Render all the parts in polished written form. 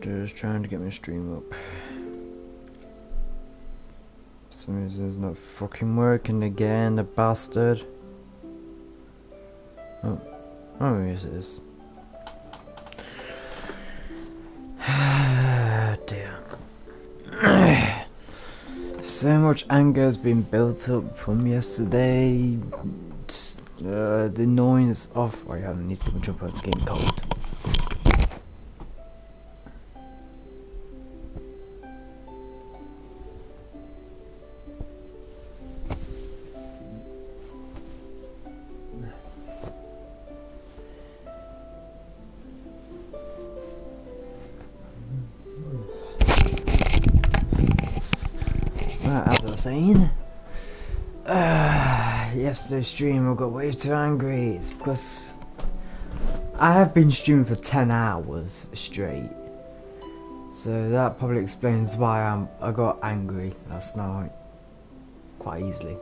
Just trying to get my stream up. For some reason it's not fucking working again, the bastard. Oh, yes it is. Dear. So much anger has been built up from yesterday. The annoyance of... Oh yeah, I need to get my jumper, it's getting cold. As I was saying, yesterday's stream I got way too angry. It's because I have been streaming for 10 hours straight, so that probably explains why I got angry last night quite easily.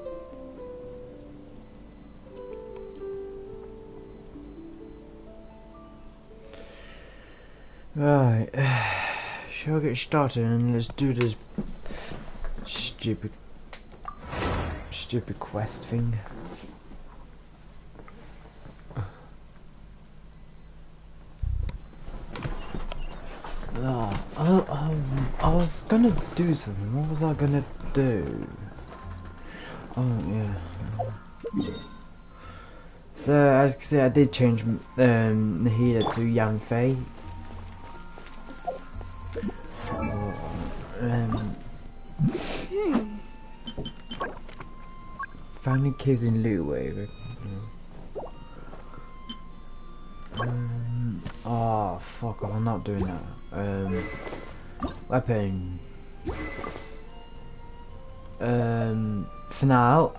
Right, shall we get started and let's do this stupid quest thing. I was gonna do something. What was I gonna do? Oh yeah. So as you can see, I did change Nahida to Yang Fei. Family kids in Liu Wei. Oh fuck! I'm not doing that. Weapon. For now.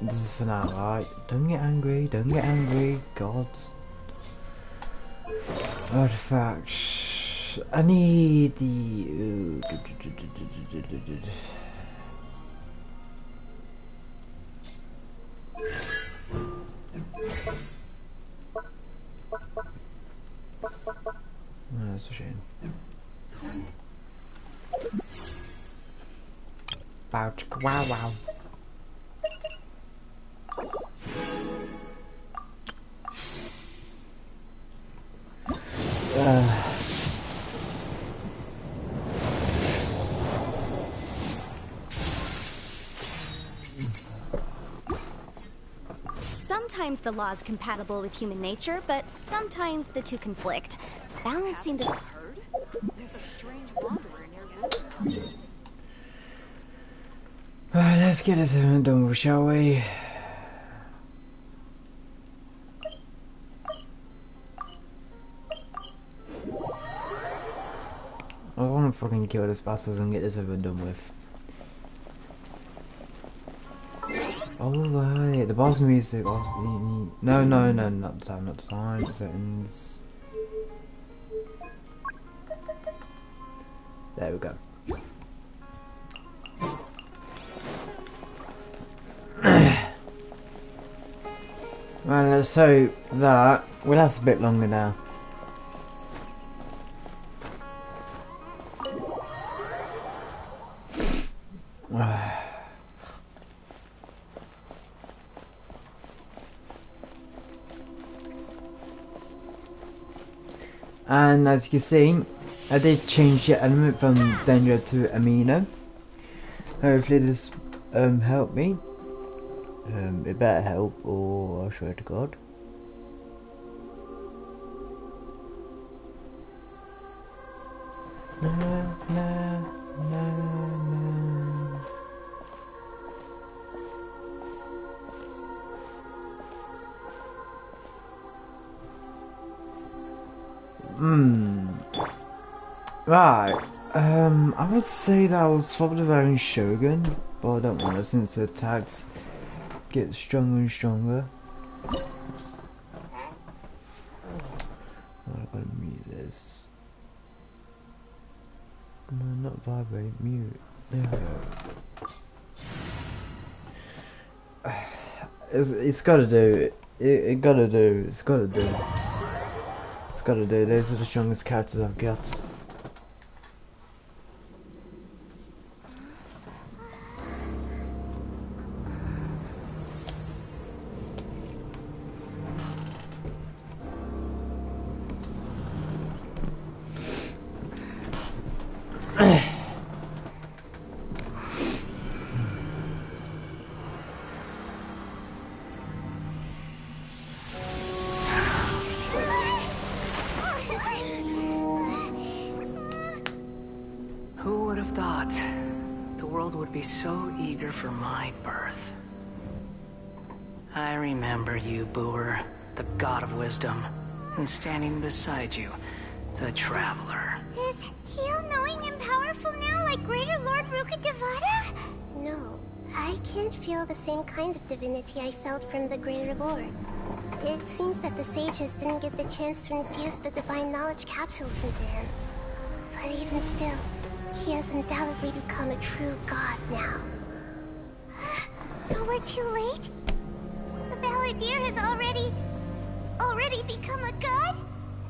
This is for now, right? Don't get angry. Don't get angry. God. Artifacts. I need the. Oh, that's a shame. Wow wow. Sometimes the law is compatible with human nature, but sometimes the two conflict. Balancing the... Heard? There's a strange wanderer near you. Alright, let's get this done with, shall we? I wanna fucking kill this bastard and get this over and done with. Oh right, the boss music. No, not the time, not the time. Settings. There we go. Well, let's hope that will last a bit longer now. And as you can see, I did change the element from Danger to Amino. Hopefully this helped me. It better help, or I swear to God. Right. I would say that I was probably wearing Shogun, but I don't want to since the attacks get stronger and stronger. I'm gonna mute this. No, not vibrate, mute. There we go. It's gotta do. It gotta do. It's gotta do. It's gotta do. Those are the strongest characters I've got. Who would have thought the world would be so eager for my birth? I remember you, Booer, the god of wisdom, and standing beside you, the traveler. Is he all-knowing and powerful now, like Greater Lord Rukkhadevata? No, I can't feel the same kind of divinity I felt from the Greater Lord. It seems that the sages didn't get the chance to infuse the divine knowledge capsules into him. But even still, he has undoubtedly become a true god now. So we're too late? The Balladeer has already become a god?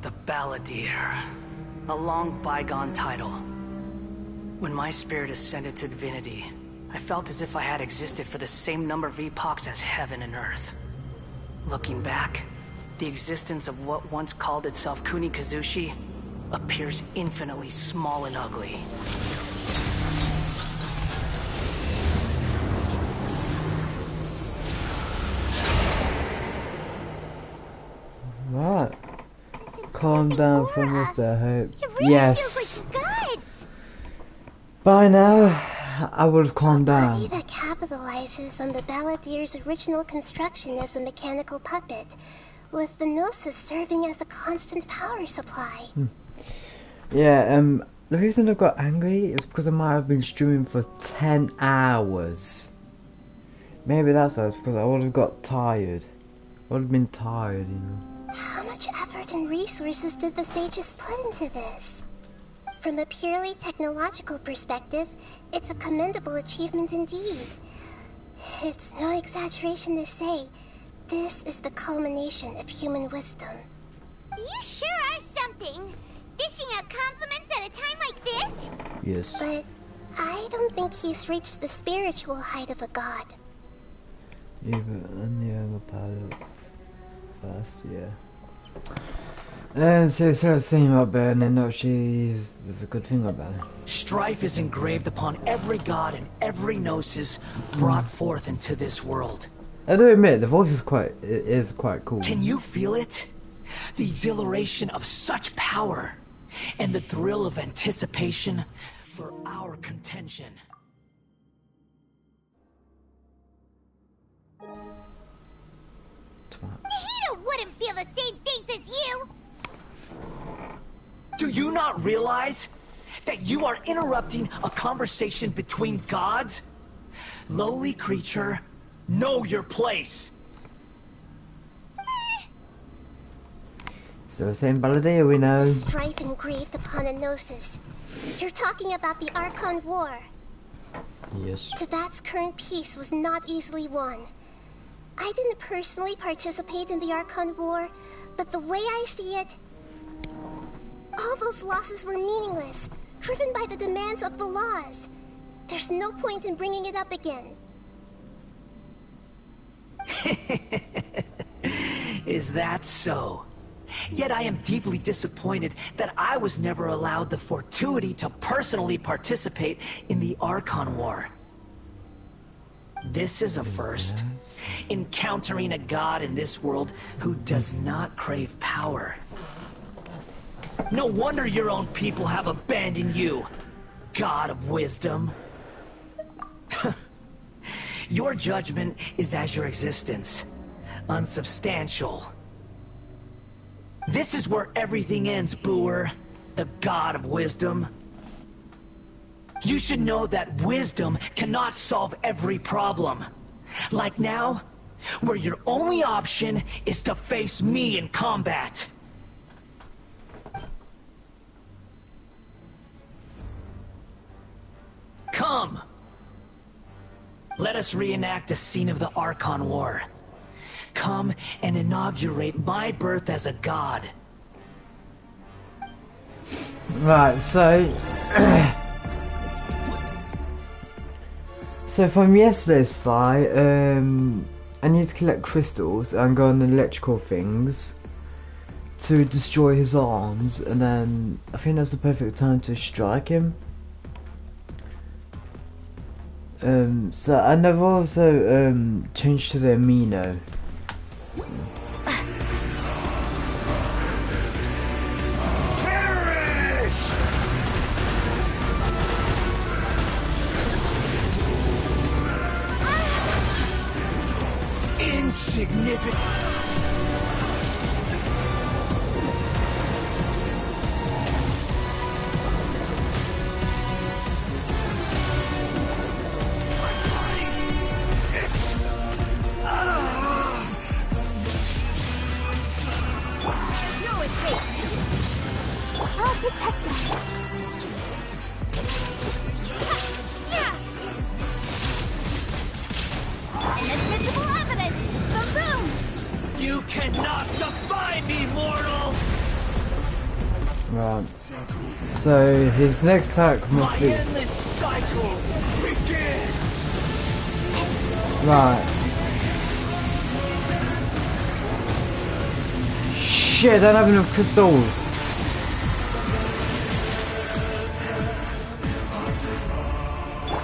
The Balladeer. A long bygone title. When my spirit ascended to divinity, I felt as if I had existed for the same number of epochs as heaven and earth. Looking back, the existence of what once called itself Kunikazushi appears infinitely small and ugly. What? This Calm impressive down aura. for Mr. Hope. It really Yes. feels like gods. By now, I would have calmed A body down. that capitalizes on the Balladeer's original construction as a mechanical puppet, with the Gnosis serving as a constant power supply. Yeah, the reason I got angry is because I might have been streaming for 10 hours. Maybe that's why, it's because I would have got tired. I would have been tired, you know. How much effort and resources did the sages put into this? From a purely technological perspective, it's a commendable achievement indeed. It's no exaggeration to say, this is the culmination of human wisdom. You sure are something! Dishing out compliments at a time like this? Yes. But I don't think he's reached the spiritual height of a god. Even the pilot first, yeah. So instead of saying about burning, no, there's a good thing about it. Strife is engraved upon every god and every gnosis brought forth into this world. I do admit the voice is quite cool. Can you feel it? The exhilaration of such power, and the thrill of anticipation for our contention. Nahida wouldn't feel the same things as you! Do you not realize that you are interrupting a conversation between gods? Lowly creature, know your place. So the same Balladeer we know. Strife engraved upon a gnosis. You're talking about the Archon War. Yes. Tevat's current peace was not easily won. I didn't personally participate in the Archon War, but the way I see it, all those losses were meaningless, driven by the demands of the laws. There's no point in bringing it up again. Is that so? Yet I am deeply disappointed that I was never allowed the fortuity to personally participate in the Archon War. This is a first. Encountering a god in this world who does not crave power. No wonder your own people have abandoned you, god of wisdom. Your judgment is as your existence, unsubstantial. This is where everything ends, Booer, the god of wisdom. You should know that wisdom cannot solve every problem. Like now, where your only option is to face me in combat. Come! Let us reenact a scene of the Archon War. come and inaugurate my birth as a god. Right, so so from yesterday's fight, I need to collect crystals and go on electrical things to destroy his arms, and then I think that's the perfect time to strike him. So and I've also changed to the amino. Insignificant. No escape. I'll protect us. Inadmissible evidence. Boom! You cannot defy me, mortal! Right. So his next attack must My be endless cycle begins! right. Shit, I don't have enough crystals.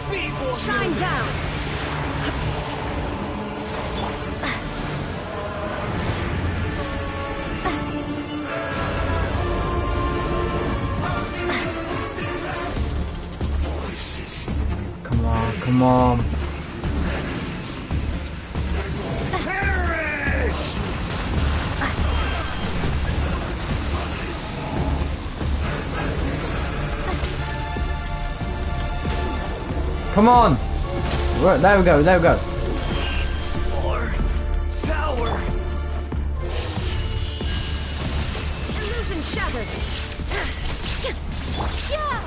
Feeble Shine down. Come on. perish! Come on. Right, there we go. More power! Illusion shattered. Yeah.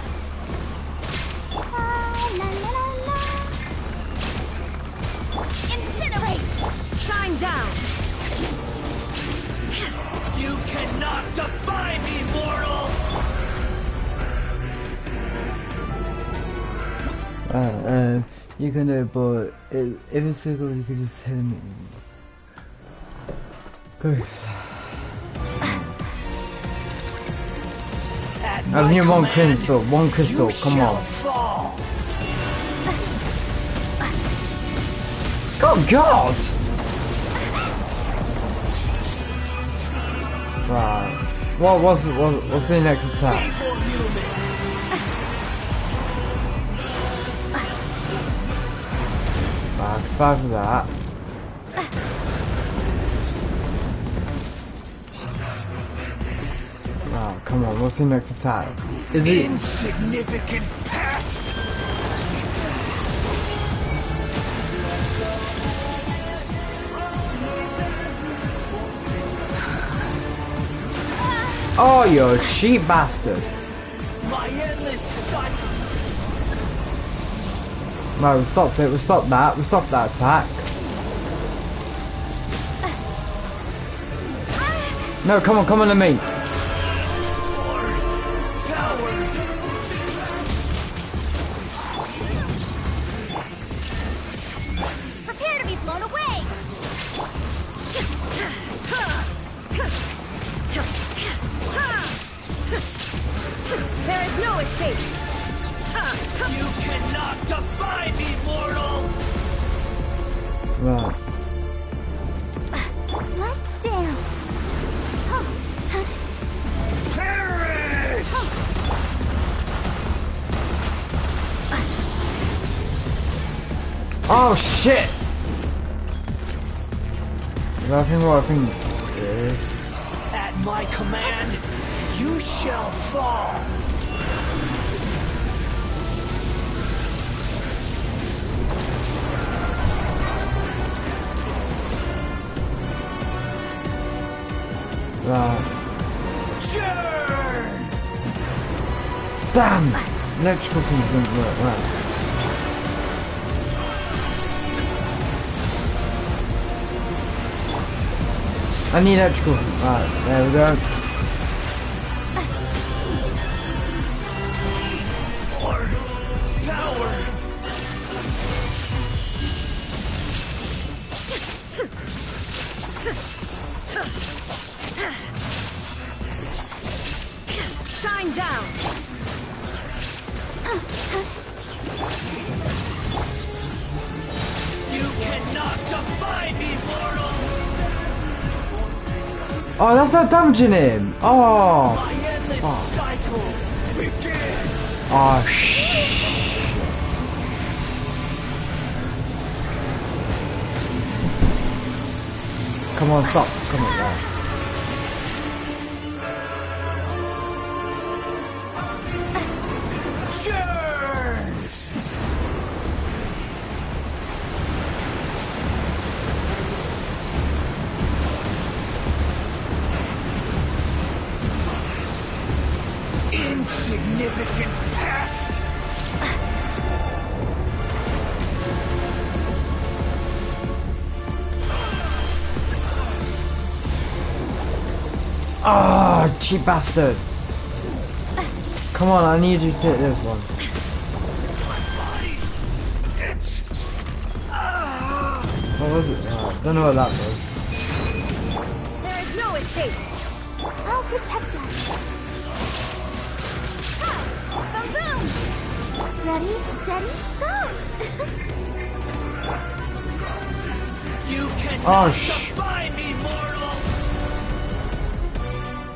Incinerate. Shine down. You cannot defy me, mortal! You can do it, but if it's so good, you could just tell me. Go. I need one crystal. Come on. Fall. Oh God! Right. What's the next attack? Feeble human. Right, survive for that. Right, come on. What's the next attack? Is it? Insignificant pest! Oh, you a cheap bastard! My endless cycle. No, we stopped it. We stopped that. We stopped that attack. No, come on to me. Power. Prepare to be blown away. There is no escape. You cannot defy me, mortal! Right. Let's dance. Perish! Oh shit! I think what I think is. At my command, you shall fall! Right. Churn! Damn! Electrical things don't work. Right. I need electrical. Right, there we go. More power. Shine down. You cannot defy me, mortal. Oh, that's not damaging him. Oh. My endless cycle begins. Oh, shh. Come on, stop. Come on, there. Churn. Insignificant past. Oh, cheap bastard. Come on, I need you to take this one. It's What was it? Oh, don't know what that was. There is no escape. I'll protect us. Boom, boom. Ready, steady, go! you cannot Oh, shh. defy me, mortal.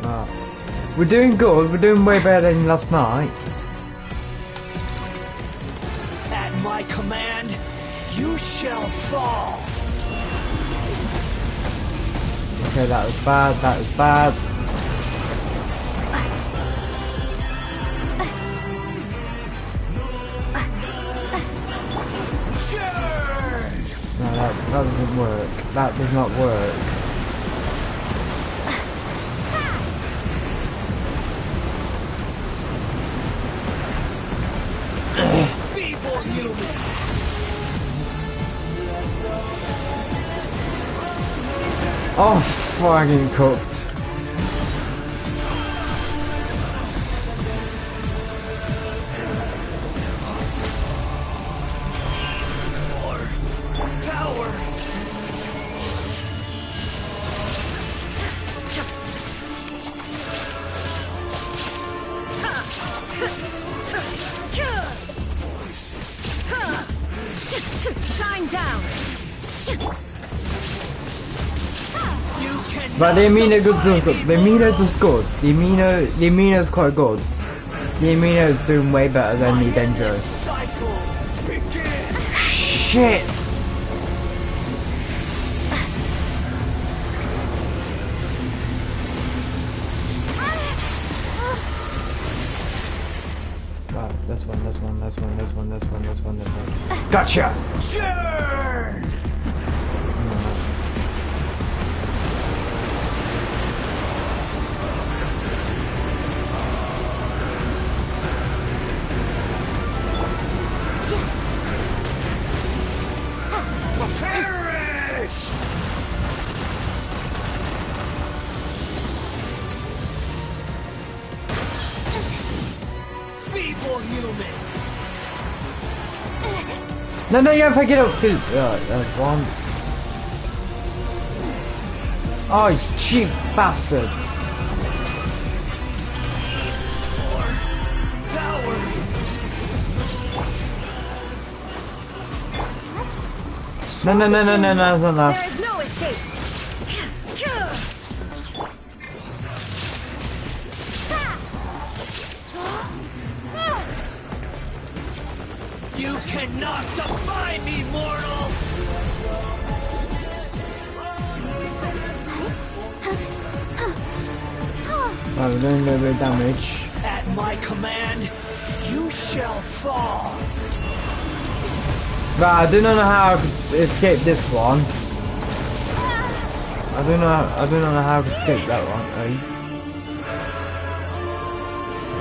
Ah. We're doing good. We're doing way better than last night. At my command, you shall fall. Okay, that was bad. That was bad. Churn. No, that doesn't work. That does not work. Feeble human. Oh, fucking cooked. More power. Shine down. You cannot But the amino defy does good. me, The amino mortal. does good. The amino's quite good. The amino's doing way better than the My endless Dendro. cycle begins. Shit! Right, this one, this one, this one, this one, this one, this one, this one. Gotcha! Churn. Perish. Feeble human. No, no, you have to pick it up. That's one. Oh, you cheap bastard. Tower. No, no, no, no, no, no, no, no. There is no escape. You cannot defy me, mortal. Oh, we're doing a little bit of damage. At my command, you shall fall. Right, I do not know how I could escape this one. I do not know how to escape that one.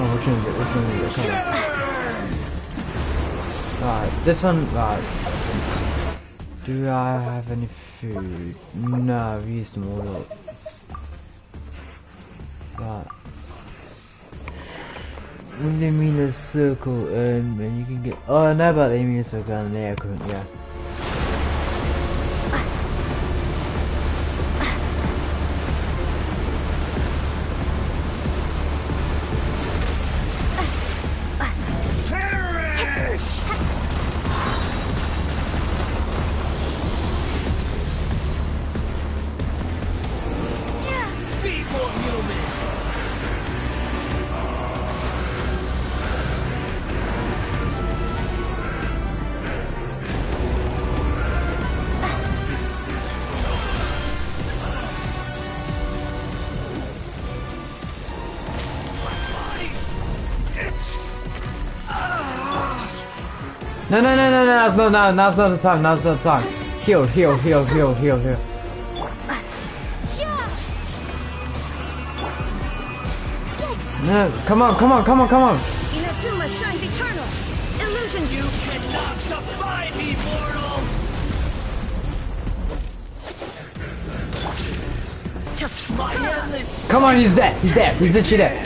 Oh, which one is it? Which one is it? Come on. Right, this one, right. Do I have any food? No, I've used them all up. Right. What do you mean a circle? And you can get. Oh, I know about the immune circle and the air current. Yeah. No, now's not the time, now's not the time. Heal. No, come on. Inazuma shines eternal. Illusion. You cannot defy me, mortal! My endless... Come on, he's there, he's literally there.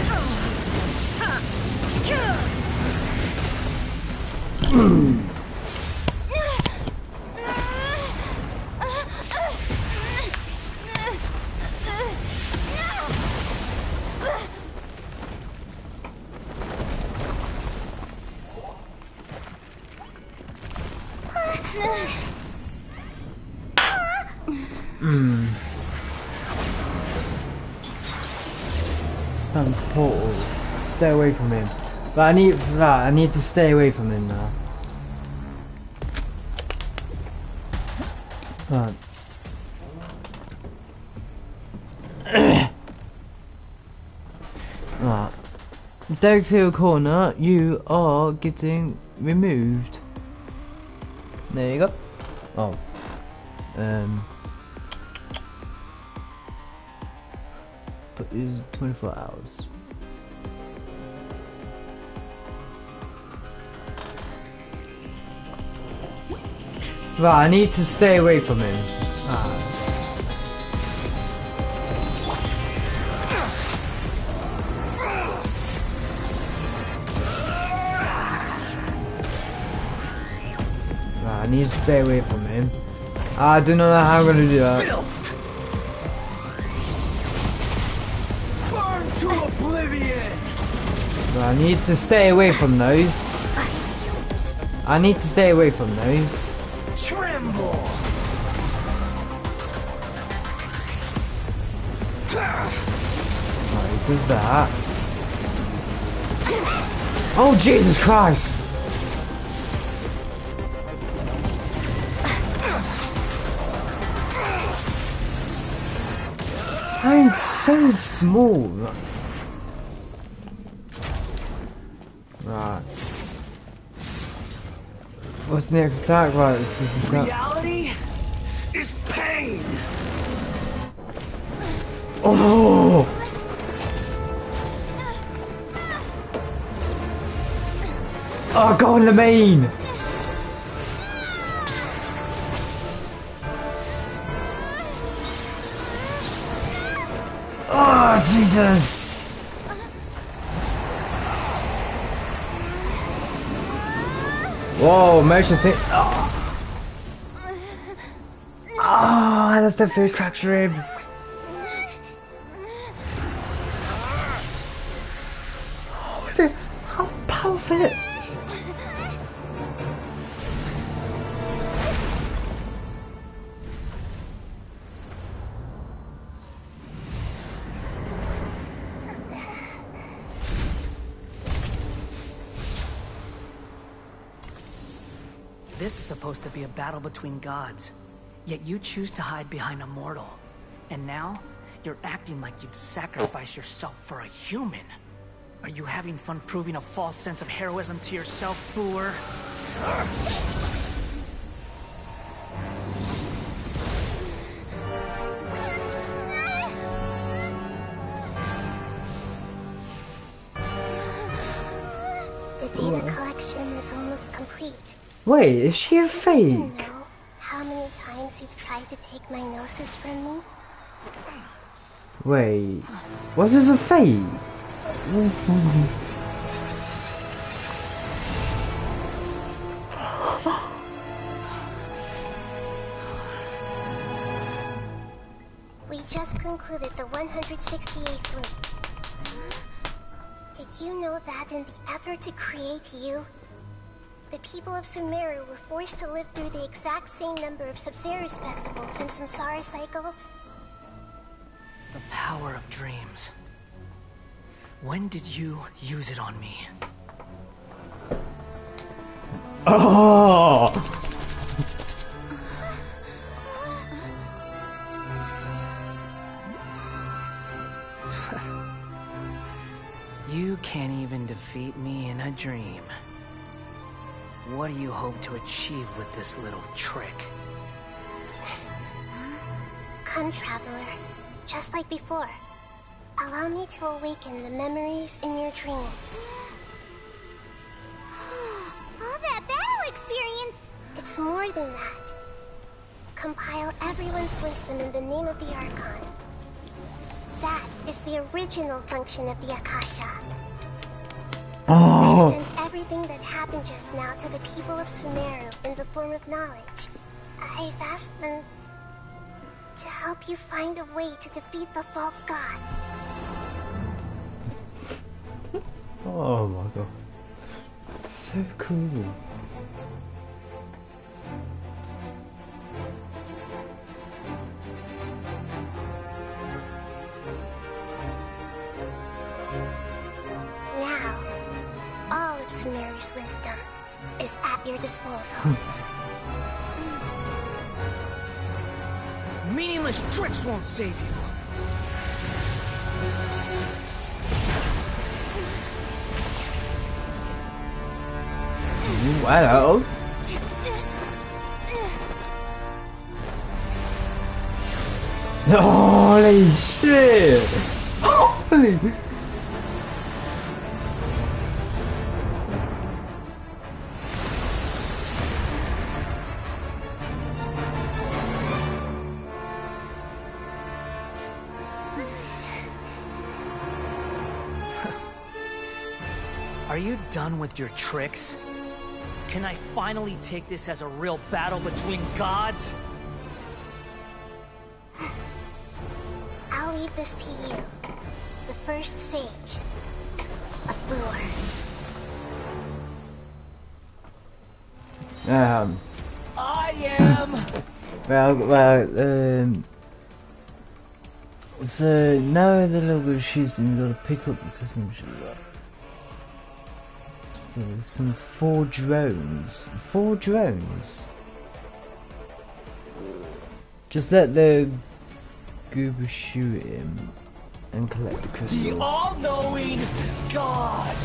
Spams portals. Stay away from him. But I need to stay away from him now. Right. Right. Derek's Hill corner, you are getting removed. There you go. Oh. But it's 24 hours. Right, I need to stay away from him. I need to stay away from him. I do not know how I'm gonna do that. Filth! Burn to oblivion! I need to stay away from those. Tremble! Right, he does that. Oh, Jesus Christ! I'm so small. Right. What's the next attack? Right, it's this attack. Reality is pain! Oh! Oh, go on the main! Oh, Jesus! Whoa, motion sick. Oh. Oh, that's definitely a cracked rib. How powerful it is. This is supposed to be a battle between gods, yet you choose to hide behind a mortal. And now, you're acting like you'd sacrifice yourself for a human. Are you having fun proving a false sense of heroism to yourself, Booer? The data collection is almost complete. Wait, is she a You fake? know how many times you've tried to take my gnosis from me? Wait, was this a fake? We just concluded the 168th loop. Did you know that in the effort to create you, the people of Sumeru were forced to live through the exact same number of Sabzeruz festivals and Samsara cycles? The power of dreams. When did you use it on me? Oh! You can't even defeat me in a dream. What do you hope to achieve with this little trick? Come, traveler. Just like before. Allow me to awaken the memories in your dreams. All that battle experience! It's more than that. Compile everyone's wisdom in the name of the Archon. That is the original function of the Akasha. Oh! I've sent everything that happened just now to the people of Sumeru in the form of knowledge. I've asked them to help you find a way to defeat the false god. Oh my god. So cool. Now, all of Sumeru's wisdom is at your disposal. Meaningless tricks won't save you. Ooh, hello. Holy shit! Holy! Are you done with your tricks? Can I finally take this as a real battle between gods? I'll leave this to you, the first sage of Bur. I am. So now the logo shoes and you gotta pick up the custom shoes. Some 4 drones. 4 drones. Just let the goober shoot him and collect the crystals. The all-knowing God.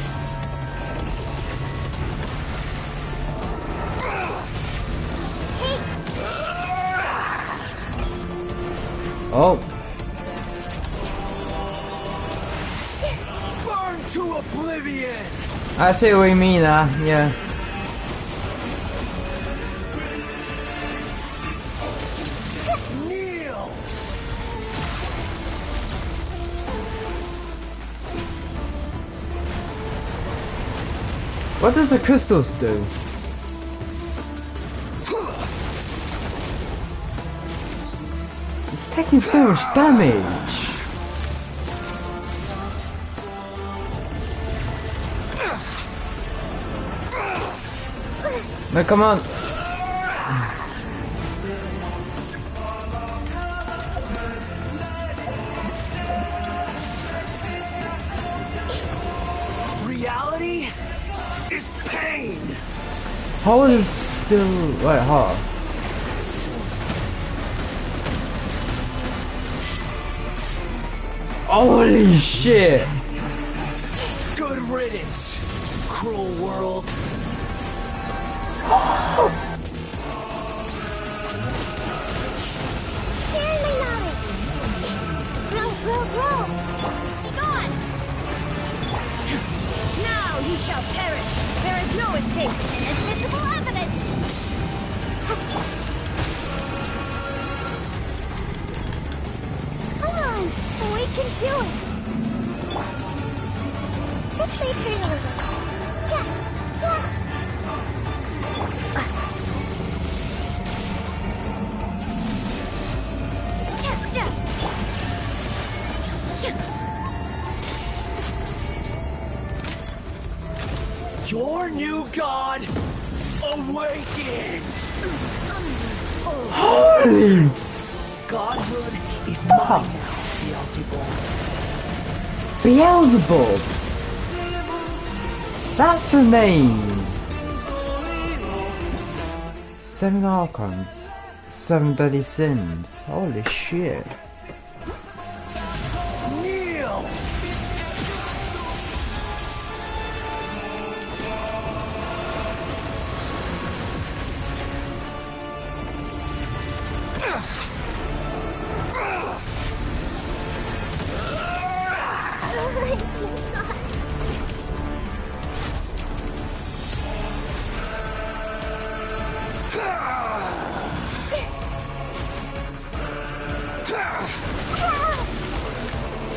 Oh. Burn to oblivion. I see what you mean, yeah. Kneel. What does the crystals do? It's taking so much damage. No, come on. Reality is pain. How is it still... Wait, how? Holy shit! Good riddance, cruel world. Share my knowledge! Grow! Be gone! Now you shall perish! There is no escape! Inadmissible evidence! Come on! Awaken can do it! Let's leave her a little. Yeah, yeah! Your new god awakens! Holy! Godhood is mine now, Beelzebub. Beelzebub! That's her name! 7 Archons, 7 deadly sins. Holy shit. Kneel! I'm seeing stars.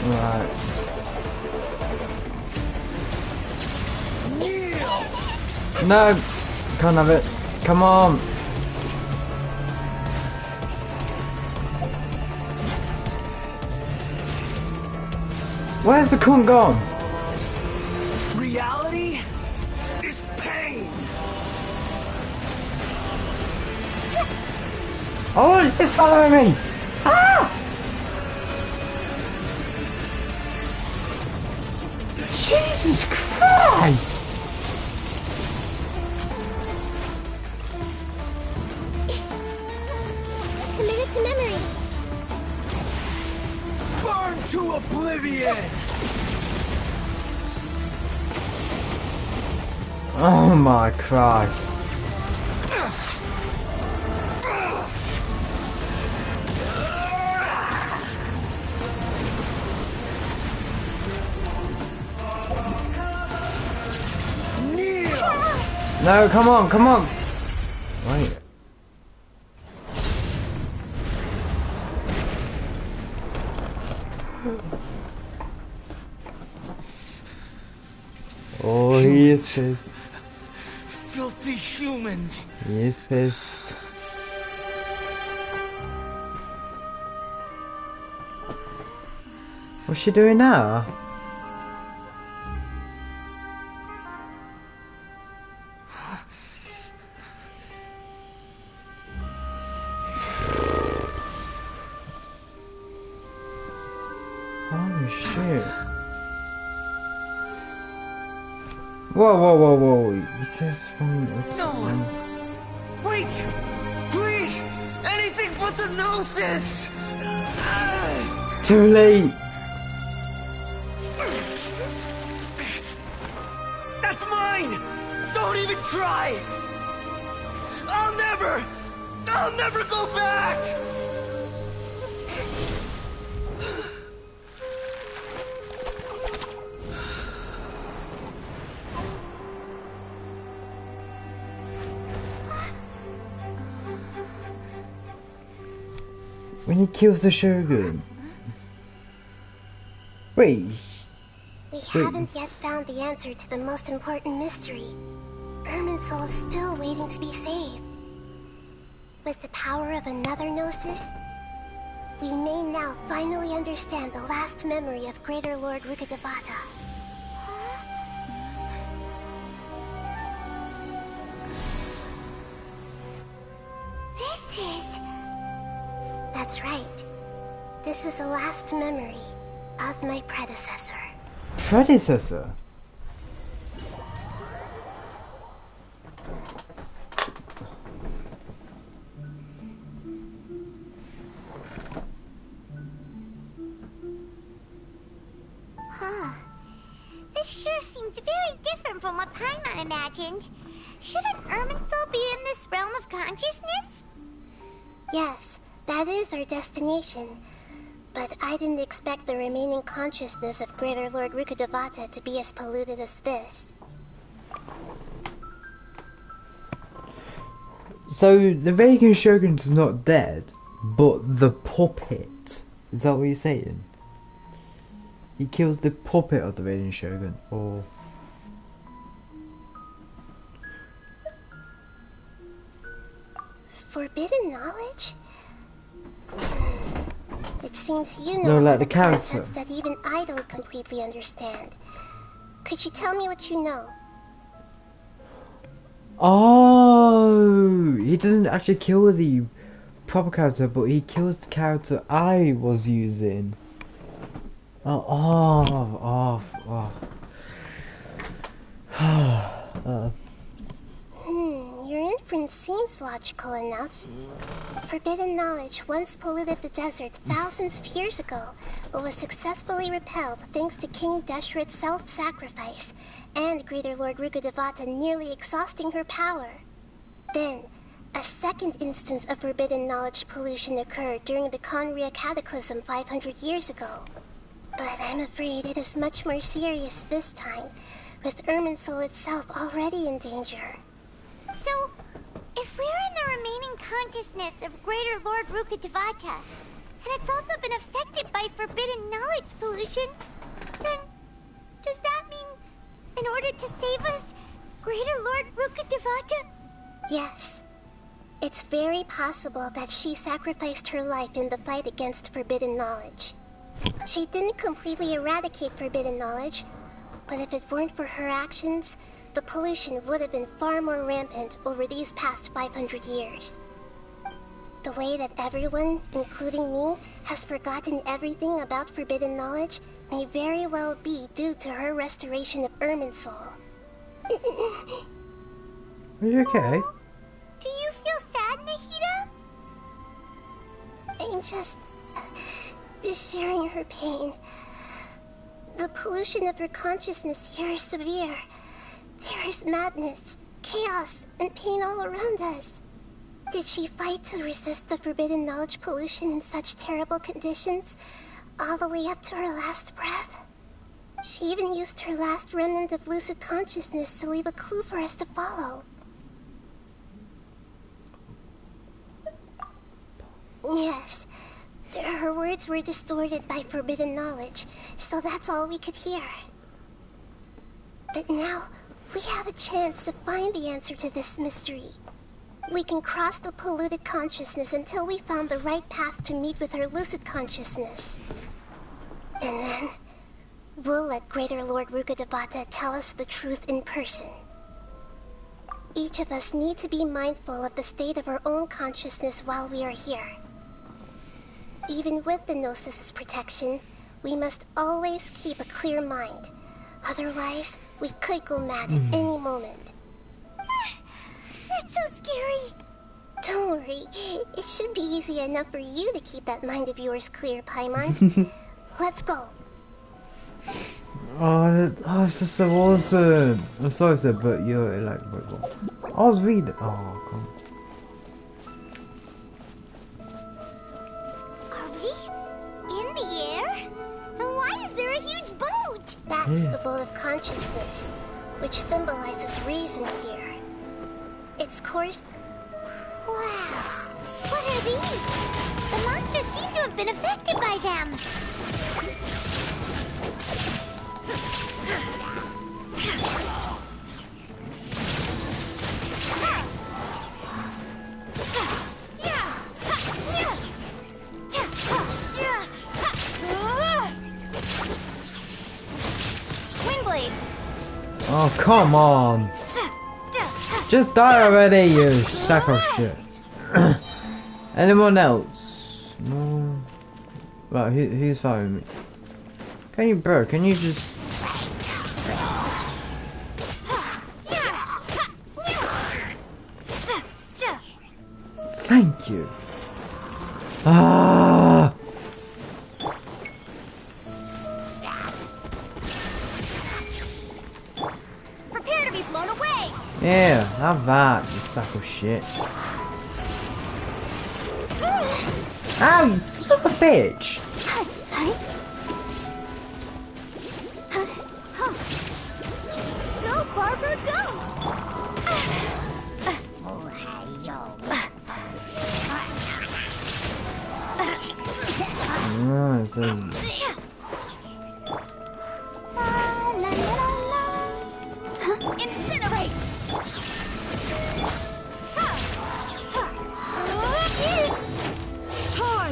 Right. No! Can't have it. Come on! Where's the cunt gone? Reality is pain! Oh, it's following me! Ah! Jesus Christ! Committed to memory. Burn to oblivion! Oh my Christ. No, come on, come on! Wait. Oh, he is pissed. Filthy humans! He is pissed. What's she doing now? Holy shit. Whoa, whoa, whoa, whoa. It says from... No! Wait! Please! Anything but the Gnosis! Too late! That's mine! Don't even try! I'll never go back! When he kills the Shogun. Wait. We haven't yet found the answer to the most important mystery. Irminsul is still waiting to be saved. With the power of another Gnosis, we may now finally understand the last memory of Greater Lord Rukkhadevata. This is... That's right. This is the last memory of my predecessor. Predecessor? Huh. This sure seems very different from what Paimon imagined. Shouldn't Irminsul be in this realm of consciousness? Yes, that is our destination. But I didn't expect the remaining consciousness of Greater Lord Rukkhadevata to be as polluted as this. So the Vacant Shogun's not dead, but the puppet. Is that what you're saying? He kills the puppet of the Raiden Shogun, or... Forbidden knowledge? It seems you No, know like the the character. concepts that even I don't completely understand. Could you tell me what you know? Oh, he doesn't actually kill the proper character, but he kills the character I was using. Your inference seems logical enough. Forbidden knowledge once polluted the desert thousands of years ago, but was successfully repelled thanks to King Deshret's self-sacrifice, and Greater Lord Rukkhadevata nearly exhausting her power. Then, a second instance of forbidden knowledge pollution occurred during the Conria Cataclysm 500 years ago. But I'm afraid it is much more serious this time, with Irminsul itself already in danger. So, if we're in the remaining consciousness of Greater Lord Rukkhadevata, and it's also been affected by forbidden knowledge pollution, then does that mean, in order to save us, Greater Lord Rukkhadevata? Yes. It's very possible that she sacrificed her life in the fight against forbidden knowledge. She didn't completely eradicate forbidden knowledge, but if it weren't for her actions, the pollution would have been far more rampant over these past 500 years. The way that everyone, including me, has forgotten everything about forbidden knowledge may very well be due to her restoration of Irminsul. Are you okay? Do you feel sad, Nahida? I'm just sharing her pain. The pollution of her consciousness here is severe. There is madness, chaos, and pain all around us. Did she fight to resist the forbidden knowledge pollution in such terrible conditions, all the way up to her last breath? She even used her last remnant of lucid consciousness to leave a clue for us to follow. Yes, her words were distorted by forbidden knowledge, so that's all we could hear. But now, we have a chance to find the answer to this mystery. We can cross the polluted consciousness until we found the right path to meet with her lucid consciousness. And then, we'll let Greater Lord Rukkhadevata tell us the truth in person. Each of us need to be mindful of the state of our own consciousness while we are here. Even with the Gnosis' protection, we must always keep a clear mind. Otherwise, we could go mad at any moment. That's so scary. Don't worry, it should be easy enough for you to keep that mind of yours clear, Paimon. Let's go. Oh, it's just so awesome. I'm sorry, sir, but you're like, wait, what? I was reading. Oh, come on. Are we in the air? And why is there a huge boat? That's the boat of consciousness, which symbolizes reason here. Its course... Wow. What are these? The monsters seem to have been affected by them. Windblade. Oh, come on. Just die already, you sack of shit. Anyone else? No. Right, who's following me? Can you, bro? Can you just? Thank you. Ah. Prepare to be blown away. Yeah, have that, you sack of shit. Ow, you son of a bitch! Go, Barbara, go! Oh, so...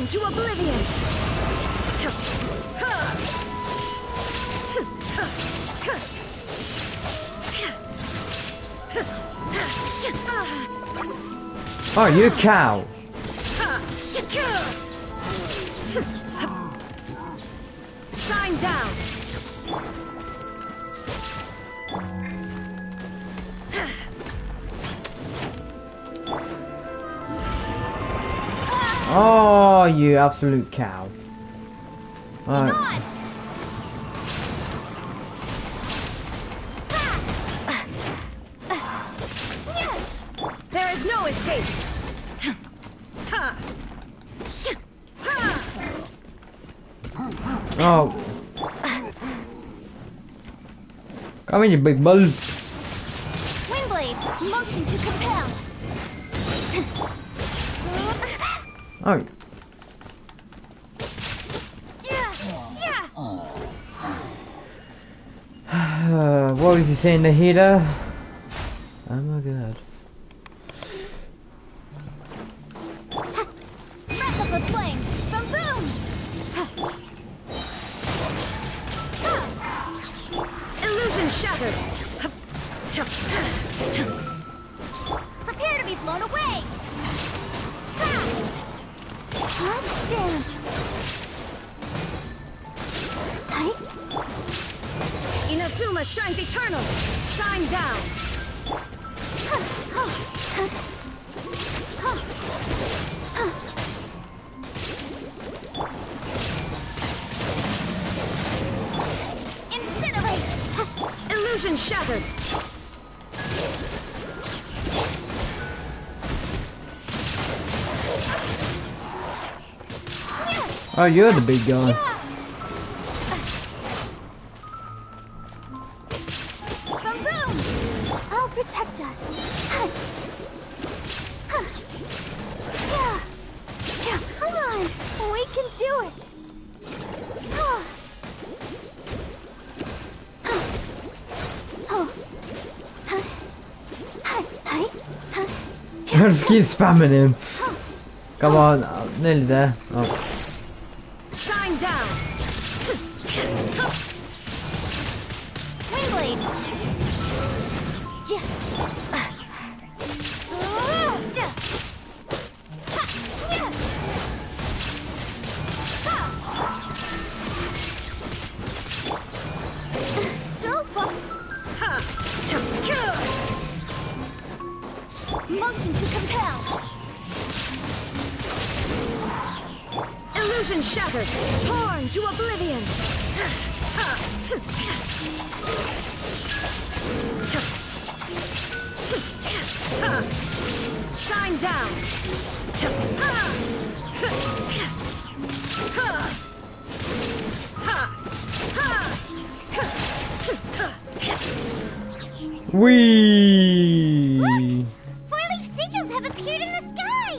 to oblivion! Oh, you a cow. Shine down! Oh, you absolute cow. Alright. God! There is no escape! Oh. Come in, you big bull. Windblade, motion to compel. Oh. What was he saying, Nahida? Oh my god. Breath of the flame, boom boom. Illusion shattered! Prepare to be blown away. Let's dance. Inazuma shines eternal! Shine down! Incinerate. Illusion shattered! Oh, you're the big guy. Boom boom. I'll protect us. Come on, we can do it. Just keep spamming him. Come on, nearly there. Oh. Shine down! Windblade. Go for motion to compel. Illusion shattered! Torn to oblivion! Shine down! Whee! Four-leaf sigils have appeared in the sky!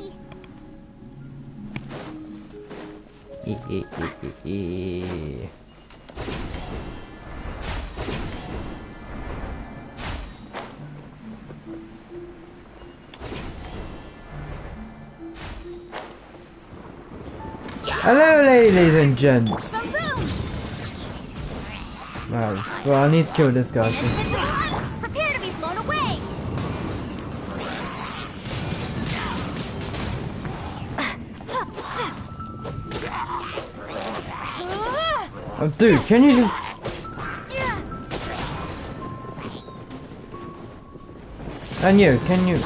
Hello, ladies and gents. Boom boom. Right, well, I need to kill this guy. Invisible. Prepare to be blown away. Oh, dude, can you just... And you, can you...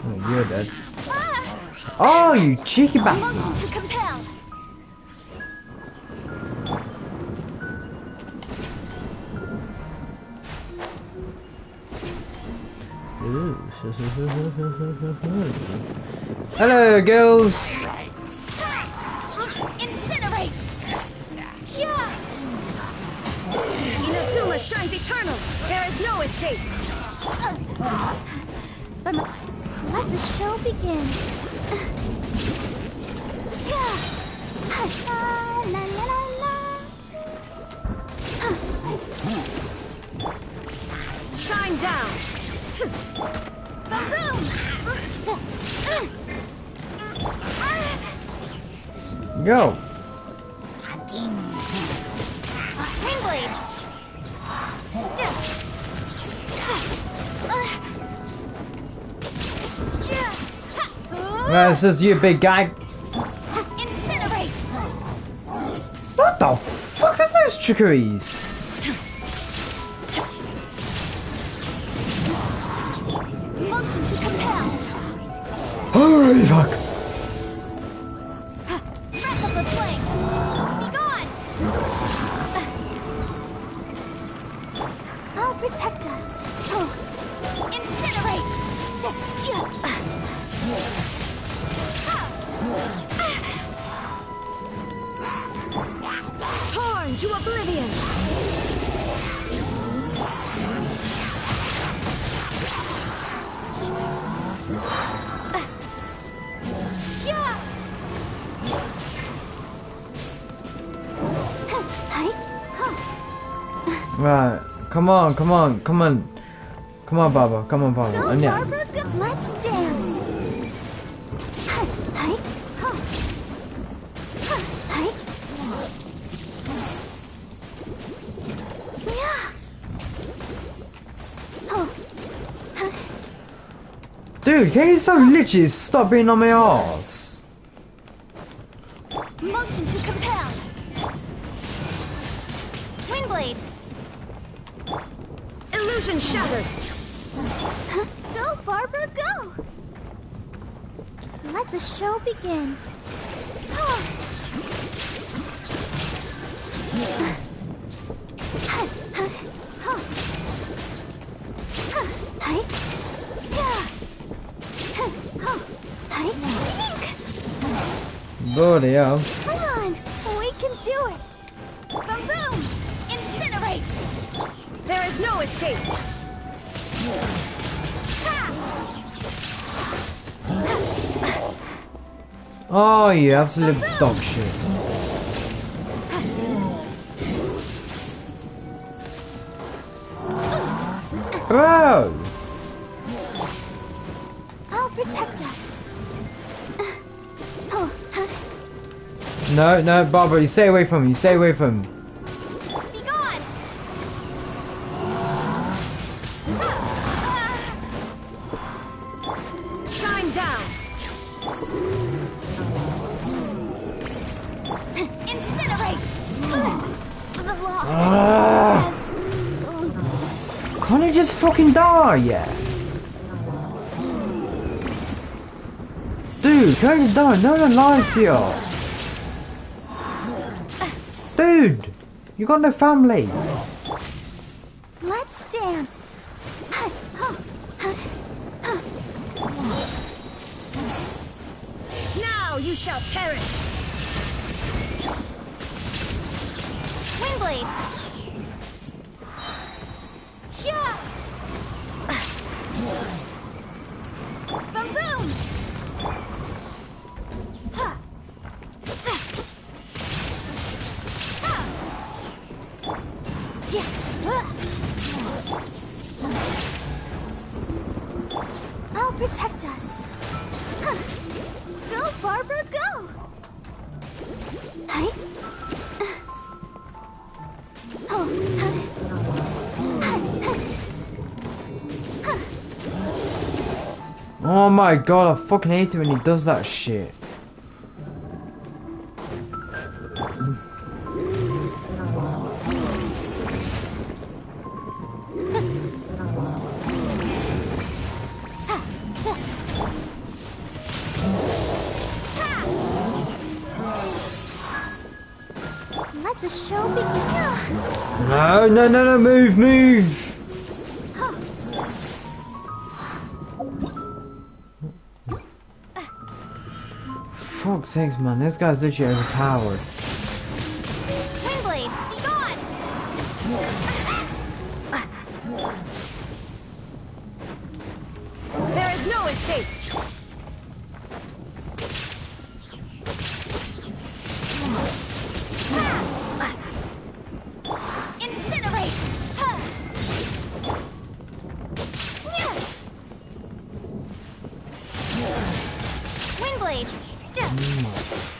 Oh, you're dead. Oh, you cheeky bastard. Motion to compel. Hello, girls. Incinerate. Inazuma shines eternal! There is no escape! Let the show begin. La, la, la, la. Shine down! Boom! Yo. Wingblade. This is you, big guy. Incinerate. What the fuck is those trickeries? Motion to compel. Holy fuck. Breath of the flame. Be gone. I'll protect us. Incinerate. Torn to oblivion. Right, come on, come on, come on. Come on, Baba, come on, Baba. Go, And yeah. Barbara, go. Let's dance. Dude, can you so literally stop being on my ass? Motion to compel. Wingblade. Illusion shattered. Go, Barbara, go. Let the show begin. Bloody hell. Come on, we can do it. Boom, boom. Incinerate. There is no escape. Oh, you absolute dog shit. Bro! I'll protect us. No, no, Barbara, you stay away from him, you stay away from him. Be gone. Shine down. Incinerate. Can't you just fucking die, yeah? Dude, can't you die? No one likes you. Dude, you got no family. Let's dance. Now you shall perish. Wingblade. Yeah. Boom, boom. I'll protect us. Go, Barbara, go. Hi. Oh my god, I fucking hate it when he does that shit. Let the show begin. No, no, no, no, move, move. Fuck's sakes, man, this guy's literally overpowered. Wingblade, be gone. There is no escape. Incinerate.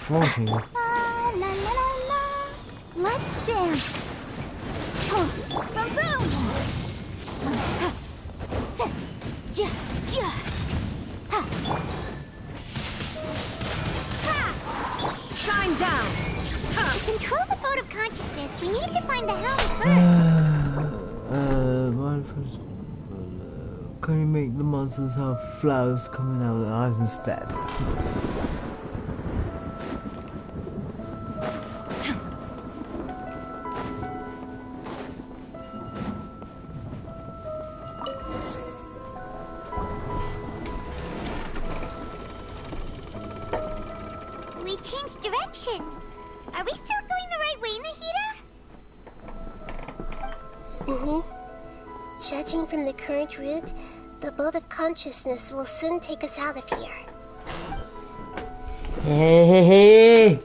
Fucking. Let's dance. Boom, boom. Shine down. To control the boat of consciousness, we need to find the helm first. Can you make the monsters have flowers coming out of their eyes instead? We changed direction. Are we still going the right way, Nahida? Mm-hmm. Judging from the current route, the boat of consciousness will soon take us out of here. Hey.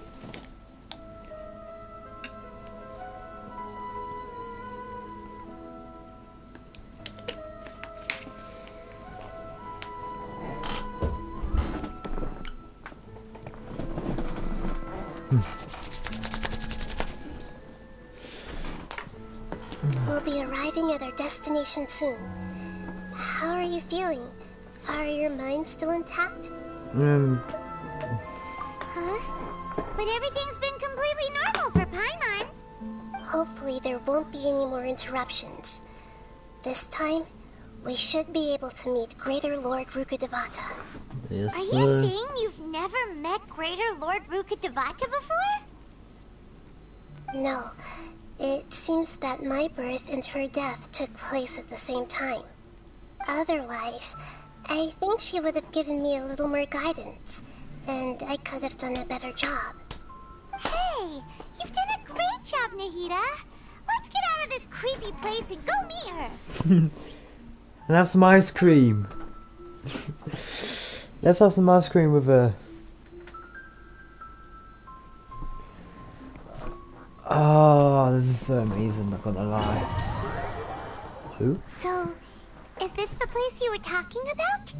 We'll be arriving at our destination soon. How are you feeling? Are your minds still intact? Huh? But everything's been completely normal for Paimon. Hopefully there won't be any more interruptions. This time, we should be able to meet Greater Lord Rukkhadevata. Yes, Are you saying you've never met Greater Lord Rukkhadevata before? No. It seems that my birth and her death took place at the same time. Otherwise, I think she would have given me a little more guidance, and I could have done a better job. Hey, you've done a great job, Nahida. Let's get out of this creepy place and go meet her. And have some ice cream. Let's have some ice cream with her. Oh, this is so amazing, not gonna lie. Who? So, is this the place you were talking about?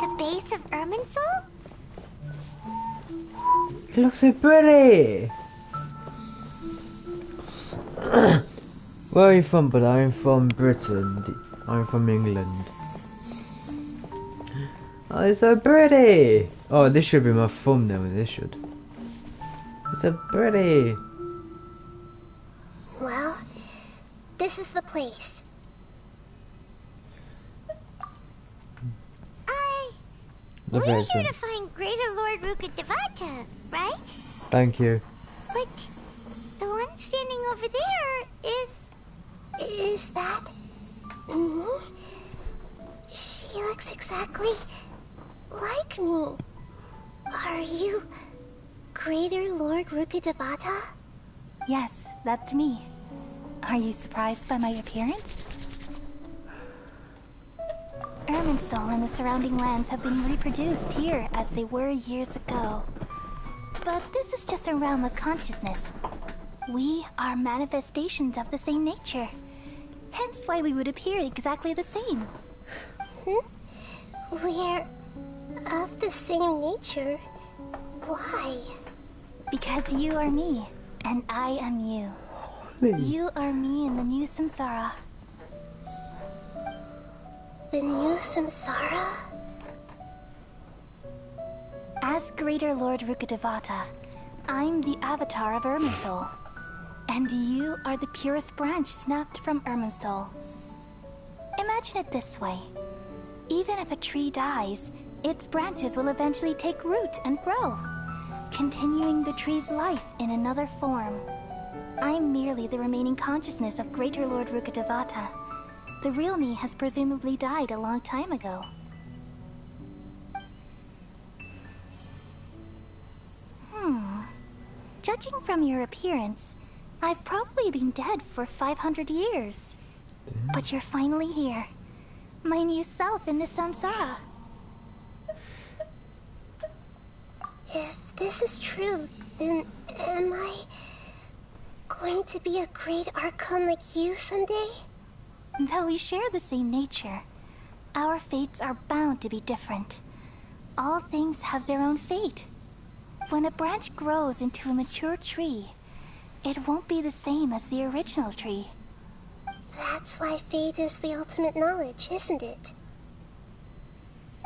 The base of Irminsul? It looks so pretty! Where are you from, but I'm from Britain. I'm from England. Oh, it's so pretty! Oh, this should be my thumbnail, this should. It's so pretty! Well, this is the place. The We're vixen. here to find Greater Lord Rukkhadevata, right? Thank you. But the one standing over there is... Is that... me? She looks exactly like me. Are you Greater Lord Rukkhadevata? Yes, that's me. Are you surprised by my appearance? Irminsul and the surrounding lands have been reproduced here as they were years ago. But this is just a realm of consciousness. We are manifestations of the same nature. Hence why we would appear exactly the same. We're of the same nature. Why? Because you are me, and I am you. You are me in the new samsara. The new samsara? As Greater Lord Rukkhadevata, I'm the avatar of Irminsul. And you are the purest branch snapped from Irminsul. Imagine it this way. Even if a tree dies, its branches will eventually take root and grow, continuing the tree's life in another form. I'm merely the remaining consciousness of Greater Lord Rukkhadevata. The real me has presumably died a long time ago. Judging from your appearance, I've probably been dead for 500 years. But you're finally here. My new self in the samsara. If this is true, then am I going to be a great Archon like you someday? Though we share the same nature, our fates are bound to be different. All things have their own fate. When a branch grows into a mature tree, it won't be the same as the original tree. That's why fate is the ultimate knowledge, isn't it?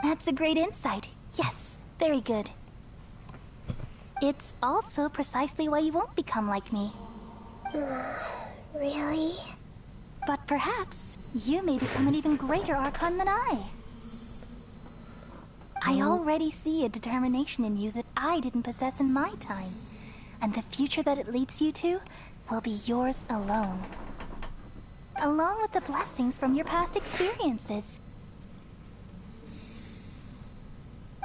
That's a great insight. Yes, very good. It's also precisely why you won't become like me. Really? But perhaps you may become an even greater Archon than I. I already see a determination in you that I didn't possess in my time. And the future that it leads you to will be yours alone. Along with the blessings from your past experiences.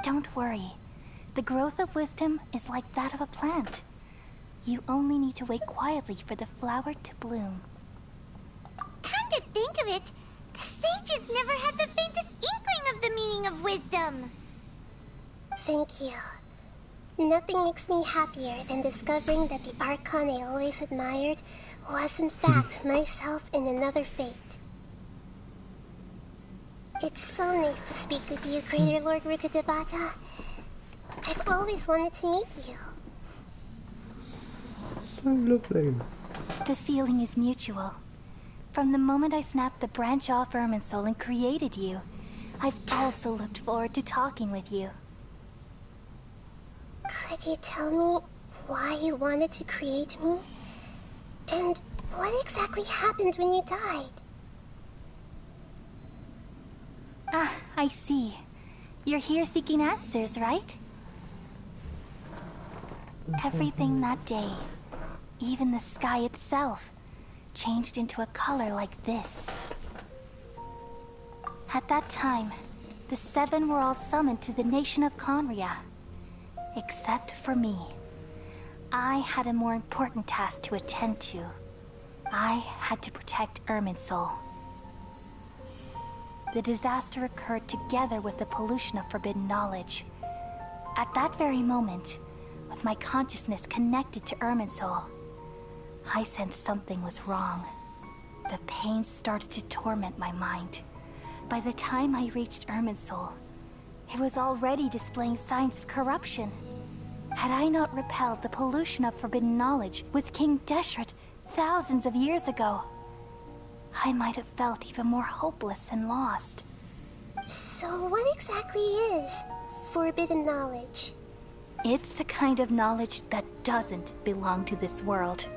Don't worry. The growth of wisdom is like that of a plant. You only need to wait quietly for the flower to bloom. Come to think of it, the sages never had the faintest inkling of the meaning of wisdom. Thank you. Nothing makes me happier than discovering that the Archon I always admired was in fact myself in another fate. It's so nice to speak with you, Greater Lord Rukkhadevata. I've always wanted to meet you. So lovely. The feeling is mutual. From the moment I snapped the branch off Irminsul and created you, I've also looked forward to talking with you. Could you tell me why you wanted to create me? And what exactly happened when you died? Ah, I see. You're here seeking answers, right? Everything that day, even the sky itself, changed into a color like this. At that time, the seven were all summoned to the nation of Conria. Except for me. I had a more important task to attend to. I had to protect Irminsul. The disaster occurred together with the pollution of forbidden knowledge. At that very moment, with my consciousness connected to Irminsul, I sensed something was wrong. The pain started to torment my mind. By the time I reached Irminsul, it was already displaying signs of corruption. Had I not repelled the pollution of forbidden knowledge with King Deshret thousands of years ago, I might have felt even more hopeless and lost. So what exactly is forbidden knowledge? It's a kind of knowledge that doesn't belong to this world,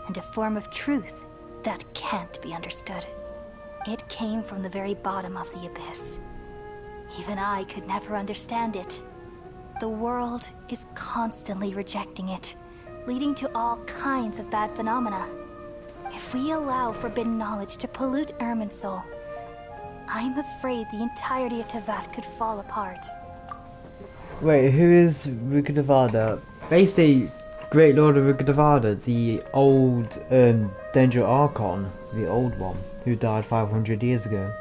and a form of truth that can't be understood. It came from the very bottom of the abyss. Even I could never understand it. The world is constantly rejecting it, leading to all kinds of bad phenomena. If we allow forbidden knowledge to pollute Irminsul, I'm afraid the entirety of Tevat could fall apart. Wait, who is Rukkhadevata? Basically, Great Lord of Rukkhadevata, the old Danger Archon, the old one, who died 500 years ago.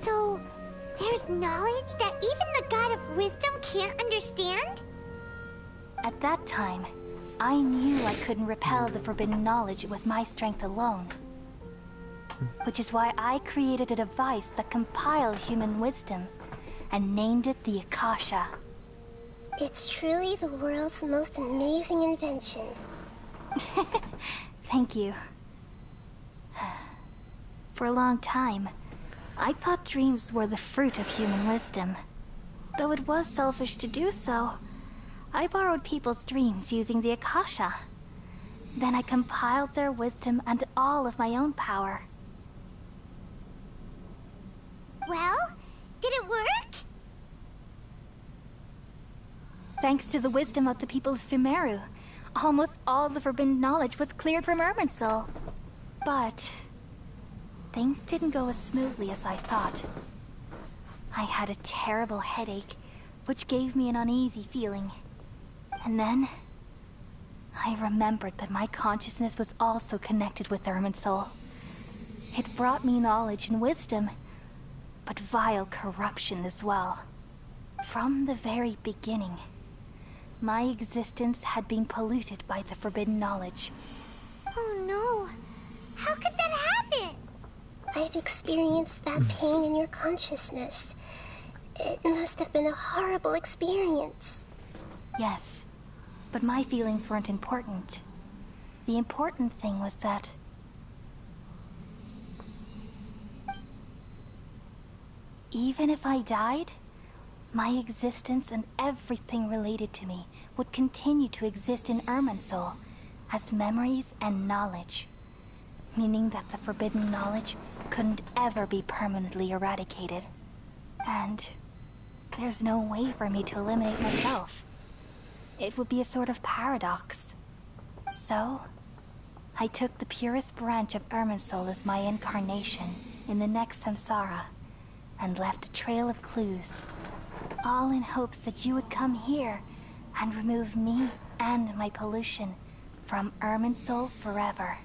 So, there's knowledge that even the God of Wisdom can't understand? At that time, I knew I couldn't repel the forbidden knowledge with my strength alone. Which is why I created a device that compiled human wisdom and named it the Akasha. It's truly the world's most amazing invention. Thank you. For a long time, I thought dreams were the fruit of human wisdom. Though it was selfish to do so, I borrowed people's dreams using the Akasha. Then I compiled their wisdom and all of my own power. Well, did it work? Thanks to the wisdom of the people of Sumeru, almost all the forbidden knowledge was cleared from Irminsul. But things didn't go as smoothly as I thought. I had a terrible headache, which gave me an uneasy feeling. And then I remembered that my consciousness was also connected with Irminsul. It brought me knowledge and wisdom, but vile corruption as well. From the very beginning, my existence had been polluted by the forbidden knowledge. Oh no. How could that happen? I've experienced that pain in your consciousness. It must have been a horrible experience. Yes, but my feelings weren't important. The important thing was that even if I died, my existence and everything related to me would continue to exist in Irminsul as memories and knowledge, meaning that the forbidden knowledge couldn't ever be permanently eradicated. And there's no way for me to eliminate myself. It would be a sort of paradox. So, I took the purest branch of Irminsul as my incarnation in the next samsara, and left a trail of clues, all in hopes that you would come here and remove me and my pollution from Irminsul forever.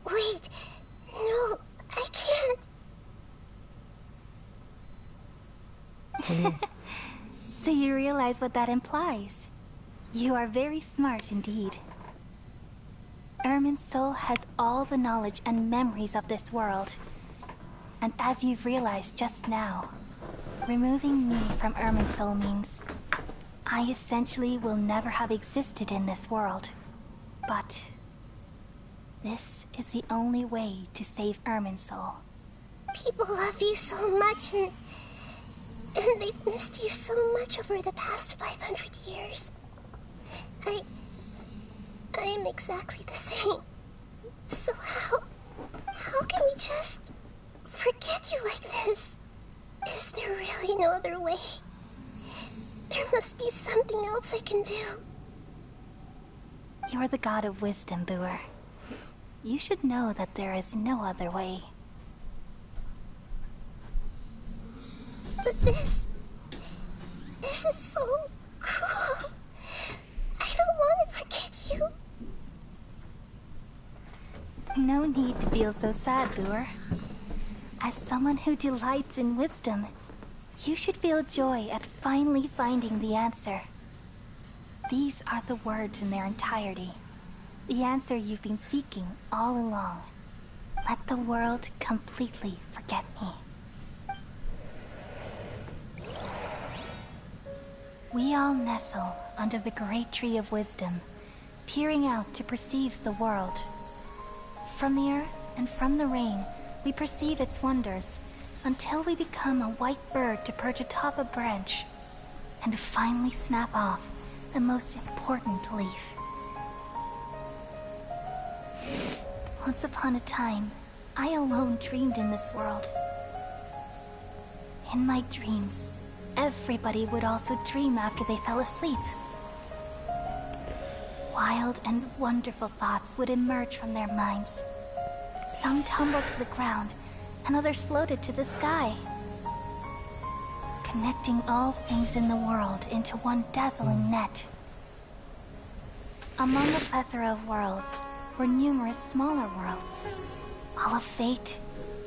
Wait, no, I can't. So you realize what that implies? You are very smart indeed. Irminsul has all the knowledge and memories of this world. And as you've realized just now, removing me from Irminsul means I essentially will never have existed in this world. But this is the only way to save Irminsul. People love you so much, and they've missed you so much over the past 500 years. I am exactly the same. So how can we just forget you like this? Is there really no other way? There must be something else I can do. You're the god of wisdom, Booer. You should know that there is no other way. But this is so cruel. I don't want to forget you. No need to feel so sad, Booer. As someone who delights in wisdom, you should feel joy at finally finding the answer. These are the words in their entirety. The answer you've been seeking all along. Let the world completely forget me. We all nestle under the great tree of wisdom, peering out to perceive the world. From the earth and from the rain, we perceive its wonders, until we become a white bird to perch atop a branch, and finally snap off the most important leaf. Once upon a time, I alone dreamed in this world. In my dreams, everybody would also dream after they fell asleep. Wild and wonderful thoughts would emerge from their minds. Some tumbled to the ground, and others floated to the sky, connecting all things in the world into one dazzling net. Among the plethora of worlds were numerous smaller worlds, all of fate,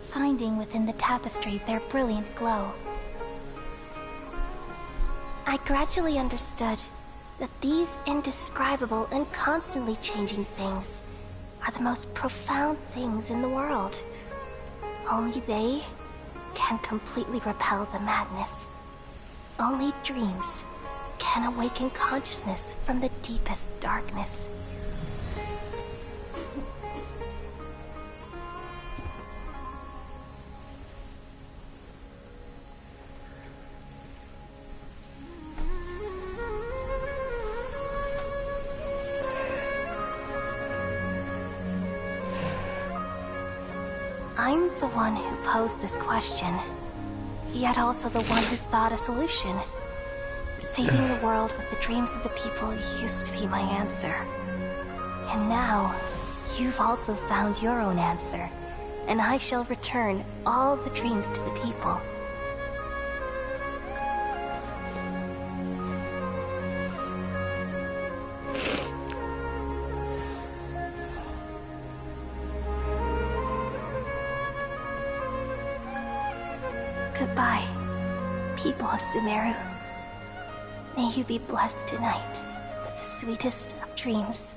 finding within the tapestry their brilliant glow. I gradually understood that these indescribable and constantly changing things are the most profound things in the world. Only they can completely repel the madness. Only dreams can awaken consciousness from the deepest darkness. I'm the one who posed this question, yet also the one who sought a solution. Saving the world with the dreams of the people used to be my answer. And now, you've also found your own answer, and I shall return all the dreams to the people. Goodbye, people of Sumeru. May you be blessed tonight with the sweetest of dreams.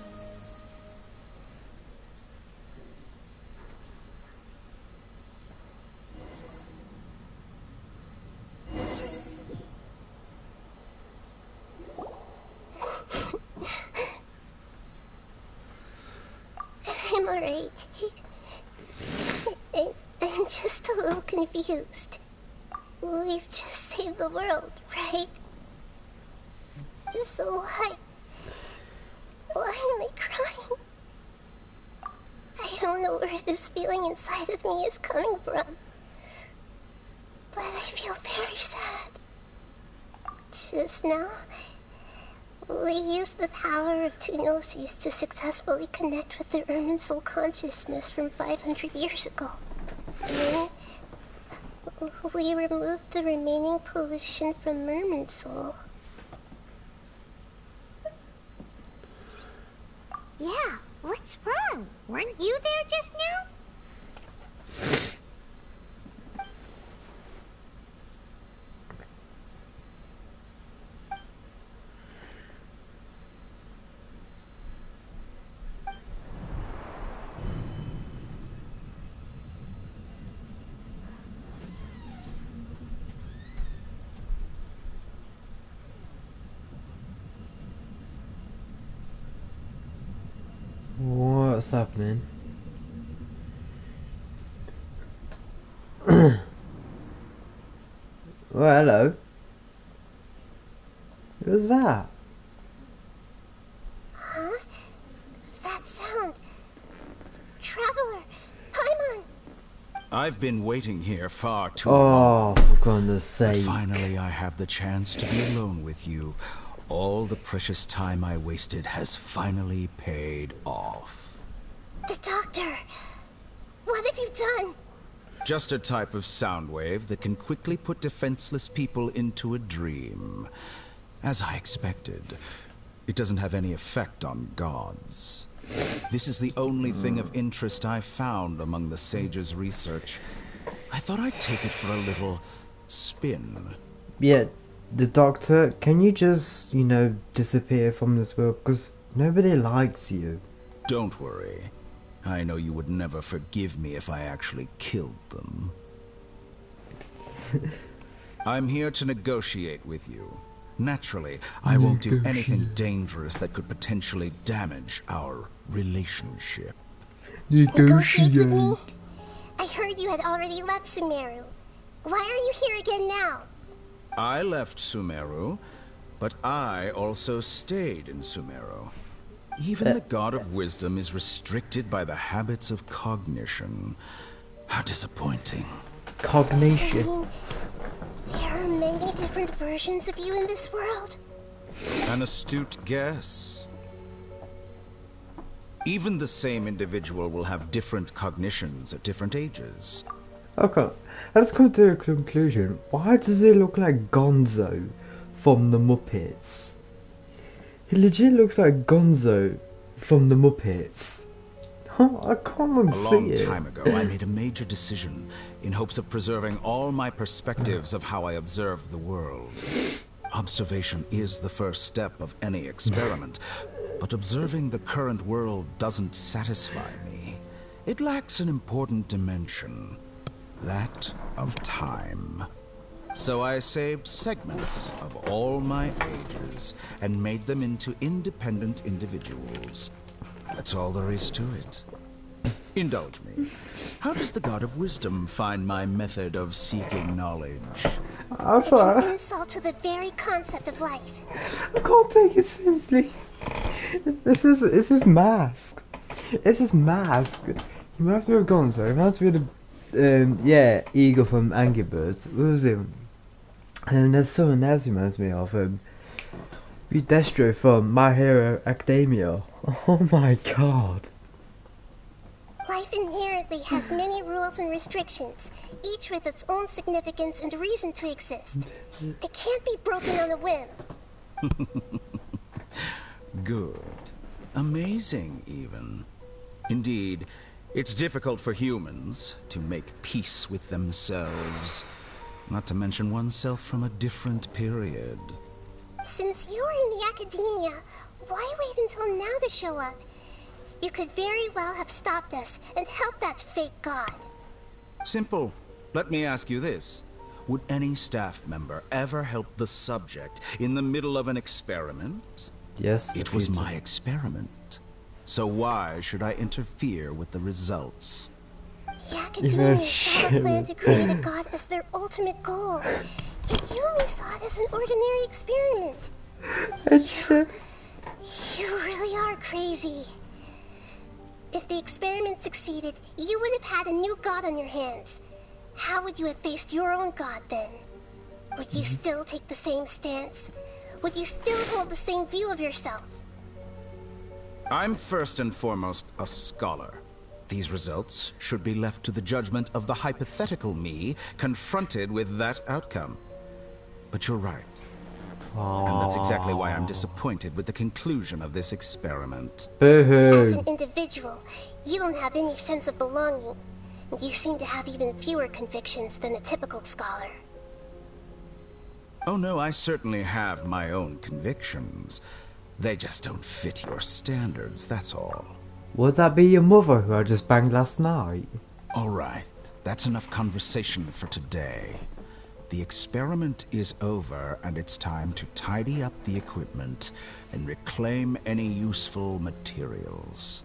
alright. I'm just a little confused. We've just saved the world, right? So why am I crying? I don't know where this feeling inside of me is coming from, but I feel very sad. Just now, we used the power of two gnosis to successfully connect with the Irminsul consciousness from 500 years ago. And then, we removed the remaining pollution from Irminsul. Yeah, what's wrong? Weren't you there just now? What's happening? Well, hello. Who's that? Huh? That sound. Traveler! Paimon! I've been waiting here far too long. Oh, for goodness But sake. finally, I have the chance to be alone with you. All the precious time I wasted has finally paid off. The doctor! What have you done? Just a type of sound wave that can quickly put defenseless people into a dream. As I expected, it doesn't have any effect on gods. This is the only thing of interest I've found among the sage's research. I thought I'd take it for a little spin. Yeah, the doctor, can you just, you know, disappear from this world? Because nobody likes you. Don't worry. I know you would never forgive me if I actually killed them. I'm here to negotiate with you. Naturally, I won't do anything dangerous that could potentially damage our relationship. Negotiate with me? I heard you had already left Sumeru. Why are you here again now? I left Sumeru, but I also stayed in Sumeru. Even the God of Wisdom is restricted by the habits of cognition. How disappointing. Cognition. I mean, there are many different versions of you in this world. An astute guess. Even the same individual will have different cognitions at different ages. Okay, let's come to a conclusion. Why does he look like Gonzo from the Muppets? He legit looks like Gonzo from the Muppets. I can't even see it. A long time ago, I made a major decision in hopes of preserving all my perspectives of how I observed the world. Observation is the first step of any experiment, but observing the current world doesn't satisfy me. It lacks an important dimension, that of time. So I saved segments of all my ages and made them into independent individuals. That's all there is to it. Indulge me. How does the God of Wisdom find my method of seeking knowledge? It's an insult to the very concept of life. I can't take it seriously. This is Mask. This is Mask. He reminds me of Gonzo. He reminds me of the Eagle from Angry Birds. What was it? And there's someone else who reminds me of Destro from My Hero Academia. Oh my god. Life inherently has many rules and restrictions, each with its own significance and reason to exist. It can't be broken on a whim. Good. Amazing, even. Indeed, it's difficult for humans to make peace with themselves. Not to mention oneself from a different period. Since you were in the academia, why wait until now to show up? You could very well have stopped us and helped that fake god. Simple. Let me ask you this. Would any staff member ever help the subject in the middle of an experiment? Yes. It was my experiment. So why should I interfere with the results? The academians have a plan to create a god as their ultimate goal. Yet you only saw it as an ordinary experiment. You really are crazy. If the experiment succeeded, you would have had a new god on your hands. How would you have faced your own god then? Would you still take the same stance? Would you still hold the same view of yourself? I'm first and foremost a scholar. These results should be left to the judgment of the hypothetical me confronted with that outcome. But you're right. And that's exactly why I'm disappointed with the conclusion of this experiment. As an individual, you don't have any sense of belonging. You seem to have even fewer convictions than a typical scholar. Oh no, I certainly have my own convictions. They just don't fit your standards, that's all. Would that be your mother who I just banged last night? Alright, that's enough conversation for today. The experiment is over, and it's time to tidy up the equipment and reclaim any useful materials.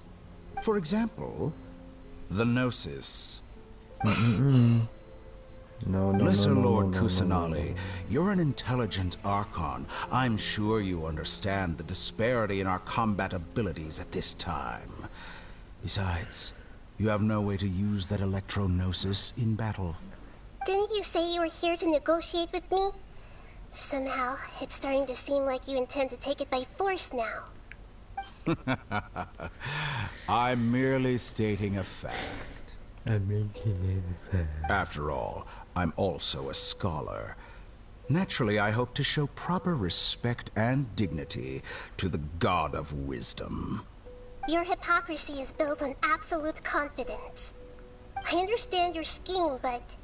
For example, the Gnosis. Lesser Lord Kusanali, you're an intelligent Archon. I'm sure you understand the disparity in our combat abilities at this time. Besides, you have no way to use that Electro-Gnosis in battle. Didn't you say you were here to negotiate with me? Somehow, it's starting to seem like you intend to take it by force now. I'm merely stating a fact. After all, I'm also a scholar. Naturally, I hope to show proper respect and dignity to the God of Wisdom. Your hypocrisy is built on absolute confidence. I understand your scheme, but...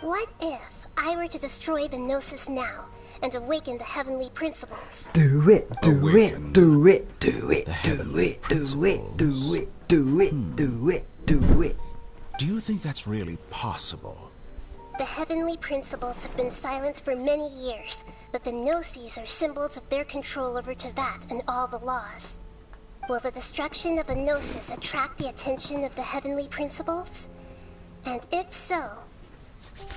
what if I were to destroy the Gnosis now and awaken the heavenly principles? Do it, do Awaken it, do it, do it, the do heavenly it, do it, do principles. it, do it, do it, do it. Do you think that's really possible? The heavenly principles have been silent for many years, but the Gnosis are symbols of their control over Teyvat and all the laws. Will the destruction of a Gnosis attract the attention of the heavenly principles? And if so,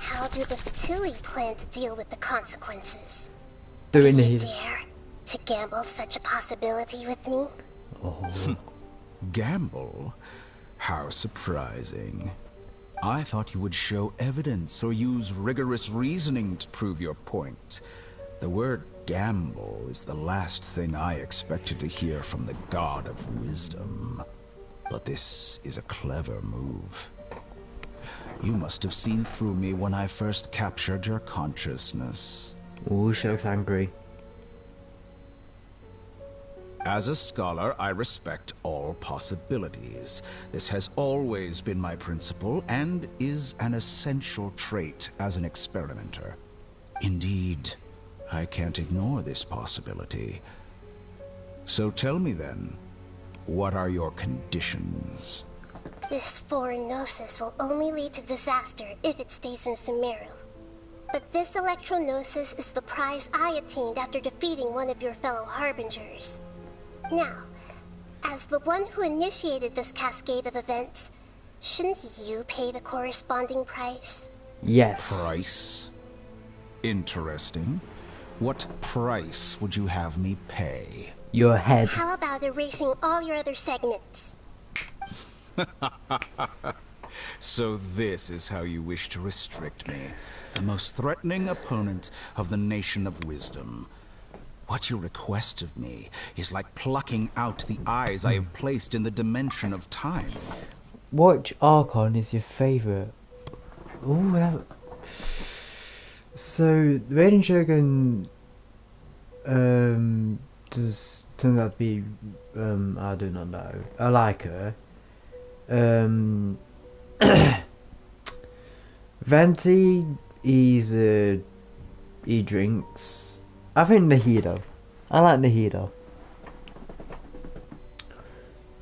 how do the Fatui plan to deal with the consequences? Do it, you Nahida. dare to gamble such a possibility with me? Gamble? How surprising. I thought you would show evidence or use rigorous reasoning to prove your point. The word gamble is the last thing I expected to hear from the God of Wisdom. But this is a clever move. You must have seen through me when I first captured your consciousness. Ooh, she looks angry. As a scholar, I respect all possibilities. This has always been my principle and is an essential trait as an experimenter. Indeed, I can't ignore this possibility. So tell me then, what are your conditions? This foreign Gnosis will only lead to disaster if it stays in Sumeru. But this Electro-Gnosis is the prize I obtained after defeating one of your fellow Harbingers. Now, as the one who initiated this cascade of events, shouldn't you pay the corresponding price? Yes. Price? Interesting. What price would you have me pay? Your head. How about erasing all your other segments? So this is how you wish to restrict me, the most threatening opponent of the Nation of Wisdom. What you request of me is like plucking out the eyes I have placed in the dimension of time. Which Archon is your favourite? Ooh, that's... So, Raiden Shogun, just turns out to be, I do not know. I like her. Venti, he drinks. I think Nahida. I like Nahida.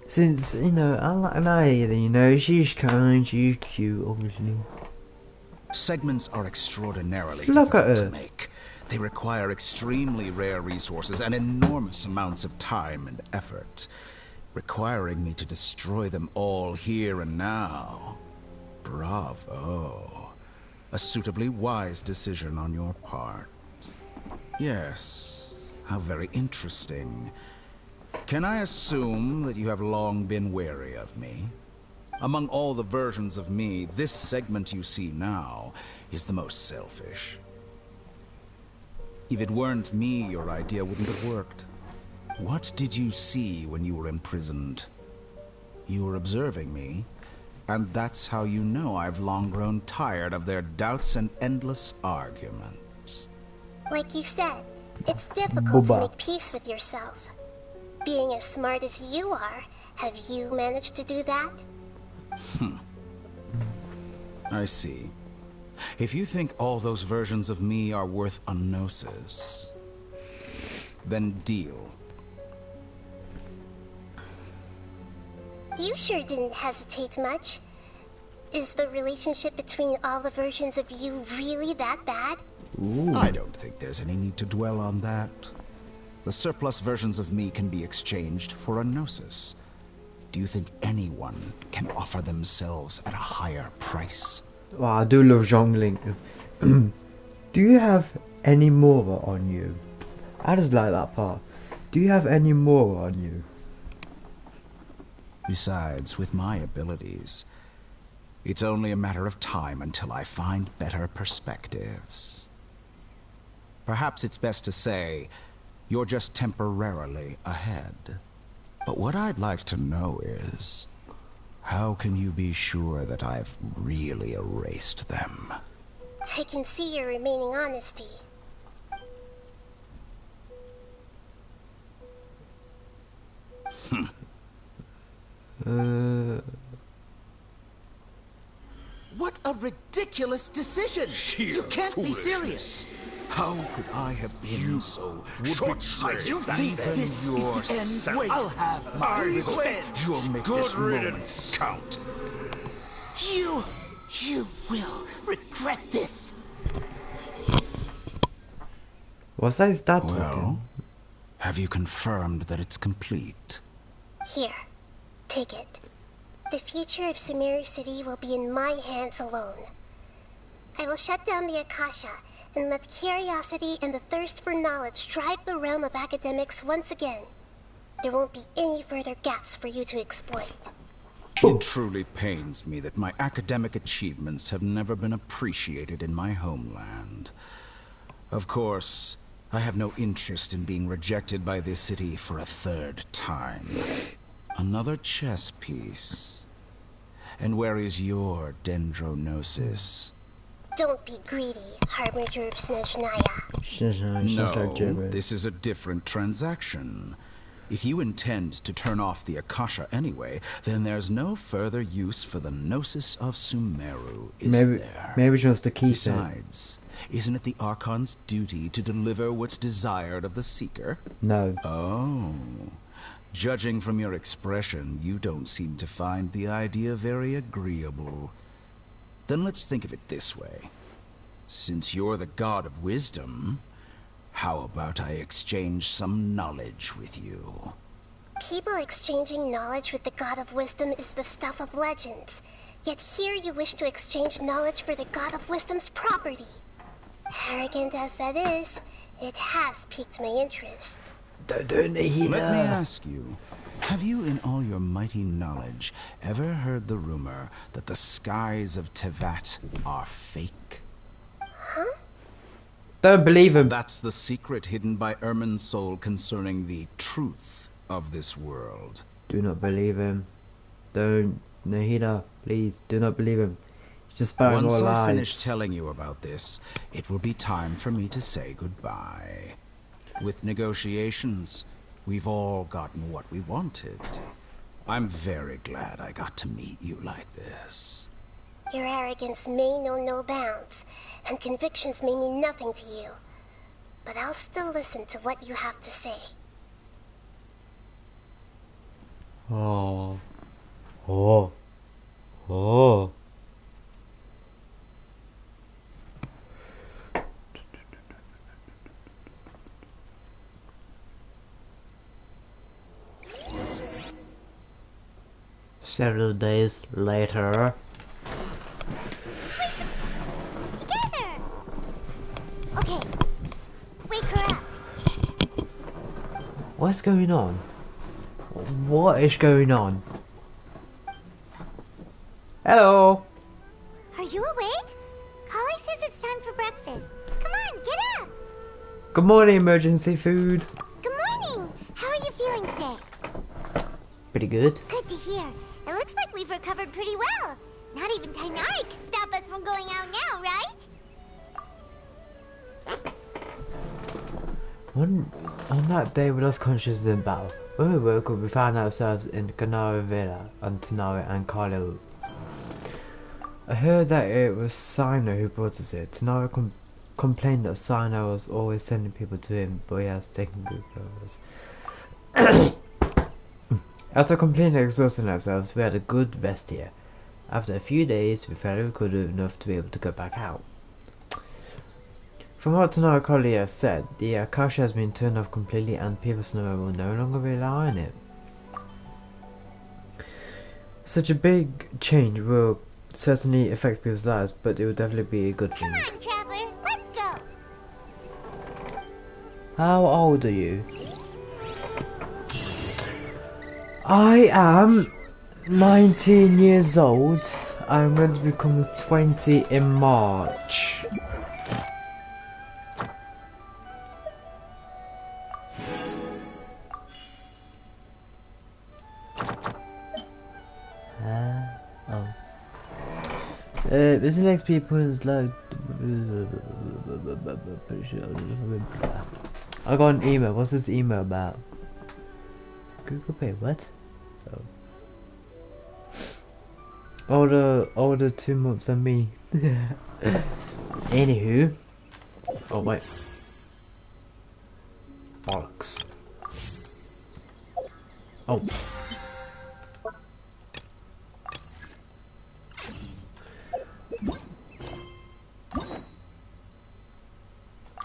Since, you know, I like Nahida, you know, she's kind, she's cute, obviously. Segments are extraordinarily Look at difficult her. to make. They require extremely rare resources and enormous amounts of time and effort, requiring me to destroy them all here and now. Bravo. A suitably wise decision on your part. Yes, how very interesting. Can I assume that you have long been wary of me? Among all the versions of me, this segment you see now is the most selfish. If it weren't me, your idea wouldn't have worked. What did you see when you were imprisoned? You were observing me, and that's how you know I've long grown tired of their doubts and endless arguments. Like you said, it's difficult to Booba. make peace with yourself. Being as smart as you are, have you managed to do that? I see. If you think all those versions of me are worth a gnosis, then deal. You sure didn't hesitate much. Is the relationship between all the versions of you really that bad? I don't think there's any need to dwell on that. The surplus versions of me can be exchanged for a gnosis. Do you think anyone can offer themselves at a higher price? Well, I do love jongling. Do you have any more on you? I just like that part. Do you have any more on you? Besides, with my abilities, it's only a matter of time until I find better perspectives. Perhaps it's best to say, you're just temporarily ahead. But what I'd like to know is, how can you be sure that I've really erased them? I can see your remaining honesty. What a ridiculous decision! You can't be serious! How could I have been so short-sighted? You think this is the end? Wait, I'll have my revenge! You'll make this moment count. You will regret this! Was that his dad talking? Well, have you confirmed that it's complete? Here, take it. The future of Sumeru City will be in my hands alone. I will shut down the Akasha and let curiosity and the thirst for knowledge drive the realm of academics once again. There won't be any further gaps for you to exploit. It truly pains me that my academic achievements have never been appreciated in my homeland. Of course, I have no interest in being rejected by this city for a third time. Another chess piece. And where is your dendronosis? Don't be greedy, Harbinger of Snezhnaya. No, this is a different transaction. If you intend to turn off the Akasha anyway, then there's no further use for the Gnosis of Sumeru, is there? Maybe she wants to keep it. Besides, isn't it the Archon's duty to deliver what's desired of the Seeker? No. Oh. Judging from your expression, you don't seem to find the idea very agreeable. Then let's think of it this way. Since you're the god of wisdom, how about I exchange some knowledge with you? People exchanging knowledge with the God of Wisdom is the stuff of legends. Yet here you wish to exchange knowledge for the God of Wisdom's property. Arrogant as that is, it has piqued my interest. Let me ask you, have you in all your mighty knowledge ever heard the rumor that the skies of Tevat are fake? Huh? Don't believe him. That's the secret hidden by Irminsul concerning the truth of this world. Do not believe him. Don't. Nahida, please, do not believe him. He's just spouting Once all I lies. finish telling you about this, it will be time for me to say goodbye. With negotiations, we've all gotten what we wanted. I'm very glad I got to meet you like this. Your arrogance may know no bounds, and convictions may mean nothing to you. But I'll still listen to what you have to say. Oh. Oh. Oh. Several days later. Together! Okay. Wake her up. What's going on? What is going on? Hello! Are you awake? Kali says it's time for breakfast. Come on, get up! Good morning, emergency food. Good morning! How are you feeling today? Pretty good. Good to hear. It looks like we've recovered pretty well. Not even Tainari can stop us from going out now, right? On that day we lost consciousness in battle. When we woke up, we found ourselves in Ganara Villa on Tanari and Carlo. I heard that it was Sino who brought us here. Tanari complained that Sino was always sending people to him, but he has taken good care of us. After completely exhausting ourselves, we had a good rest here. After a few days, we felt good enough to be able to go back out. From what Tanara Collier said, the Akasha has been turned off completely and people will no longer rely on it. Such a big change will certainly affect people's lives, but it will definitely be a good thing. Come on, Traveler, let's go! How old are you? I am 19 years old. I'm going to become 20 in March. This the next people is like I got an email. What's this email about? Google Pay, what? Oh. Older 2 months than me. Anywho. Oh wait. Bollocks. Oh.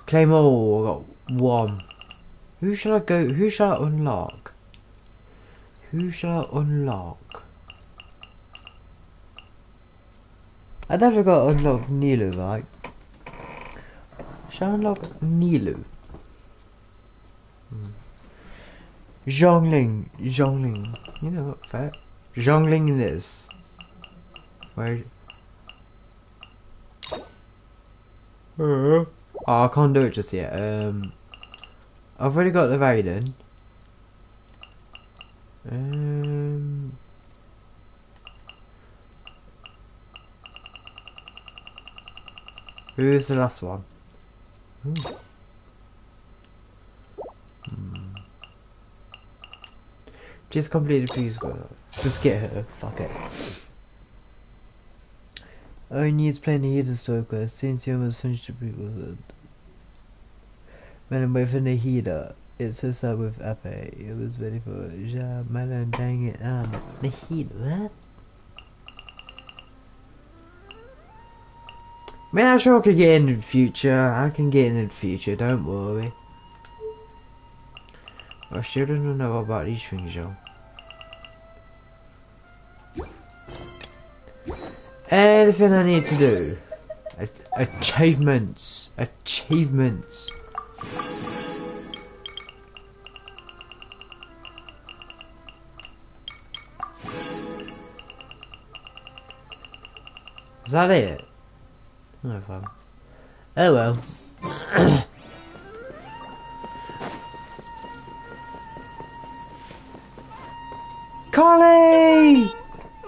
Claymore, I got 1. Who shall I go? Who shall I unlock? Who shall I unlock? I definitely got to unlock Nilu, right? Shall I unlock Nilu? Zhongling. You know what, fair. Zhongling this. Where? Oh, I can't do it just yet. I've already got the Raiden. Who's the last one? Just complete the please go. Just get her. Fuck it. All you need is play Nahidas Archon Quest. Since you almost finished the prequel, when away from Nahida, it's so sad with Ape. It was ready for Ja Melon, dang it. Nahida, what? Man, I'm sure I could get in the future. I can get in the future, don't worry. I still don't know about these things, though. Anything I need to do. Achievements. Achievements. Is that it? No fun. Oh well. Collie!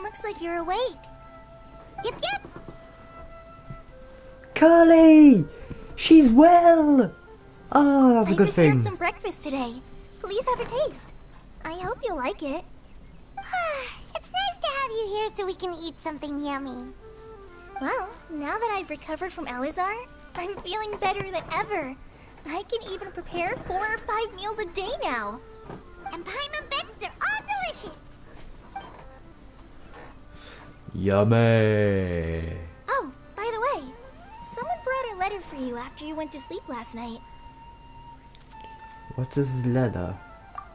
Looks like you're awake. Yep. Collie! She's well! Oh, that's a good I prepared thing. some breakfast today. Please have a taste. I hope you'll like it. It's nice to have you here so we can eat something yummy. Well, now that I've recovered from Alizar, I'm feeling better than ever. I can even prepare 4 or 5 meals a day now. And Paimon bets they're all delicious. Yummy! Oh, by the way, someone brought a letter for you after you went to sleep last night. What is leather?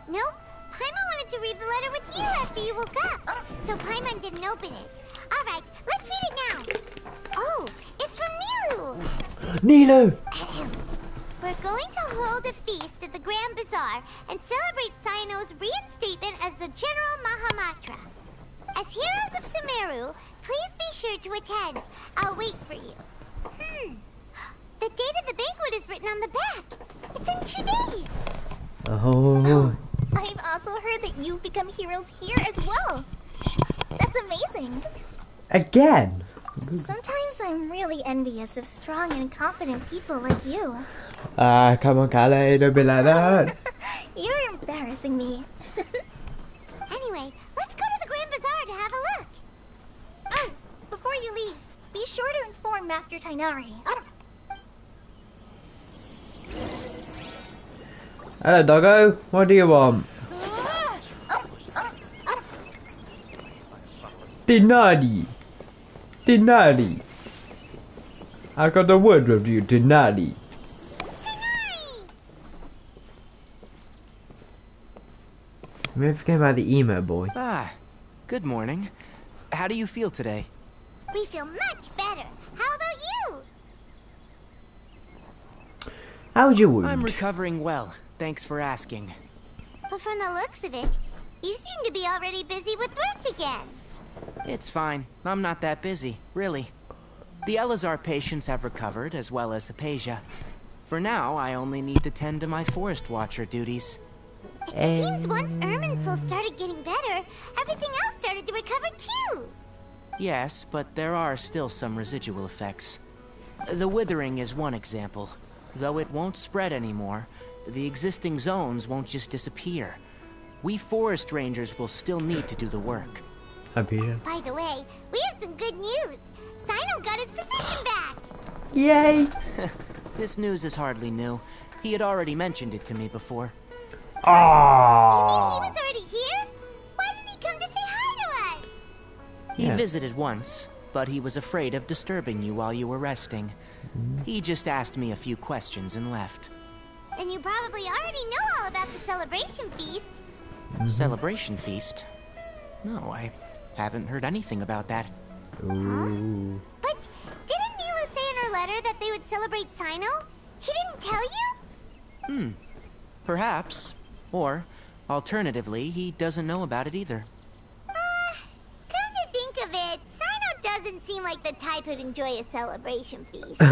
Nope. Paimon wanted to read the letter with you after you woke up, so Paimon didn't open it. Alright, let's read it now. Oh, it's from Nilu! Nilo! We're going to hold a feast at the Grand Bazaar and celebrate Sino's reinstatement as the General Mahamatra. As heroes of Sumeru, please be sure to attend. I'll wait for you. The date of the banquet is written on the back. It's in 2 days. Oh. I've also heard that you've become heroes here as well. That's amazing. Again? Sometimes I'm really envious of strong and confident people like you. Come on, Callie, don't be like that. You're embarrassing me. Anyway, let's go to the Grand Bazaar to have a look. Oh, before you leave, be sure to inform Master Tainari. Hello, doggo. What do you want? Dinari. Dinari. I got a word with you, Dinari. Maybe forget about the emo boy. Ah, good morning. How do you feel today? We feel much better. How about you? How's your wound? I'm recovering well. Thanks for asking. But from the looks of it, you seem to be already busy with work again. It's fine. I'm not that busy, really. The Elazar patients have recovered, as well as Apasia. For now, I only need to tend to my Forest Watcher duties. It seems once Irminsul started getting better, everything else started to recover too. Yes, but there are still some residual effects. The withering is one example. Though it won't spread anymore, the existing zones won't just disappear. We forest rangers will still need to do the work. Apasia. By the way, we have some good news. Sino got his position back. Yay! This news is hardly new. He had already mentioned it to me before. You mean he was already here? Why didn't he come to say hi to us? He Yeah. visited once, but he was afraid of disturbing you while you were resting. He just asked me a few questions and left. Then you probably already know all about the celebration feast. Celebration feast? No, I haven't heard anything about that. Ooh. But didn't Nilu say in her letter that they would celebrate Sino? He didn't tell you? Perhaps. Or, alternatively, he doesn't know about it either. Come to think of it, Sino doesn't seem like the type who'd enjoy a celebration feast. You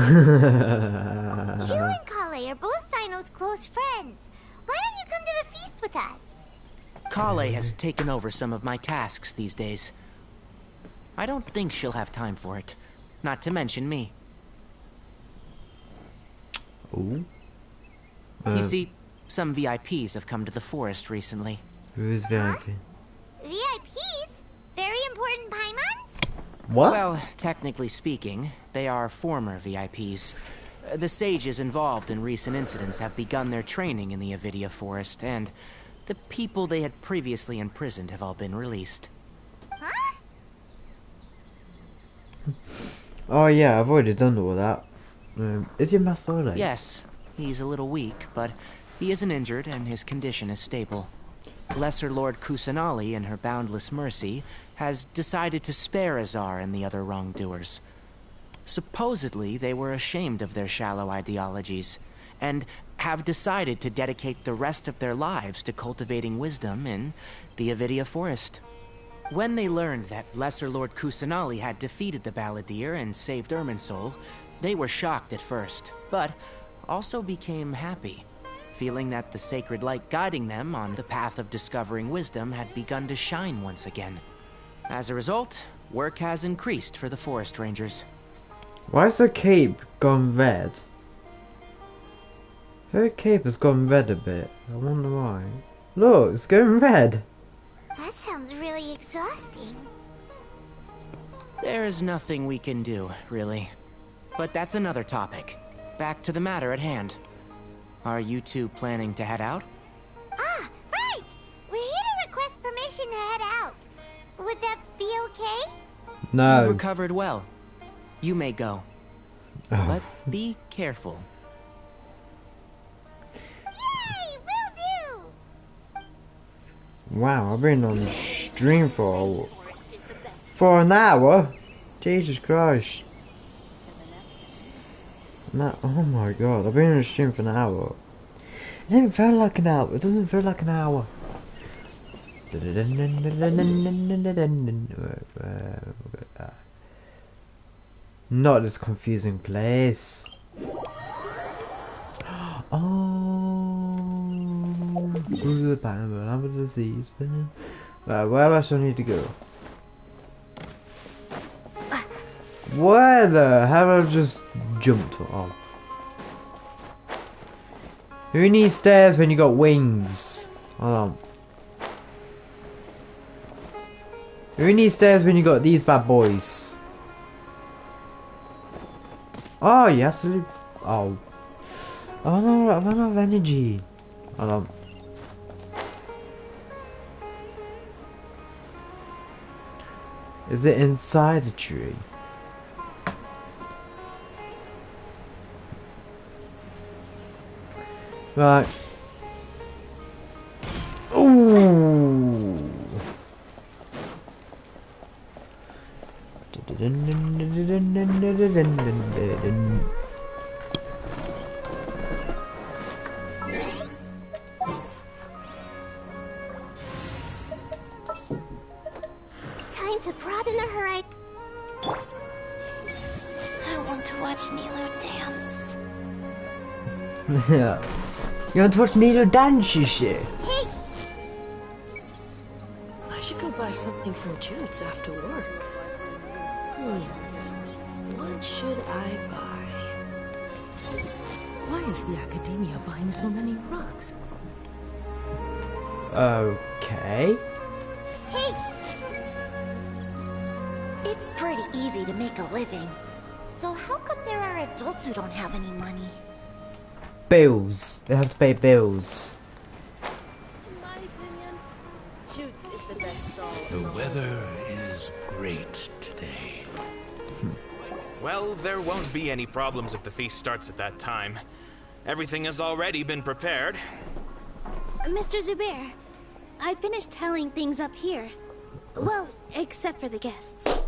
and Kale are both Sino's close friends. Why don't you come to the feast with us? Kale has taken over some of my tasks these days. I don't think she'll have time for it. Not to mention me. Ooh. You see, some VIPs have come to the forest recently. Who's VIP? VIPs? Very important Paimons? What? Well, technically speaking, they are former VIPs. The sages involved in recent incidents have begun their training in the Avidia Forest, and the people they had previously imprisoned have all been released. Huh? Oh yeah, I've already done all that. Is your master late? Yes, he's a little weak, but he isn't injured and his condition is stable. Lesser Lord Kusanali, in her boundless mercy, has decided to spare Azar and the other wrongdoers. Supposedly, they were ashamed of their shallow ideologies, and have decided to dedicate the rest of their lives to cultivating wisdom in the Avidia Forest. When they learned that Lesser Lord Kusanali had defeated the Balladeer and saved Irminsul, they were shocked at first, but also became happy, feeling that the sacred light guiding them on the path of discovering wisdom had begun to shine once again. As a result, work has increased for the forest rangers. Why is her cape gone red? Her cape has gone red a bit. I wonder why. Look, it's going red. That sounds really exhausting. There is nothing we can do, really. But that's another topic. Back to the matter at hand. Are you two planning to head out? Ah, right! We're here to request permission to head out. Would that be okay? You've No. recovered well. You may go. Oh. But be careful. Yay! Will do! Wow, I've been on stream for an hour? Jesus Christ. Oh my god, I've been on a stream for an hour. It doesn't feel like an hour. It doesn't feel like an hour. Not this confusing place. Oh, who's the pan? I'm a disease. Right, where else do I need to go? Where the hell have I just jumped? Oh. Who needs stairs when you got wings? Hold on. Who needs stairs when you got these bad boys? Oh, you absolutely. Oh. Oh no, I run out of energy. Hold on. Is it inside a tree? Right. Ooh. Time to broaden the horizon. I want to watch Nilo dance. Yeah. You want to watch Nilo dance, you shit? Hey, I should go buy something from Jude's after work. What should I buy? Why is the Academia buying so many rugs? Okay. hey, It's pretty easy to make a living. So how come there are adults who don't have any money? Bills. They have to pay bills. In my opinion, Jude's is the best stall. The weather is great today. Well, there won't be any problems if the feast starts at that time. Everything has already been prepared. Mr. Zubair, I finished telling things up here. Well, except for the guests.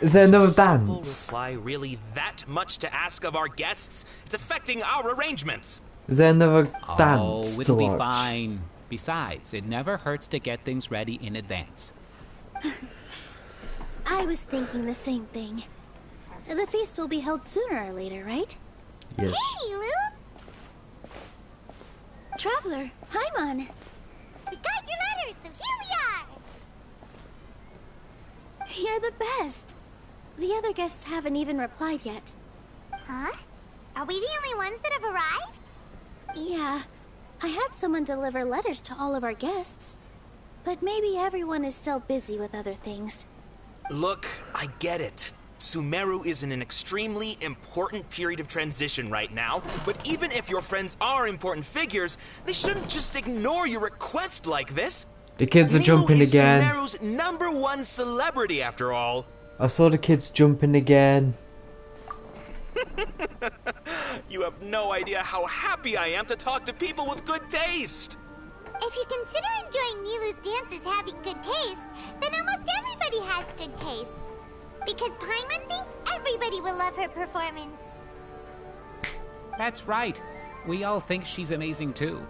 Is there another Is a simple dance? reply really that much to ask of our guests? It's affecting our arrangements. Is there another Oh, dance to it'll be watch? fine. Besides, it never hurts to get things ready in advance. I was thinking the same thing. The feast will be held sooner or later, right? Yes. hey, Lou! Traveler, Paimon. We got your letter, so here we are! You're the best. The other guests haven't even replied yet. Huh? Are we the only ones that have arrived? Yeah, I had someone deliver letters to all of our guests. But maybe everyone is still busy with other things. Look, I get it. Sumeru is in an extremely important period of transition right now, but even if your friends are important figures, they shouldn't just ignore your request like this. The kids are Nilu jumping is again. Sumeru's #1 celebrity, after all. I saw the kids jumping again. You have no idea how happy I am to talk to people with good taste. If you consider enjoying Nilu's dances having good taste, then almost everybody has good taste. Because Paimon thinks everybody will love her performance. That's right. We all think she's amazing too.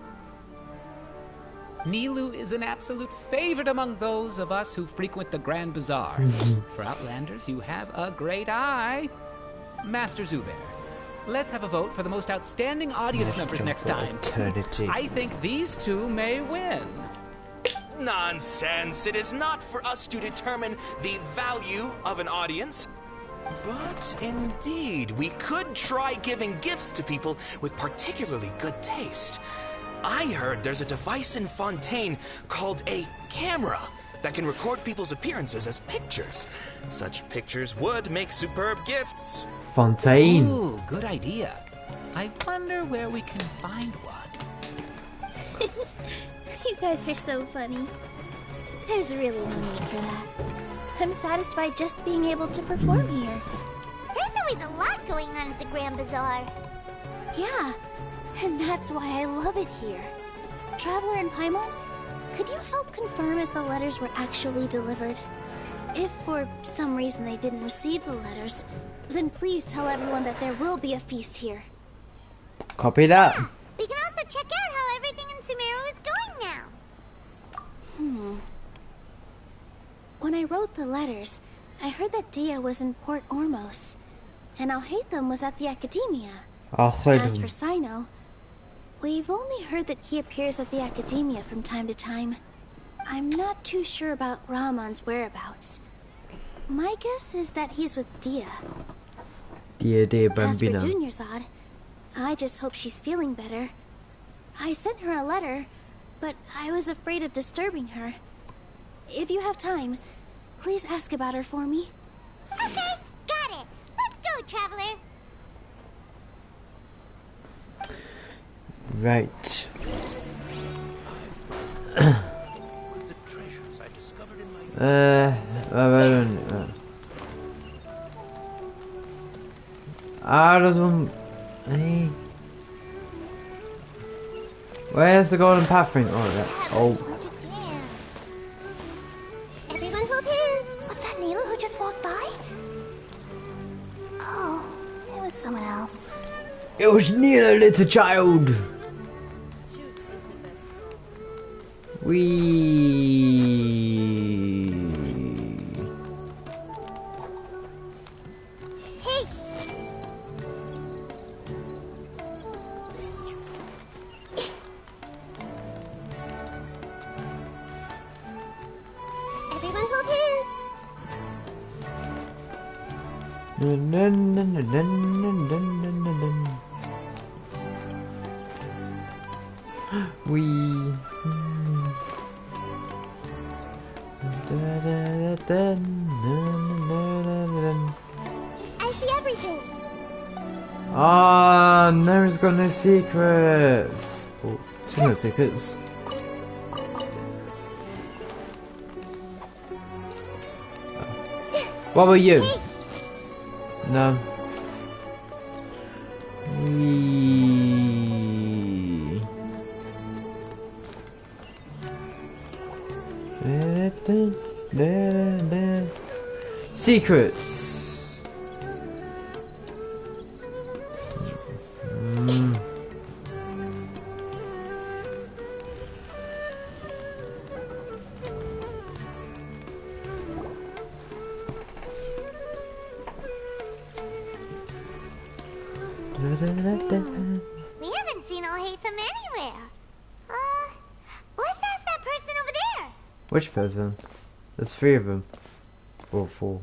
Nilu is an absolute favorite among those of us who frequent the Grand Bazaar. For Outlanders, you have a great eye. Master Zubair, let's have a vote for the most outstanding audience members next time. Eternity. I think these two may win. Nonsense. It is not for us to determine the value of an audience. But indeed, we could try giving gifts to people with particularly good taste. I heard there's a device in Fontaine called a camera that can record people's appearances as pictures. Such pictures would make superb gifts. Fontaine. Ooh, good idea. I wonder where we can find one. You guys are so funny. There's really no need for that. I'm satisfied just being able to perform here. There's always a lot going on at the Grand Bazaar. Yeah, and that's why I love it here. Traveler and Paimon, Could you help confirm if the letters were actually delivered? If for some reason they didn't receive the letters, then please tell everyone that there will be a feast here. Copy that. Yeah, we can also check out how everything in Sumeru is going now. When I wrote the letters, I heard that Dia was in Port Ormos, and Alhaitham was at the Academia. As for Sino, we've only heard that he appears at the Academia from time to time. I'm not too sure about Rahman's whereabouts. My guess is that he's with Dia. Dia As for Bambina. Dunyarzad, I just hope she's feeling better. I sent her a letter, but I was afraid of disturbing her. If you have time, please ask about her for me. Okay, got it. Let's go, Traveler. Right. The treasures I discovered in my How does one... Hey. Where's the golden path thing? Oh, yeah. Oh. Everyone hold hands. Was that Neela who just walked by? Oh, it was someone else. It was Neela, little child. Shoots is the best. Hey, everyone hold hands. I see everything. Ah, Nera's got no secrets. Oh, speaking of secrets. What about you? No. Secrets. We haven't seen Alhaitham anywhere. Let's ask that person over there. Which person? There's 3 of them. Or 4.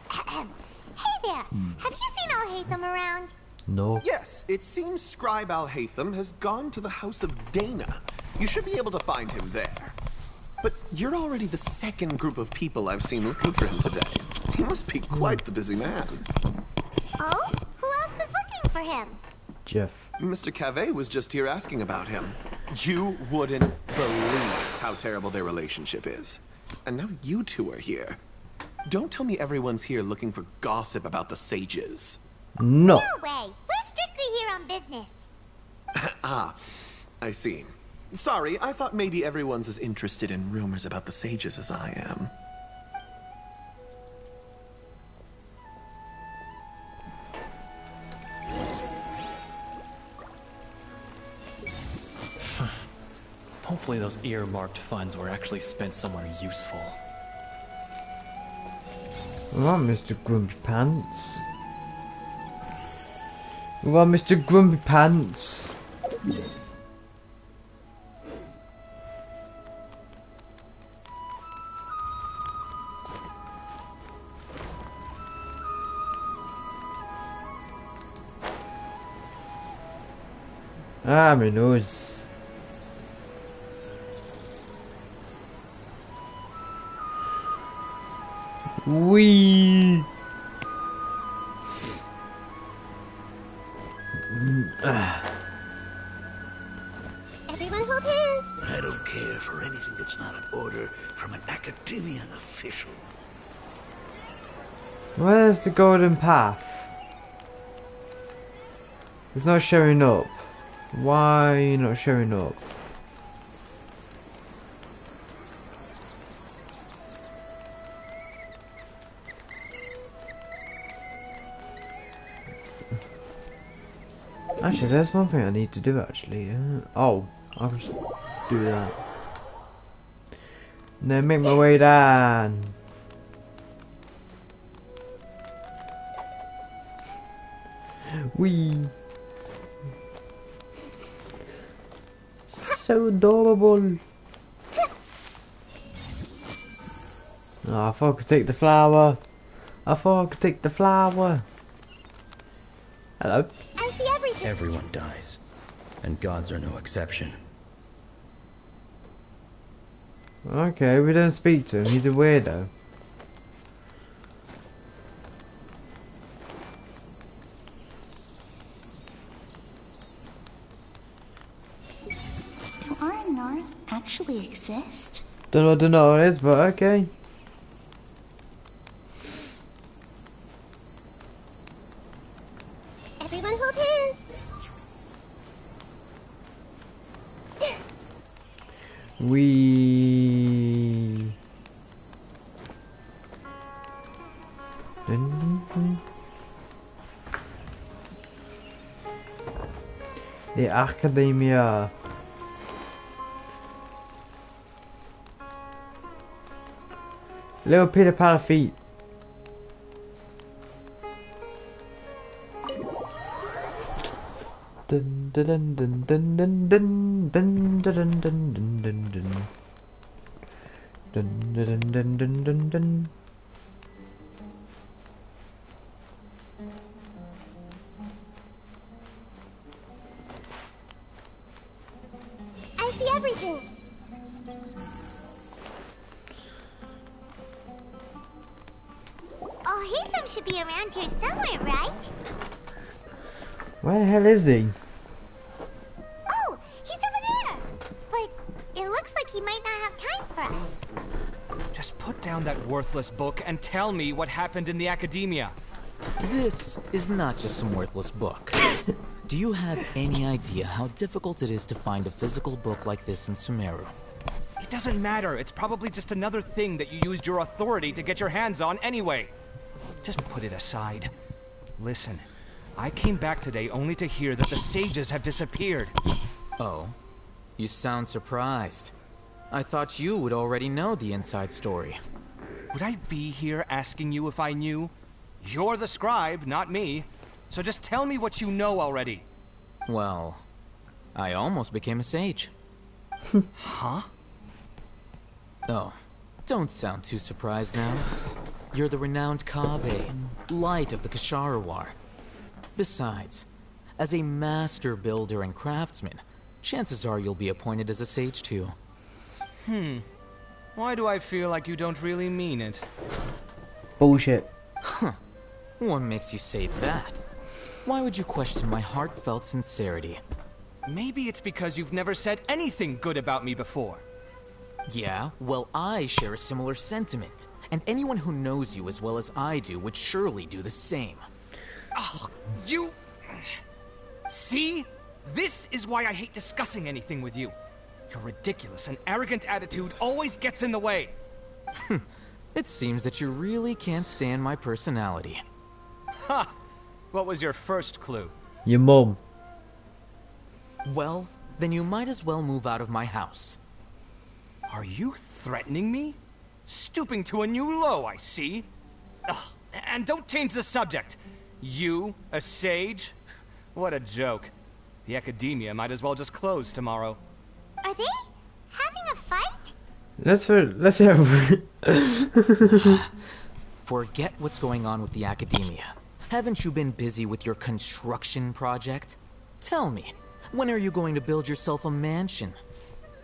Hey there. Have you seen Alhaitham around? No. Yes, it seems Scribe Alhaitham has gone to the House of Dana. You should be able to find him there. But you're already the second group of people I've seen looking for him today. He must be quite the busy man. Oh? Who else was looking for him? Jeff. Mr. Cave was just here asking about him. You wouldn't believe how terrible their relationship is. And now you two are here. Don't tell me everyone's here looking for gossip about the sages. No. No way. We're strictly here on business. Ah, I see. Sorry, I thought maybe everyone's as interested in rumors about the sages as I am. Hopefully those earmarked funds were actually spent somewhere useful. Alright, Mr. Grumpy Pants. Alright, Mr. Grumpy Pants. Ah, my nose. Wee. Everyone hold hands. I don't care for anything that's not an order from an academian official. Where's the golden path? It's not showing up. Why are you not showing up? Actually, there's one thing I need to do actually. Oh, I'll just do that. Then make my way down. Wee. So adorable. Oh, I thought I could take the flower. I thought I could take the flower. Hello? I see everything. Everyone dies, and gods are no exception. Okay, we don't speak to him. He's a weirdo. Do our North actually exist? Don't know what it is, but okay. Everyone hold hands. We. The Academia. Little Peter Pan feet. Dun dun dun dun dun dun dun dun dun dun dun dun dun dun dun dun dun dun dun. I see everything. Oh, Hatham should be around here somewhere, right? Where the hell is he? Oh, he's over there. But it looks like he might not have time for us. Just put down that worthless book and tell me what happened in the Academia. This is not just some worthless book. Do you have any idea how difficult it is to find a physical book like this in Sumeru? It doesn't matter. It's probably just another thing that you used your authority to get your hands on anyway. Just put it aside. Listen, I came back today only to hear that the sages have disappeared. Oh, you sound surprised. I thought you would already know the inside story. Would I be here asking you if I knew? You're the scribe, not me. So just tell me what you know already. Well, I almost became a sage. Huh? Oh, don't sound too surprised now. You're the renowned Kaveh, light of the Ksharawar. Besides, as a master builder and craftsman, chances are you'll be appointed as a sage too. Why do I feel like you don't really mean it? Bullshit. Huh. What makes you say that? Why would you question my heartfelt sincerity? Maybe it's because you've never said anything good about me before. Yeah, well, I share a similar sentiment. And anyone who knows you as well as I do would surely do the same. Oh, you... See? This is why I hate discussing anything with you. Your ridiculous and arrogant attitude always gets in the way. It seems that you really can't stand my personality. Ha! What was your first clue? Your mum. Well, then you might as well move out of my house. Are you threatening me? Stooping to a new low, I see. Ugh, and don't change the subject. You, a sage? What a joke. The Academia might as well just close tomorrow. Are they having a fight? Let's have. Forget what's going on with the Academia. Haven't you been busy with your construction project? Tell me, when are you going to build yourself a mansion?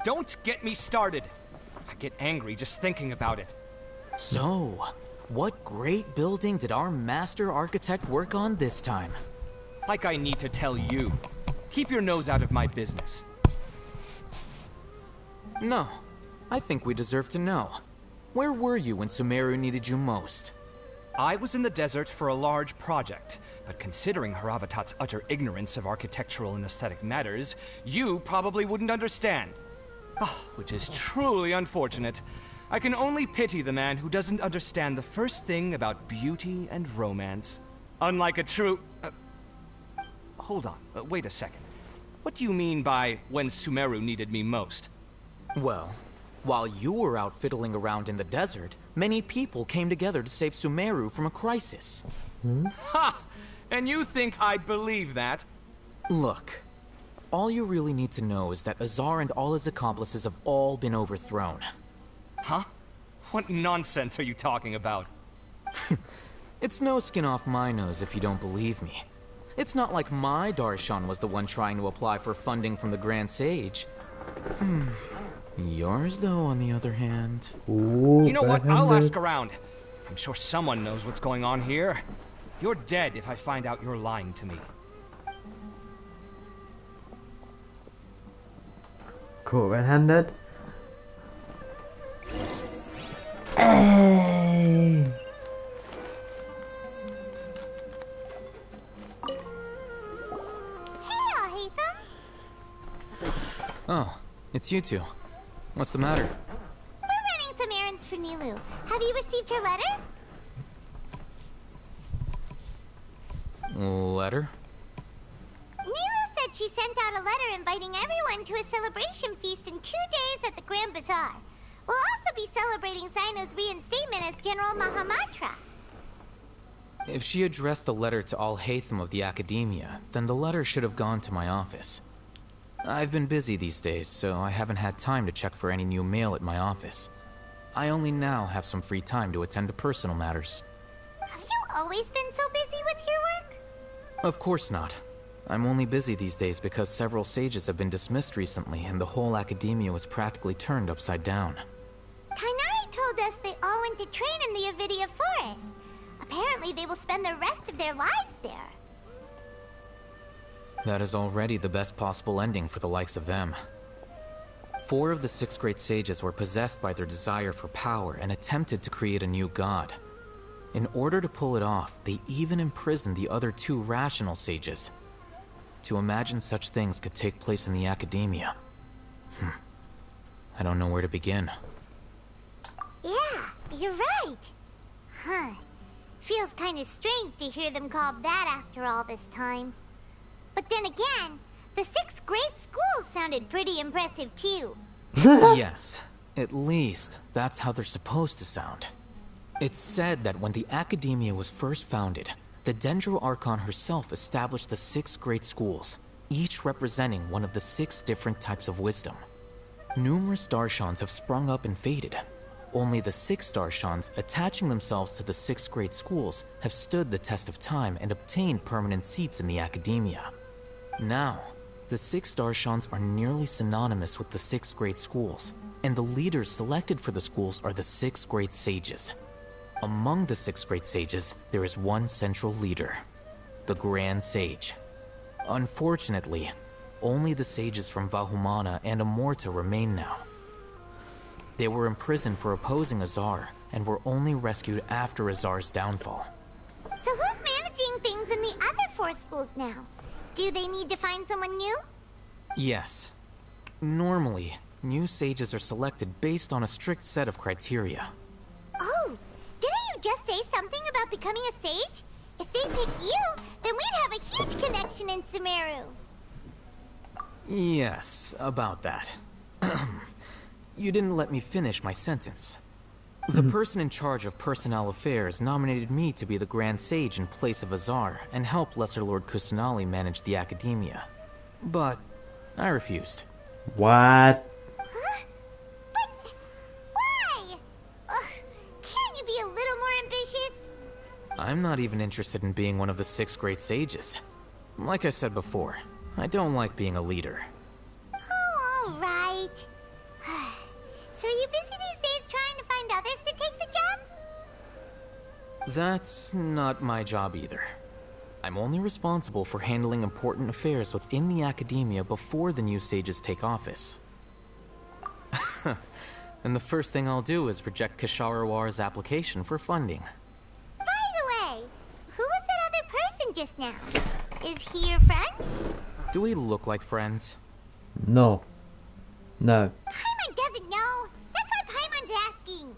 Don't get me started. I get angry just thinking about it. So, what great building did our master architect work on this time? Like I need to tell you. Keep your nose out of my business. No, I think we deserve to know. Where were you when Sumeru needed you most? I was in the desert for a large project, but considering Haravatat's utter ignorance of architectural and aesthetic matters, you probably wouldn't understand. Oh, which is truly unfortunate. I can only pity the man who doesn't understand the first thing about beauty and romance. Unlike a true... hold on. Wait a second. What do you mean by when Sumeru needed me most? Well, while you were out fiddling around in the desert, many people came together to save Sumeru from a crisis. Ha! And you think I'd believe that? Look, all you really need to know is that Azar and all his accomplices have all been overthrown. Huh? What nonsense are you talking about? It's no skin off my nose if you don't believe me. It's not like my Darshan was the one trying to apply for funding from the Grand Sage. Yours, though, on the other hand... Ooh, you know what? I'll ask around. I'm sure someone knows what's going on here. You're dead if I find out you're lying to me. Cool, red-handed. Hey! Oh, it's you two. What's the matter? We're running some errands for Nilou. Have you received her letter? Letter? Nilou said she sent out a letter inviting everyone to a celebration feast in 2 days at the Grand Bazaar. We'll also be celebrating Zaino's reinstatement as General Mahamatra. If she addressed the letter to all Hatham of the Academia, then the letter should have gone to my office. I've been busy these days, so I haven't had time to check for any new mail at my office. I only now have some free time to attend to personal matters. Have you always been so busy with your work? Of course not. I'm only busy these days because several sages have been dismissed recently and the whole Academia was practically turned upside down. Kainari told us they all went to train in the Avidia Forest. Apparently they will spend the rest of their lives there. That is already the best possible ending for the likes of them. 4 of the 6 great sages were possessed by their desire for power and attempted to create a new god. In order to pull it off, they even imprisoned the other 2 rational sages. To imagine such things could take place in the Academia. I don't know where to begin. Yeah, you're right. Huh. Feels kind of strange to hear them called that after all this time. But then again, the 6 great schools sounded pretty impressive too. Yes, at least that's how they're supposed to sound. It's said that when the Academia was first founded, the Dendro Archon herself established the 6 great schools, each representing one of the 6 different types of wisdom. Numerous Darshans have sprung up and faded. Only the 6 Darshans attaching themselves to the 6 great schools have stood the test of time and obtained permanent seats in the Academia. Now, the 6 Darshans are nearly synonymous with the 6 great schools, and the leaders selected for the schools are the 6 great sages. Among the 6 great sages, there is one central leader, the Grand Sage. Unfortunately, only the sages from Vahumana and Amorta remain now. They were imprisoned for opposing Azar, and were only rescued after Azar's downfall. So who's managing things in the other 4 schools now? Do they need to find someone new? Yes. Normally, new sages are selected based on a strict set of criteria. Oh, didn't you just say something about becoming a sage? If they pick you, then we'd have a huge connection in Sumeru. Yes, about that. You didn't let me finish my sentence. The person in charge of personnel affairs nominated me to be the Grand Sage in place of Azar and help Lesser Lord Kusanali manage the Academia. But I refused. What? Huh? But why? Can't you be a little more ambitious? I'm not even interested in being one of the 6 great sages. Like I said before, I don't like being a leader. Oh, all right. So are you busy these days trying to find others to take the job? That's not my job either. I'm only responsible for handling important affairs within the Academia before the new sages take office. And the first thing I'll do is reject Kasharawar's application for funding. By the way, who was that other person just now? Is he your friend? Do we look like friends? No. No. Paimon doesn't know. That's why Paimon's asking.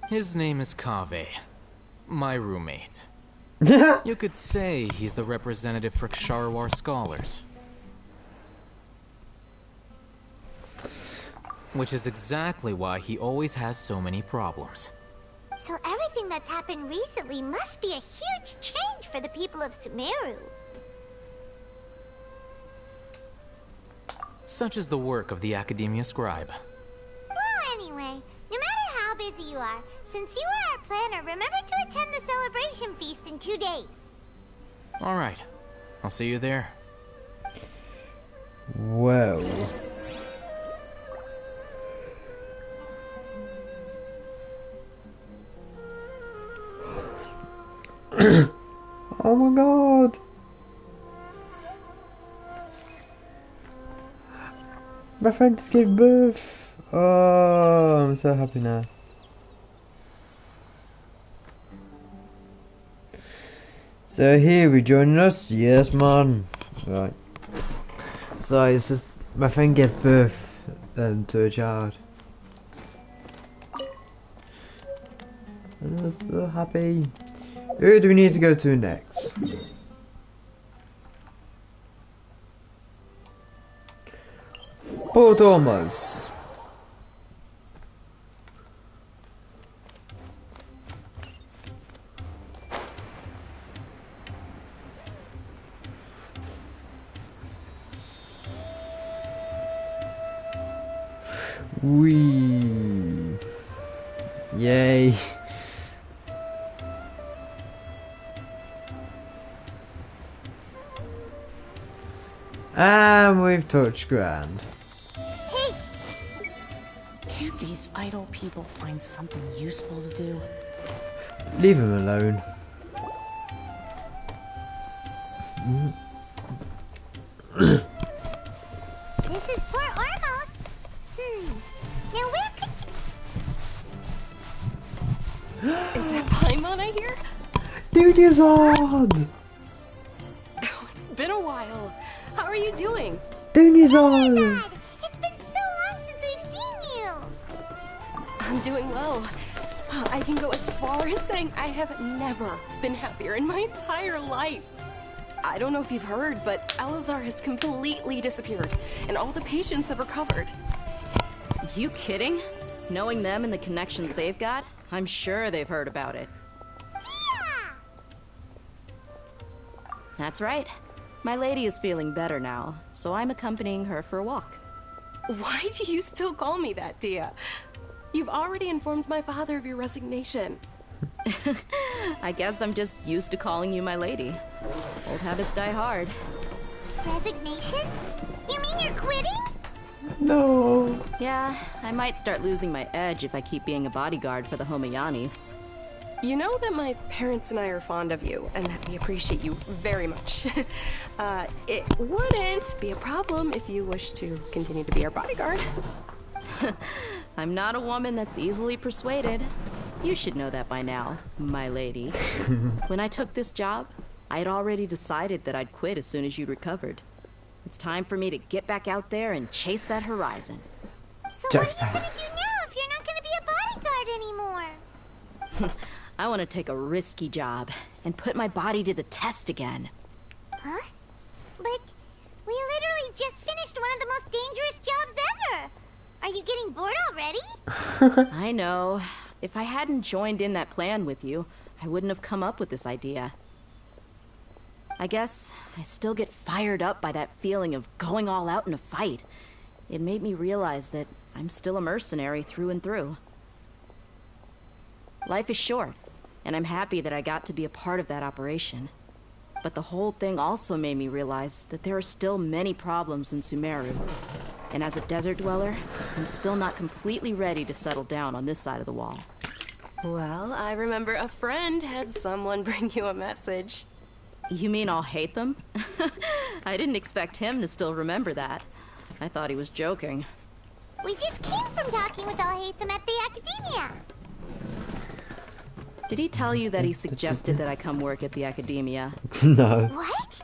His name is Kaveh, my roommate. You could say he's the representative for Ksharawar scholars. Which is exactly why he always has so many problems. So everything that's happened recently must be a huge change for the people of Sumeru. Such is the work of the Academia Scribe. Well, anyway, no matter how busy you are, since you are our planner, remember to attend the celebration feast in 2 days. Alright, I'll see you there. Well. Oh my god! My friend just gave birth! Oh, I'm so happy now. So here we joining us? Yes, man. Right. So it's just my friend gave birth to a child. And I'm so happy. Who do we need to go to next? Port Ormos. Wee. Yay. And we've touched ground. Hey! Can't these idle people find something useful to do? Leave him alone. This is Port Ormos. Now where could Is that Paimon I hear? Dude is odd! Oh, it's been a while. How are you doing? Dude is odd! It's been so long since we've seen you! I'm doing well. I can go as far as saying I have never been happier in my entire life. I don't know if you've heard, but Elazar has completely disappeared, and all the patients have recovered. You kidding? Knowing them and the connections they've got, I'm sure they've heard about it. Yeah! That's right. My lady is feeling better now, so I'm accompanying her for a walk. Why do you still call me that, Dia? You've already informed my father of your resignation. I guess I'm just used to calling you my lady. Old habits die hard. Resignation? You mean you're quitting? No. Yeah, I might start losing my edge if I keep being a bodyguard for the Homayanis. You know that my parents and I are fond of you, and that we appreciate you very much. It wouldn't be a problem if you wish to continue to be our bodyguard. I'm not a woman that's easily persuaded. You should know that by now, my lady. When I took this job, I had already decided that I'd quit as soon as you recovered. It's time for me to get back out there and chase that horizon. So what are you gonna do now if you're not gonna be a bodyguard anymore? I want to take a risky job and put my body to the test again. Huh? But we literally just finished one of the most dangerous jobs ever! Are you getting bored already? I know. If I hadn't joined in that plan with you, I wouldn't have come up with this idea. I guess I still get fired up by that feeling of going all out in a fight. It made me realize that I'm still a mercenary through and through. Life is short, and I'm happy that I got to be a part of that operation. But the whole thing also made me realize that there are still many problems in Sumeru. And as a desert dweller, I'm still not completely ready to settle down on this side of the wall. Well, I remember a friend had someone bring you a message. You mean I'll hate them? I didn't expect him to still remember that. I thought he was joking. We just came from talking with I'll hate them at the Academia. Did he tell you that he suggested that I come work at the Academia? No. What?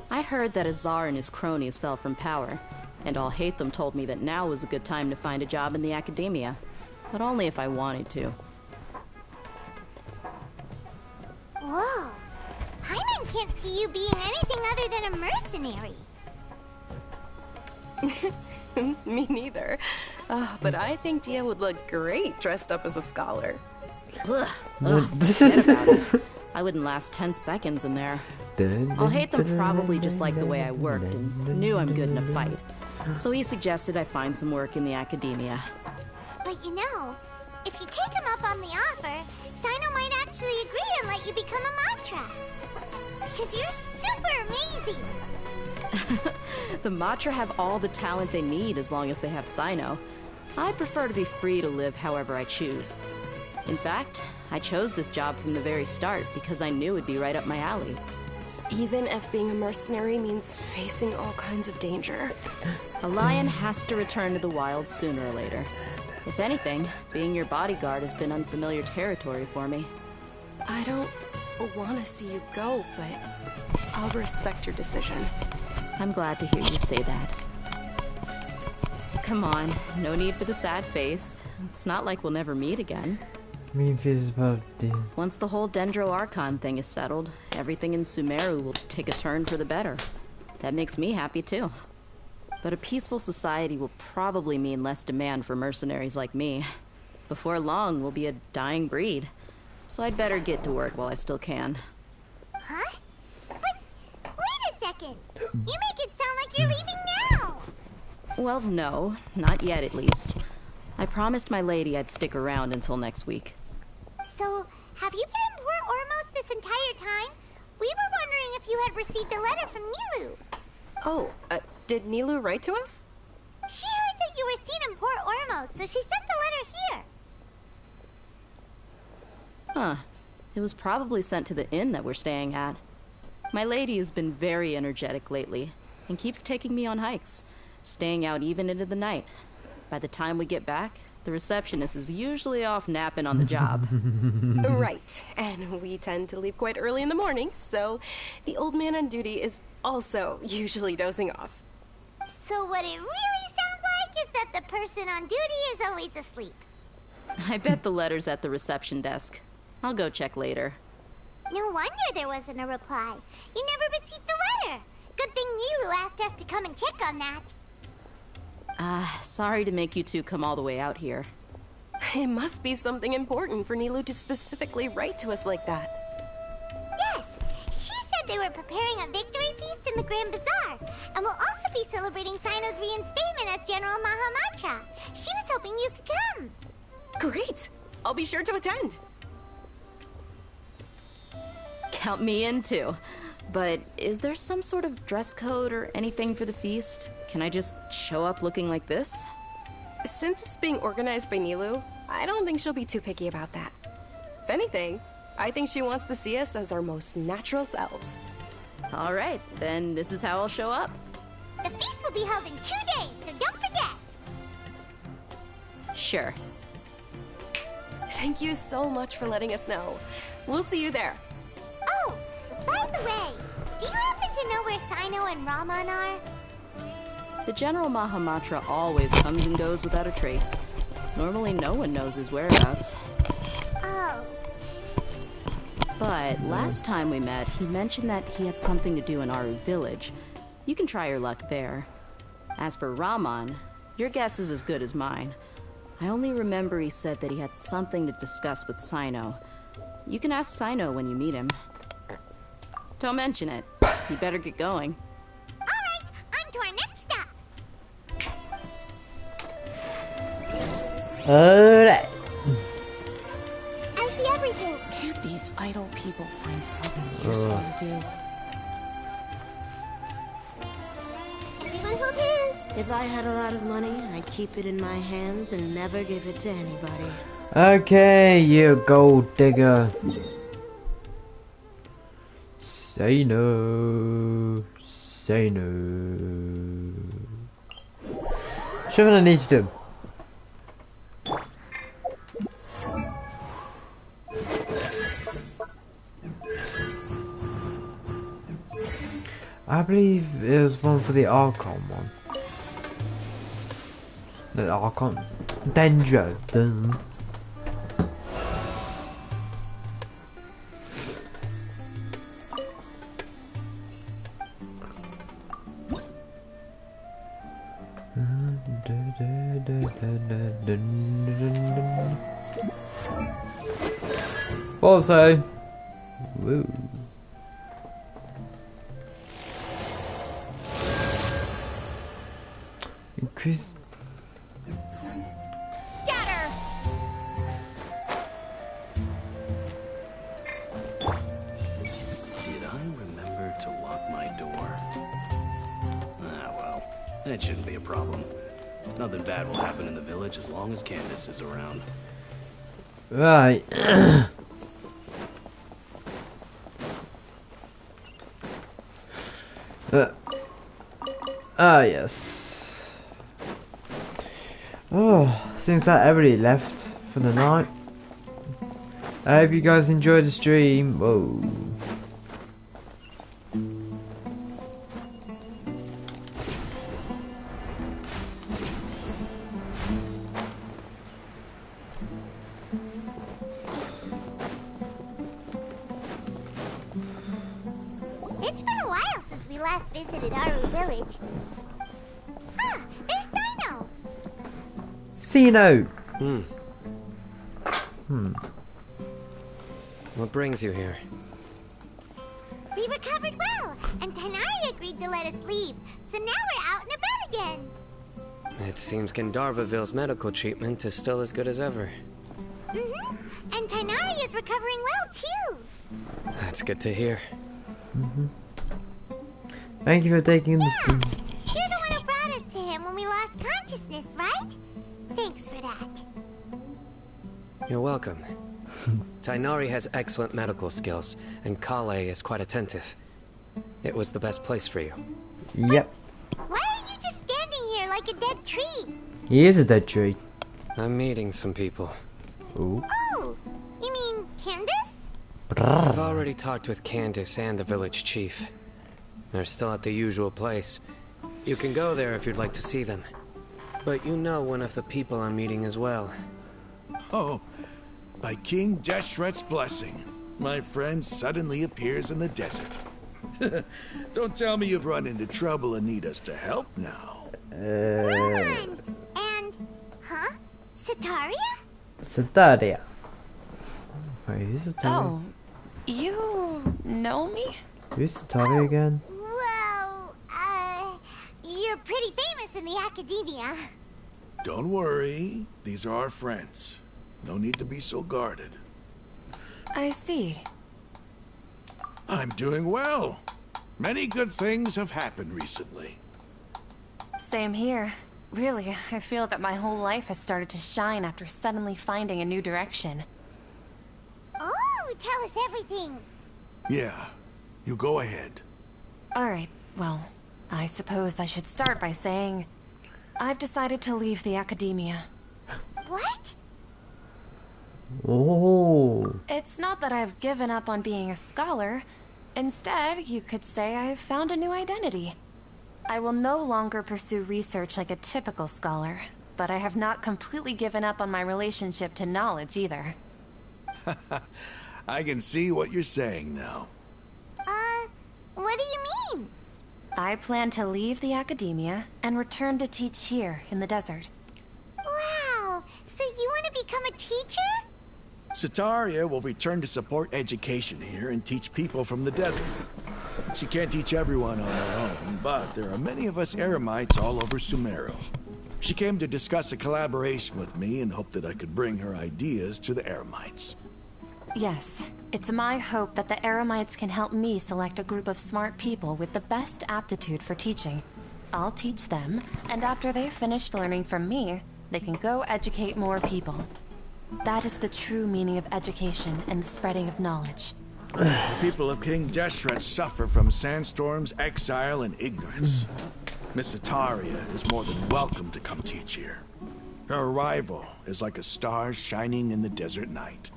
I heard that Azar and his cronies fell from power, and I'll hate them told me that now was a good time to find a job in the Academia, but only if I wanted to. see you being anything other than a mercenary. Me neither. But I think Dia would look great dressed up as a scholar. Ugh, forget about it. I wouldn't last 10 seconds in there. I'll hate them probably just like the way I worked and knew I'm good in a fight. So he suggested I find some work in the academia. But you know, if you take him up on the offer, Sino might actually agree and let you become a Matra. Because you're super amazing. The Matra have all the talent they need as long as they have Sino. I prefer to be free to live however I choose. In fact, I chose this job from the very start because I knew it'd be right up my alley. Even if being a mercenary means facing all kinds of danger. A lion has to return to the wild sooner or later. If anything, being your bodyguard has been unfamiliar territory for me. I don't want to see you go, but I'll respect your decision. I'm glad to hear you say that. Come on, no need for the sad face. It's not like we'll never meet again. Once the whole Dendro Archon thing is settled, everything in Sumeru will take a turn for the better. That makes me happy too. But a peaceful society will probably mean less demand for mercenaries like me. Before long, we'll be a dying breed. So I'd better get to work while I still can. Huh? But wait a second! You make it sound like you're leaving now! Well, no. Not yet, at least. I promised my lady I'd stick around until next week. So, have you been in Port Ormos this entire time? We were wondering if you had received a letter from Nilou. Oh, did Nilou write to us? She heard that you were seen in Port Ormos, so she sent the letter here. Huh. It was probably sent to the inn that we're staying at. My lady has been very energetic lately, and keeps taking me on hikes, staying out even into the night. By the time we get back, the receptionist is usually off napping on the job. Right, and we tend to leave quite early in the morning, so the old man on duty is also usually dozing off. So what it really sounds like is that the person on duty is always asleep. I bet the letter's at the reception desk. I'll go check later. No wonder there wasn't a reply. You never received the letter. Good thing Nilou asked us to come and check on that. Sorry to make you two come all the way out here. It must be something important for Nilou to specifically write to us like that. Yes, she said they were preparing a victory feast in the Grand Bazaar, and will also be celebrating Sino's reinstatement as General Mahamatra. She was hoping you could come. Great! I'll be sure to attend. Count me in too. But is there some sort of dress code or anything for the feast? Can I just show up looking like this? Since it's being organized by Nilou, I don't think she'll be too picky about that. If anything, I think she wants to see us as our most natural selves. All right, then this is how I'll show up. The feast will be held in 2 days, so don't forget. Sure. Thank you so much for letting us know. We'll see you there. Oh, by the way, do you happen to know where Sino and Raman are? The General Mahamatra always comes and goes without a trace. Normally no one knows his whereabouts. Oh. But last time we met, he mentioned that he had something to do in Aru village. You can try your luck there. As for Raman, your guess is as good as mine. I only remember he said that he had something to discuss with Sino. You can ask Sino when you meet him. Don't mention it. You better get going. Alright, on to our next stop. Alright. I see everything. Can't these idle people find something useful to do? Everyone hold hands. If I had a lot of money, I'd keep it in my hands and never give it to anybody. Okay, you gold digger. Say no. Say no. Show me what I need to do. I believe it was one for the Archon one. The Archon. Dendro. Dun. Also, woo. Increase. Scatter! Did I remember to lock my door? Ah, well, that shouldn't be a problem. Nothing bad will happen in the village as long as Candace is around. Right. Yes. Oh, seems like everybody left for the night. I hope you guys enjoyed the stream. Whoa. It's been a while since we last visited Aru village. Ah, there's Sino! Sino. What brings you here? We recovered well, and Tanari agreed to let us leave, so now we're out and about again. It seems Gandharvaville's medical treatment is still as good as ever. And Tanari is recovering well, too. That's good to hear. Thank you for taking the stream. You're the one who brought us to him when we lost consciousness, right? Thanks for that. You're welcome. Tainari has excellent medical skills, and Kale is quite attentive. It was the best place for you. Yep. Why are you just standing here like a dead tree? He is a dead tree. I'm meeting some people. Ooh. Oh, you mean Candace? I've already talked with Candace and the village chief. They're still at the usual place. You can go there if you'd like to see them. But you know one of the people I'm meeting as well. Oh, by King Deshret's blessing, my friend suddenly appears in the desert. Don't tell me you've run into trouble and need us to help now. And, huh? Sataria? Sataria. Wait, who's Sataria? Oh, you know me? Who's Sataria again? Well, you're pretty famous in the academia. Don't worry, these are our friends. No need to be so guarded. I see. I'm doing well. Many good things have happened recently. Same here. Really, I feel that my whole life has started to shine after suddenly finding a new direction. Oh, tell us everything. Yeah, you go ahead. Alright, well, I suppose I should start by saying I've decided to leave the academia. What? Oh. It's not that I've given up on being a scholar. Instead, you could say I've found a new identity. I will no longer pursue research like a typical scholar, but I have not completely given up on my relationship to knowledge either. I can see what you're saying now. What do you mean? I plan to leave the academia and return to teach here in the desert. Wow, so you want to become a teacher? Sataria will return to support education here and teach people from the desert. She can't teach everyone on her own, but there are many of us Eremites all over Sumeru. She came to discuss a collaboration with me and hoped that I could bring her ideas to the Eremites. Yes, it's my hope that the Eremites can help me select a group of smart people with the best aptitude for teaching. I'll teach them, and after they've finished learning from me, they can go educate more people. That is the true meaning of education and the spreading of knowledge. The people of King Deshret suffer from sandstorms, exile, and ignorance. Miss Sataria is more than welcome to come teach here. Her arrival is like a star shining in the desert night.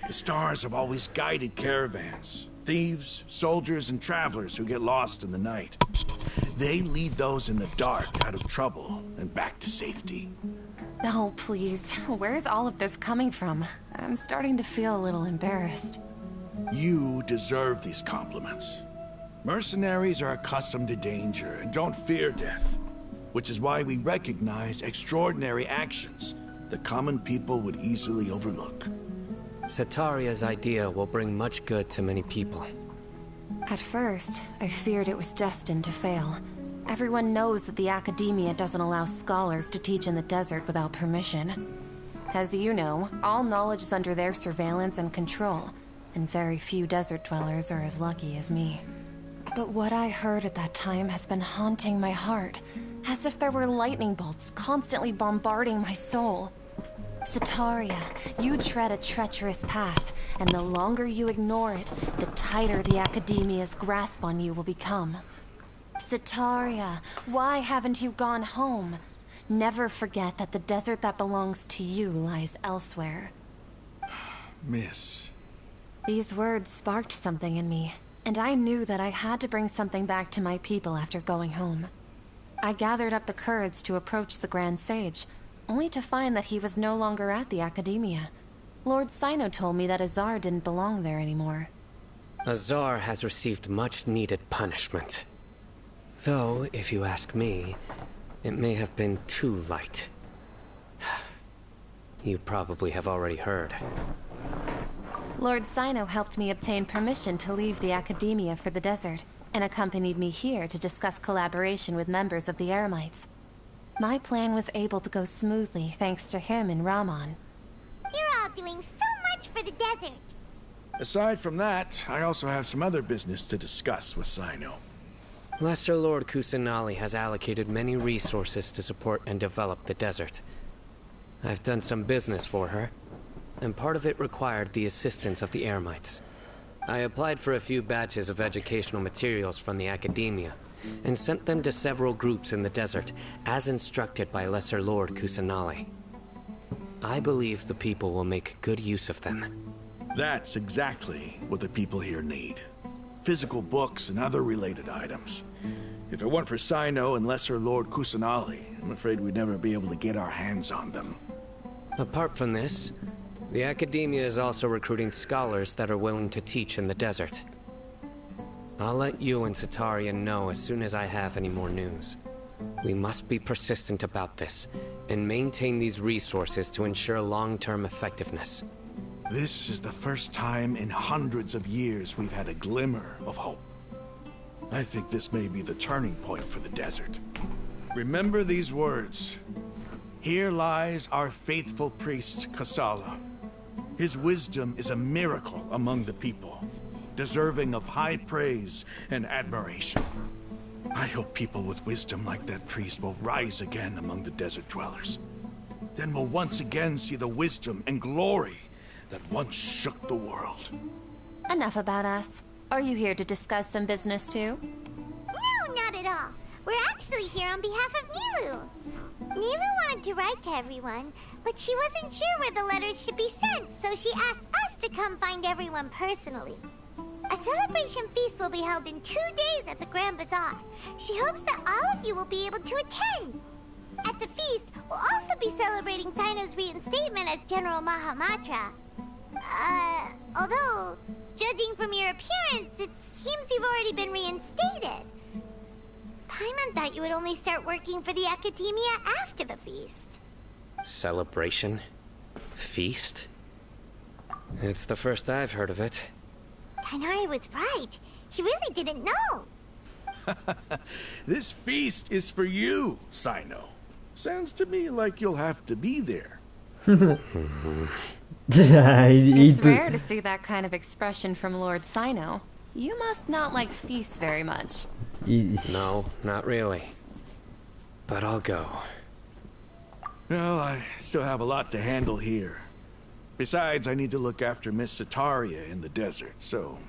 The stars have always guided caravans, thieves, soldiers, and travelers who get lost in the night. They lead those in the dark out of trouble and back to safety. Oh, please. Where's all of this coming from? I'm starting to feel a little embarrassed. You deserve these compliments. Mercenaries are accustomed to danger and don't fear death. which is why we recognize extraordinary actions the common people would easily overlook. Setaria's idea will bring much good to many people. At first, I feared it was destined to fail. Everyone knows that the Academia doesn't allow scholars to teach in the desert without permission. As you know, all knowledge is under their surveillance and control, and very few desert dwellers are as lucky as me. But what I heard at that time has been haunting my heart, as if there were lightning bolts constantly bombarding my soul. Setaria, you tread a treacherous path, and the longer you ignore it, the tighter the Academia's grasp on you will become. Setaria, why haven't you gone home? Never forget that the desert that belongs to you lies elsewhere. Miss. These words sparked something in me, and I knew that I had to bring something back to my people after going home. I gathered up the courage to approach the Grand Sage, only to find that he was no longer at the Academia. Lord Sino told me that Azar didn't belong there anymore. Azar has received much-needed punishment. Though, if you ask me, it may have been too light. You probably have already heard. Lord Sino helped me obtain permission to leave the Academia for the desert, and accompanied me here to discuss collaboration with members of the Eremites. My plan was able to go smoothly thanks to him and Rahman. You're all doing so much for the desert. Aside from that, I also have some other business to discuss with Sino. Lesser Lord Kusanali has allocated many resources to support and develop the desert. I've done some business for her, and part of it required the assistance of the Eremites. I applied for a few batches of educational materials from the Academia, and sent them to several groups in the desert, as instructed by Lesser Lord Kusanali. I believe the people will make good use of them. That's exactly what the people here need. Physical books and other related items. If it weren't for Sino and Lesser Lord Kusanali, I'm afraid we'd never be able to get our hands on them. Apart from this, the Academia is also recruiting scholars that are willing to teach in the desert. I'll let you and Setaria know as soon as I have any more news. We must be persistent about this, and maintain these resources to ensure long-term effectiveness. This is the first time in hundreds of years we've had a glimmer of hope. I think this may be the turning point for the desert. Remember these words. Here lies our faithful priest, Kasala. His wisdom is a miracle among the people, deserving of high praise and admiration. I hope people with wisdom like that priest will rise again among the desert dwellers. Then we'll once again see the wisdom and glory that once shook the world. Enough about us. Are you here to discuss some business too? No, not at all. We're actually here on behalf of Nilu. Nilu wanted to write to everyone, but she wasn't sure where the letters should be sent, so she asked us to come find everyone personally. A celebration feast will be held in 2 days at the Grand Bazaar. She hopes that all of you will be able to attend. At the feast, we'll also be celebrating Sino's reinstatement as General Mahamatra. Although, judging from your appearance, it seems you've already been reinstated. Paimon thought you would only start working for the Academia after the feast. Celebration? Feast? It's the first I've heard of it. Tighnari was right. He really didn't know. This feast is for you, Sino. Sounds to me like you'll have to be there. It's rare to see that kind of expression from Lord Sino. You must not like feasts very much. No, not really. But I'll go. Well, I still have a lot to handle here. Besides, I need to look after Miss Setaria in the desert, so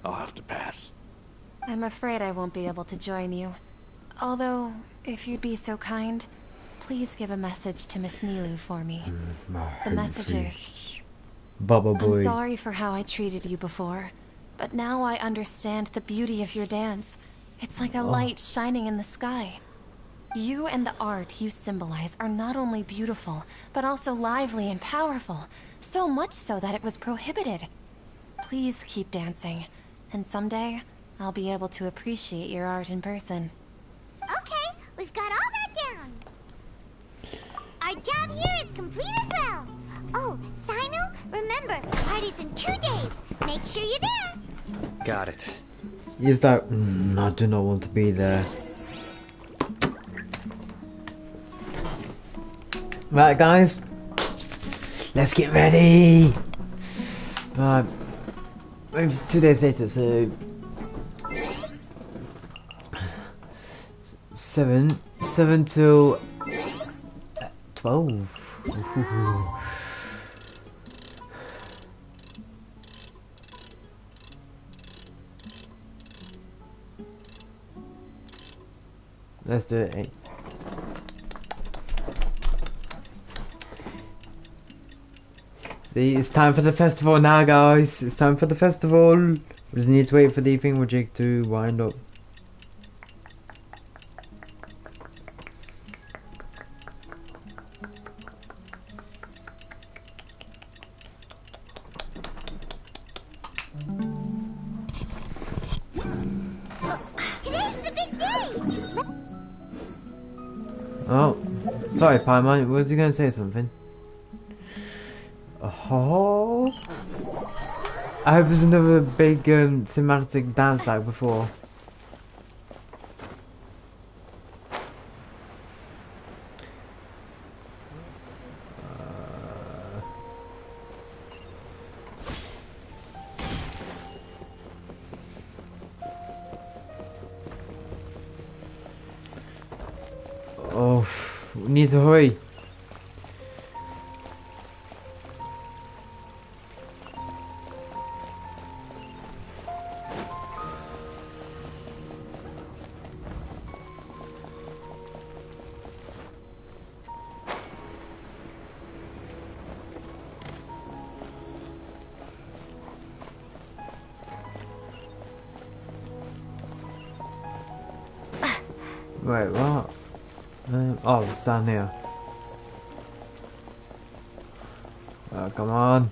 I'll have to pass. I'm afraid I won't be able to join you. Although, if you'd be so kind, please give a message to Miss Nilu for me. The message is, I'm sorry for how I treated you before, but now I understand the beauty of your dance. It's like a light shining in the sky. You and the art you symbolize are not only beautiful, but also lively and powerful, so much so that it was prohibited. Please keep dancing, and someday I'll be able to appreciate your art in person. Okay, we've got all that complete as well. Oh, Sino, remember, the party's in 2 days. Make sure you're there. Got it. He's like, I do not want to be there. Right, guys, let's get ready. Right, 2 days later, so 7 till 12. Ooh. Let's do it. See, it's time for the festival now, guys. It's time for the festival. We just need to wait for the thingamajig to wind up. Oh, sorry, Paimon. Was he going to say something? Oh, I hope there's another big cinematic dance like before. Oh, we need to hurry. Wait, what? Oh, it's down here. Oh, come on.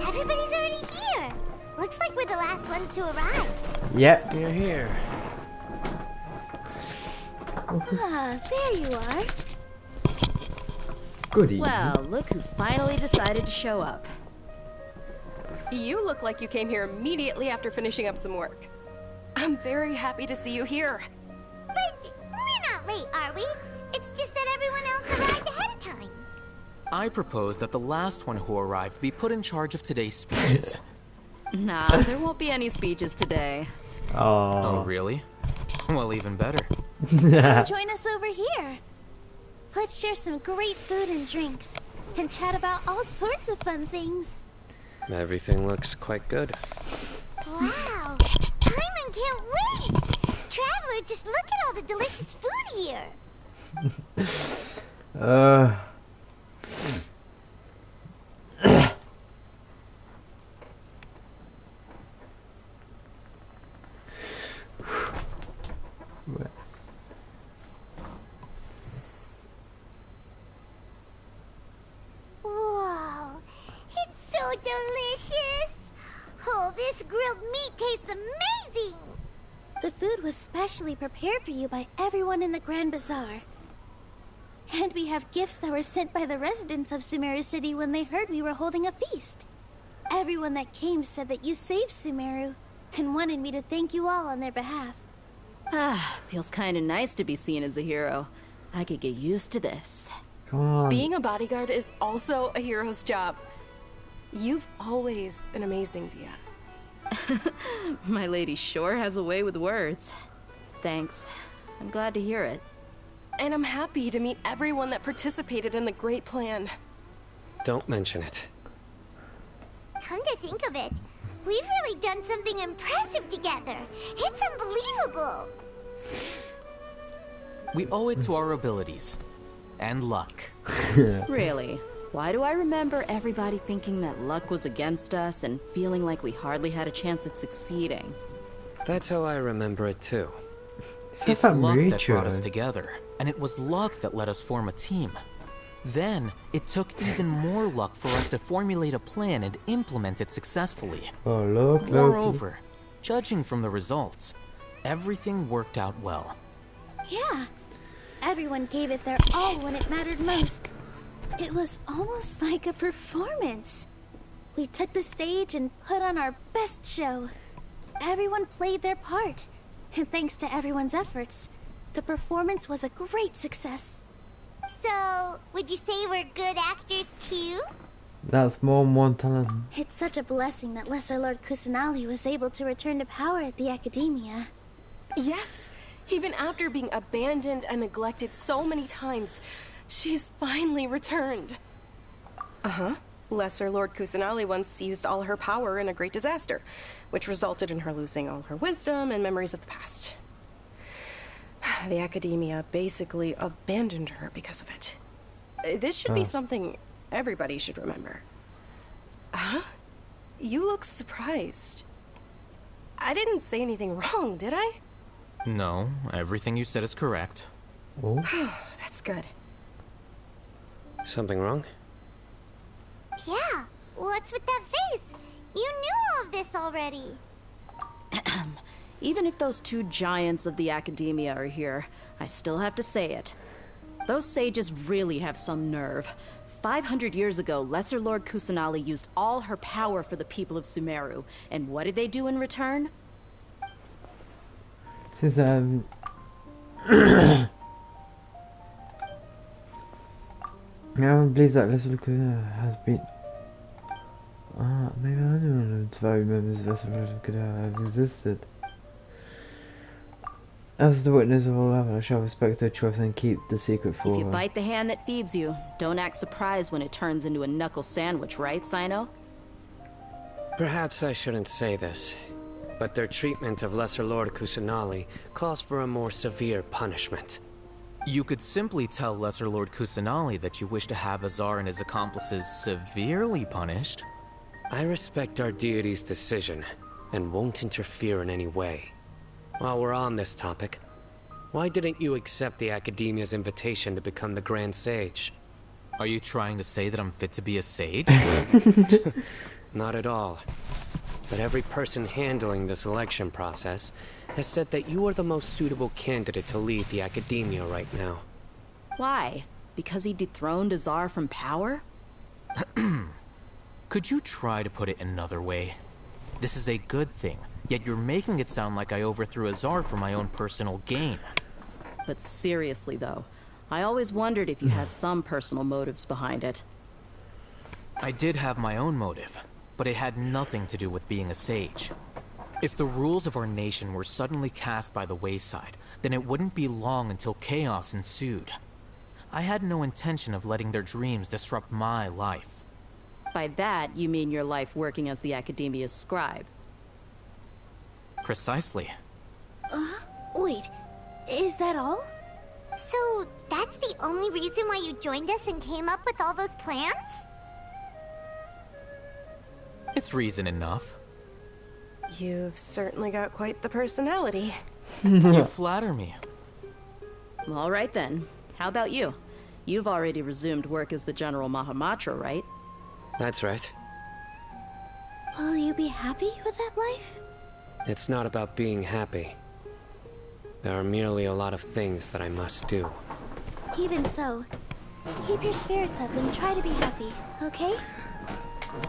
Everybody's already here. Looks like we're the last ones to arrive. Yep. You're here. Ah, there you are. Good evening. Well, look who finally decided to show up. You look like you came here immediately after finishing up some work. I'm very happy to see you here. But we're not late, are we? It's just that everyone else arrived ahead of time. I propose that the last one who arrived be put in charge of today's speeches. Nah, there won't be any speeches today. Oh, really? Well, even better. Come join us over here. Let's share some great food and drinks, and chat about all sorts of fun things. Everything looks quite good. Wow, Paimon can't wait! Traveler, just look at all the delicious food here. Whoa, it's so delicious! Oh, this grilled meat tastes amazing! The food was specially prepared for you by everyone in the Grand Bazaar. And we have gifts that were sent by the residents of Sumeru City when they heard we were holding a feast. Everyone that came said that you saved Sumeru, and wanted me to thank you all on their behalf. Ah, feels kinda nice to be seen as a hero. I could get used to this. Come on. Being a bodyguard is also a hero's job. You've always been amazing, Dia. My lady sure has a way with words. Thanks. I'm glad to hear it. And I'm happy to meet everyone that participated in the great plan. Don't mention it. Come to think of it, we've really done something impressive together. It's unbelievable. We owe it to our abilities. And luck. Really? Why do I remember everybody thinking that luck was against us and feeling like we hardly had a chance of succeeding? That's how I remember it too. It's luck that brought us together, and it was luck that let us form a team. Then, it took even more luck for us to formulate a plan and implement it successfully. Oh, look. Moreover, judging from the results, everything worked out well. Yeah. Everyone gave it their all when it mattered most. It was almost like a performance. We took the stage and put on our best show. Everyone played their part. And thanks to everyone's efforts, the performance was a great success. So, would you say we're good actors too? That's more than one time. It's such a blessing that Lesser Lord Kusanali was able to return to power at the Academia. Yes, even after being abandoned and neglected so many times, she's finally returned. Uh-huh. Lesser Lord Kusanali once used all her power in a great disaster, which resulted in her losing all her wisdom and memories of the past. The Academia basically abandoned her because of it. This should be something everybody should remember. Huh? You look surprised. I didn't say anything wrong, did I? No, everything you said is correct. Oh. That's good. Something wrong? Yeah, what's with that face? You knew all of this already. Even if those two giants of the Academia are here, I still have to say it. Those sages really have some nerve. 500 years ago, Lesser Lord Kusanali used all her power for the people of Sumeru. And what did they do in return? Since no one believes that Lesser Lord has been. Maybe I don't know if I remember this Lesser Lord could have existed. As the witness of all heaven, I shall respect her choice and keep the secret for her. If you bite the hand that feeds you, don't act surprised when it turns into a knuckle sandwich, right, Sino? Perhaps I shouldn't say this, but their treatment of Lesser Lord Kusanali calls for a more severe punishment. You could simply tell Lesser Lord Kusanali that you wish to have Azar and his accomplices severely punished. I respect our deity's decision, and won't interfere in any way. While we're on this topic, why didn't you accept the Academia's invitation to become the Grand Sage? Are you trying to say that I'm fit to be a sage? Not at all. But every person handling the selection process has said that you are the most suitable candidate to lead the Academia right now. Why? Because he dethroned Azar from power? Could you try to put it another way? This is a good thing. Yet you're making it sound like I overthrew Azar for my own personal gain. But seriously, though, I always wondered if you had some personal motives behind it. I did have my own motive, but it had nothing to do with being a sage. If the rules of our nation were suddenly cast by the wayside, then it wouldn't be long until chaos ensued. I had no intention of letting their dreams disrupt my life. By that, you mean your life working as the Academia's scribe. Precisely. Wait, is that all? So, that's the only reason why you joined us and came up with all those plans? It's reason enough. You've certainly got quite the personality. You flatter me. All right then. How about you? You've already resumed work as the General Mahamatra, right? That's right. Will you be happy with that life? It's not about being happy. There are merely a lot of things that I must do. Even so, keep your spirits up and try to be happy, okay?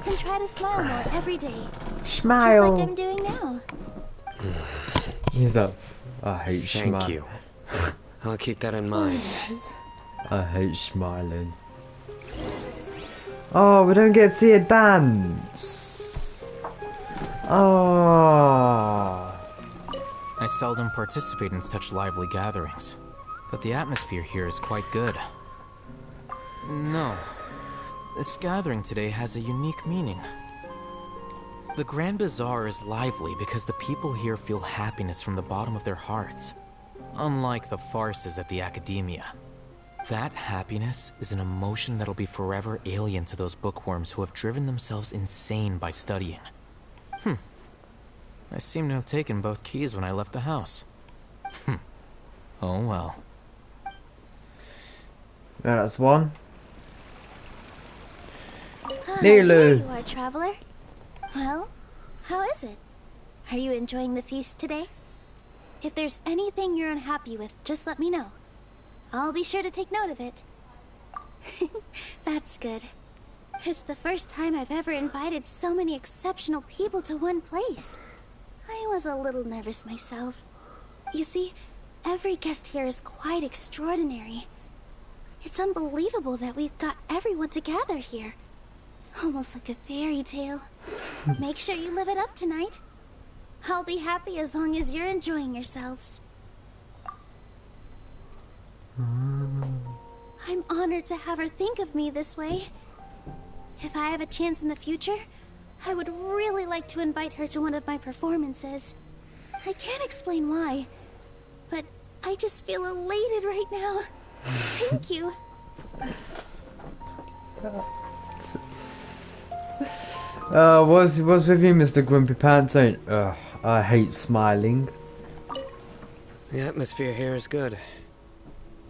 And try to smile more every day. Smile! Just like I'm doing now. He's up. I hate smiling. Thank you. I'll keep that in mind. I hate smiling. Oh, we don't get to see a dance. Oh. I seldom participate in such lively gatherings, but the atmosphere here is quite good. No, this gathering today has a unique meaning. The Grand Bazaar is lively because the people here feel happiness from the bottom of their hearts, unlike the farces at the Academia. That happiness is an emotion that'll be forever alien to those bookworms who have driven themselves insane by studying. I seem to have taken both keys when I left the house. Oh well. Yeah, that's one. There you are, traveler. Well, how is it? Are you enjoying the feast today? If there's anything you're unhappy with, just let me know. I'll be sure to take note of it. That's good. It's the first time I've ever invited so many exceptional people to one place. I was a little nervous myself. You see, every guest here is quite extraordinary. It's unbelievable that we've got everyone together here. Almost like a fairy tale. Make sure you live it up tonight. I'll be happy as long as you're enjoying yourselves. I'm honored to have her think of me this way. If I have a chance in the future, I would really like to invite her to one of my performances. I can't explain why, but I just feel elated right now. Thank you. What's with you, Mr. Grumpy Pants? I hate smiling. The atmosphere here is good.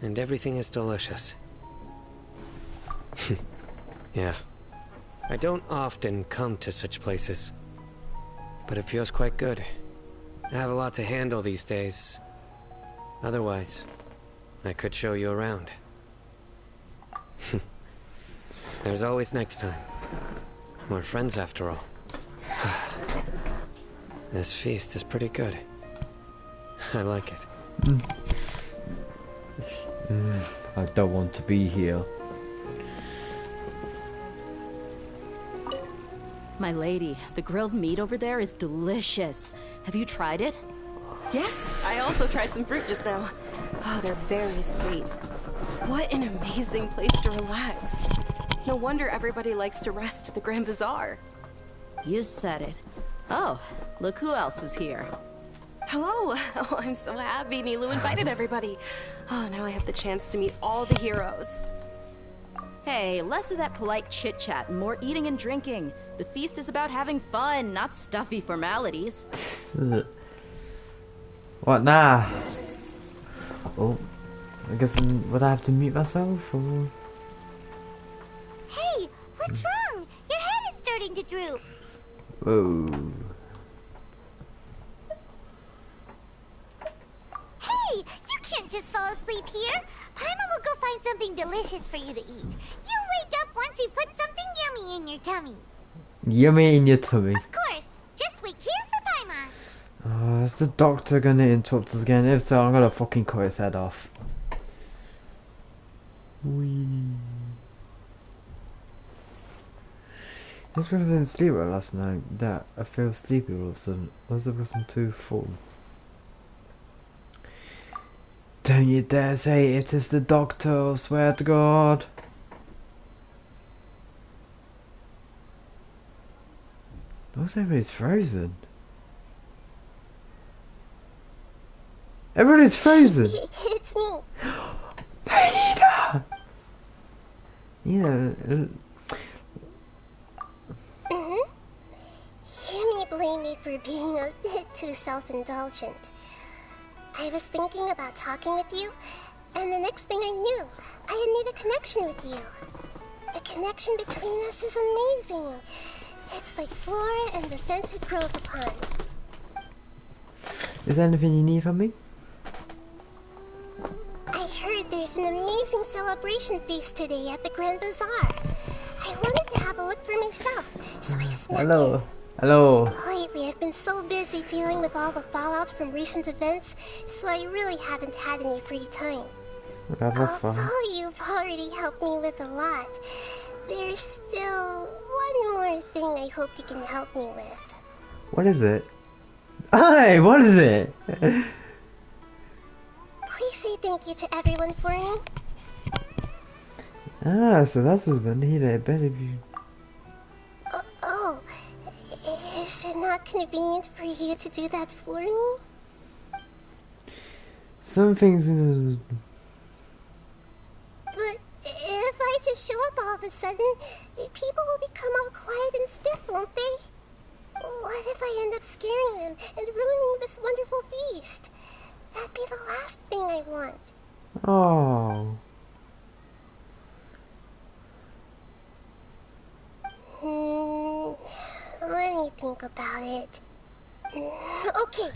And everything is delicious. Yeah. I don't often come to such places. But it feels quite good. I have a lot to handle these days. Otherwise, I could show you around. There's always next time. We're friends after all. This feast is pretty good. I like it. I don't want to be here. My lady, the grilled meat over there is delicious. Have you tried it? Yes, I also tried some fruit just now. Oh, they're very sweet. What an amazing place to relax. No wonder everybody likes to rest at the Grand Bazaar. You said it. Oh, look who else is here. Hello. Oh, I'm so happy Nilu invited everybody. Oh, now I have the chance to meet all the heroes. Hey, less of that polite chit-chat and more eating and drinking. The feast is about having fun, not stuffy formalities. What now? Oh, I guess would I have to mute myself or? Hey, what's wrong? Your head is starting to droop. Whoa. Hey, you can't just fall asleep here. Paimon will go find something delicious for you to eat. You wake up once you put something yummy in your tummy. Yummy in your tummy. Of course. Just wait here for Paimon. Oh, is the doctor gonna interrupt us again? If so, I'm gonna fucking cut his head off. Whee. Just because I didn't sleep well last night, that I feel sleepy all of a sudden. Was the person too full? Don't you dare say it is the doctor, I swear to God. Looks like everybody's frozen. Everybody's frozen! It's me. Nahida! Yeah. You may blame me for being a bit too self-indulgent. I was thinking about talking with you, and the next thing I knew, I had made a connection with you. The connection between us is amazing. It's like flora and the fence it grows upon. Is there anything you need from me? I heard there's an amazing celebration feast today at the Grand Bazaar. I wanted to have a look for myself, so I snuck in. Hello. Lately, I've been so busy dealing with all the fallout from recent events, so I really haven't had any free time. Yeah, that's fine. Although you've already helped me with a lot, there's still one more thing I hope you can help me with. What is it? Hey, what is it? Please say thank you to everyone for me. Ah, so that's what's been here. I bet if you. Oh, is it not convenient for you to do that for me? Some things. But if I just show up all of a sudden, people will become all quiet and stiff, won't they? What if I end up scaring them and ruining this wonderful feast? That'd be the last thing I want. Oh. Let me think about it. Okay.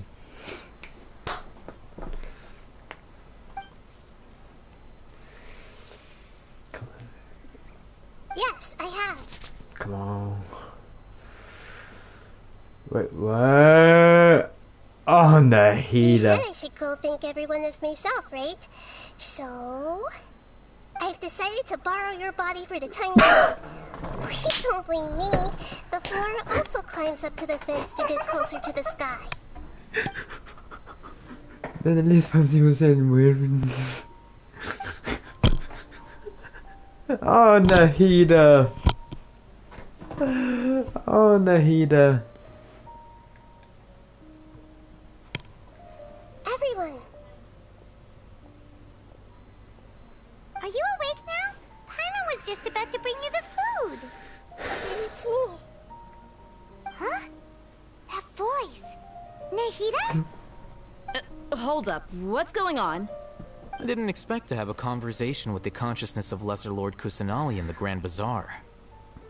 Yes, I have. Come on. Wait, what? Oh, Nahida. You said I should go thank everyone as myself, right? So, I've decided to borrow your body for the time being. Please don't blame me. The floor also climbs up to the fence to get closer to the sky. Then at least 50% weird. Oh, Nahida. Oh, Nahida. Everyone. Are you awake now? Paimon was just about to bring you the food. It's me. Huh? That voice. Nahida? Hold up. What's going on? I didn't expect to have a conversation with the consciousness of Lesser Lord Kusanali in the Grand Bazaar.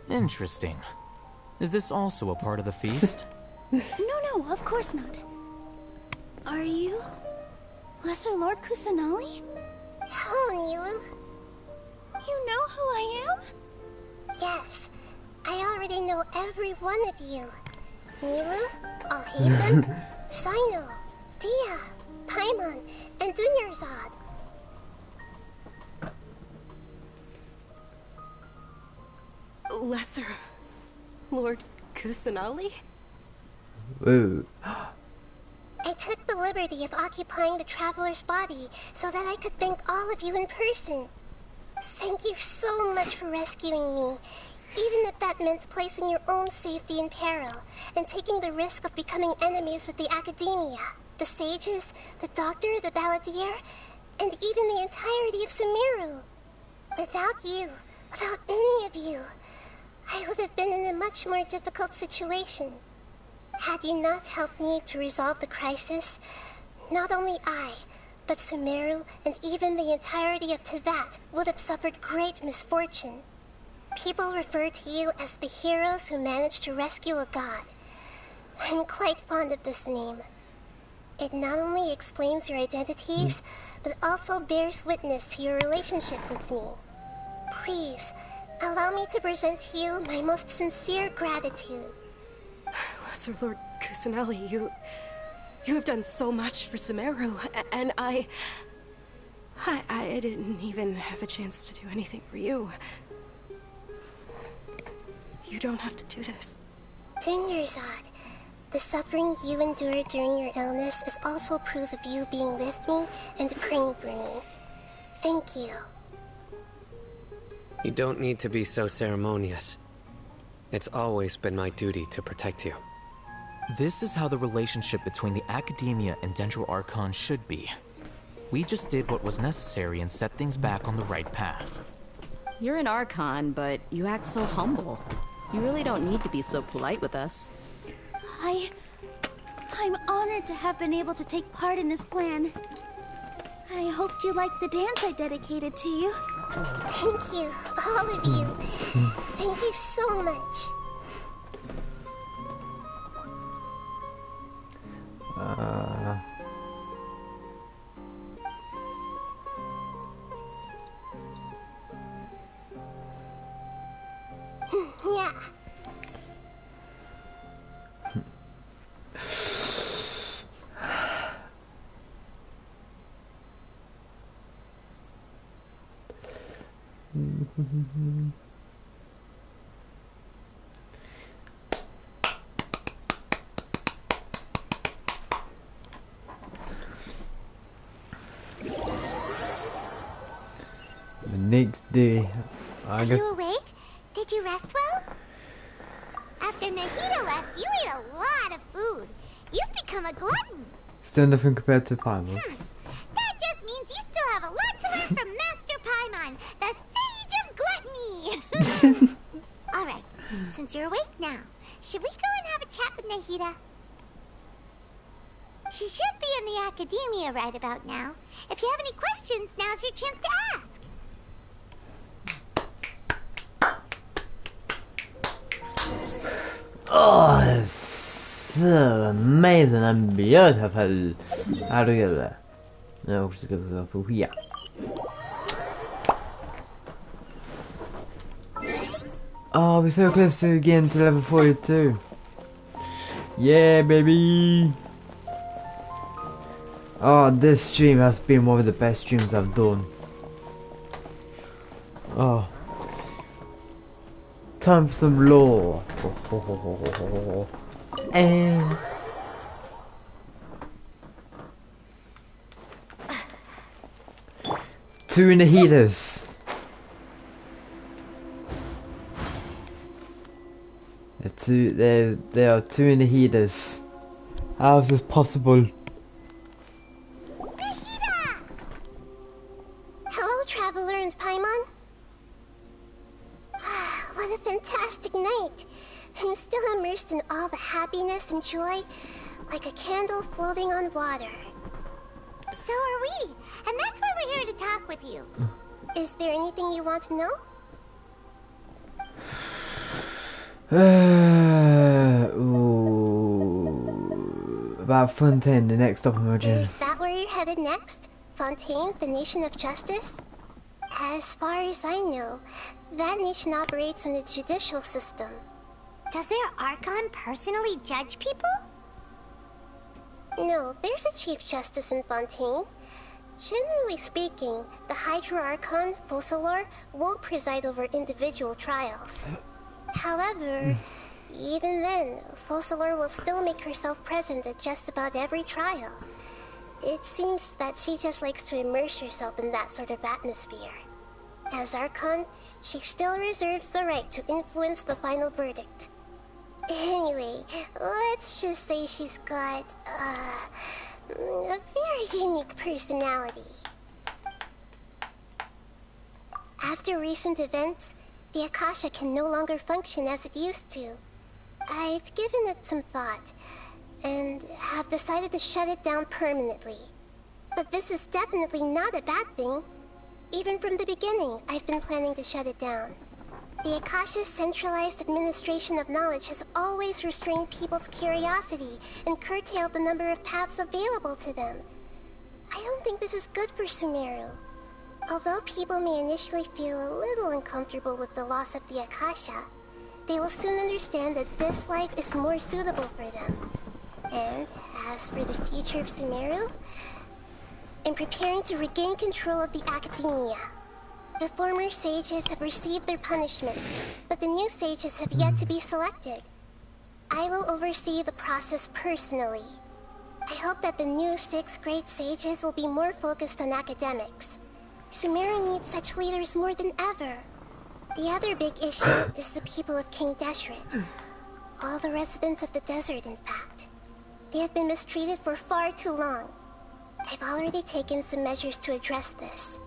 Interesting. Is this also a part of the feast? No, of course not. Are you Lesser Lord Kusanali? Hello, Nilu. You know who I am? Yes. I already know every one of you. Nilu, Alhaitham, Sino, Dia, Paimon, and Dunyarzad. Lesser Lord Kusanali? Ooh. I took the liberty of occupying the traveler's body so that I could thank all of you in person. Thank you so much for rescuing me, even if that meant placing your own safety in peril and taking the risk of becoming enemies with the Academia, the sages, the doctor, the balladeer, and even the entirety of Sumeru. Without you, without any of you, I would have been in a much more difficult situation. Had you not helped me to resolve the crisis, not only I, but Sumeru and even the entirety of Teyvat would have suffered great misfortune. People refer to you as the heroes who managed to rescue a god. I'm quite fond of this name. It not only explains your identities, but also bears witness to your relationship with me. Please, allow me to present to you my most sincere gratitude. Lesser Lord Kusanali, you have done so much for Sumeru, and I didn't even have a chance to do anything for you. You don't have to do this. Dunyarzad, the suffering you endured during your illness is also proof of you being with me and praying for me. Thank you. You don't need to be so ceremonious. It's always been my duty to protect you. This is how the relationship between the Academia and Dendro Archon should be. We just did what was necessary and set things back on the right path. You're an Archon, but you act so humble. You really don't need to be so polite with us. I'm honored to have been able to take part in this plan. I hope you liked the dance I dedicated to you. Thank you, all of you. Thank you so much. Yeah. The next day, I guess. Are you awake? Did you rest well? After Nahida left, you ate a lot of food. You've become a glutton. Still nothing compared to Paimon. That just means you still have a lot to learn from Master Paimon, the Sage of Gluttony. Alright, since you're awake now, should we go and have a chat with Nahida? She should be in the academia right about now. If you have any questions, now's your chance to ask. Oh, so amazing and beautiful. How do we get there? No, we're just gonna go here. Oh, we're so close to getting to level 42. Yeah, baby. Oh, this stream has been one of the best streams I've done. Oh. Time for some lore. And... two Nahidas. There are two Nahidas. How is this possible? Hello, Traveler and Paimon. What a fantastic night. I'm still immersed in all the happiness and joy, like a candle floating on water. So are we, and that's why we're here to talk with you. Is there anything you want to know? Ooh, about Fontaine, the next stop on my journey. Is that where you're headed next? Fontaine, the nation of justice? As far as I know, that nation operates in a judicial system. Does their Archon personally judge people? No, there's a Chief Justice in Fontaine. Generally speaking, the Hydra Archon, Focalor, won't preside over individual trials. However, even then, Focalor will still make herself present at just about every trial. It seems that she just likes to immerse herself in that sort of atmosphere. As Archon, she still reserves the right to influence the final verdict. Anyway, let's just say she's got, a very unique personality. After recent events, the Akasha can no longer function as it used to. I've given it some thought, and have decided to shut it down permanently. But this is definitely not a bad thing. Even from the beginning, I've been planning to shut it down. The Akasha's centralized administration of knowledge has always restrained people's curiosity and curtailed the number of paths available to them. I don't think this is good for Sumeru. Although people may initially feel a little uncomfortable with the loss of the Akasha, they will soon understand that this life is more suitable for them. And as for the future of Sumeru, I'm preparing to regain control of the academia. The former sages have received their punishment, but the new sages have yet to be selected. I will oversee the process personally. I hope that the new 6 great sages will be more focused on academics. Sumeru needs such leaders more than ever. The other big issue is the people of King Deshret. All the residents of the desert, in fact. They have been mistreated for far too long. I've already taken some measures to address this.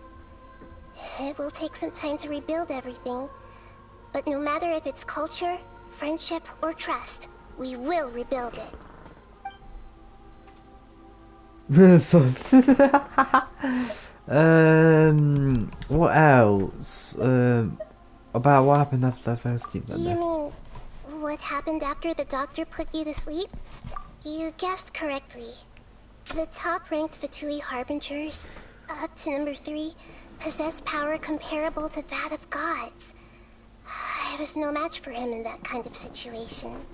It will take some time to rebuild everything, but no matter if it's culture, friendship, or trust, we will rebuild it. So, what else? About what happened after that first team? You mean, what happened after the doctor put you to sleep? You guessed correctly. The top-ranked Fatui Harbingers, up to number 3, possess power comparable to that of gods. I was no match for him in that kind of situation.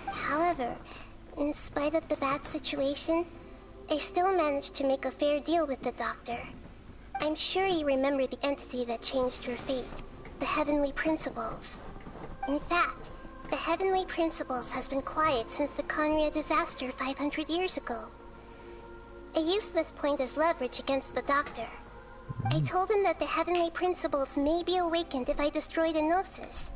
However, in spite of the bad situation, I still managed to make a fair deal with the doctor. I'm sure you remember the entity that changed your fate, the Heavenly Principles. In fact, the Heavenly Principles has been quiet since the Conria disaster 500 years ago. I used this point as leverage against the doctor. I told him that the Heavenly Principles may be awakened if I destroy the Gnosis.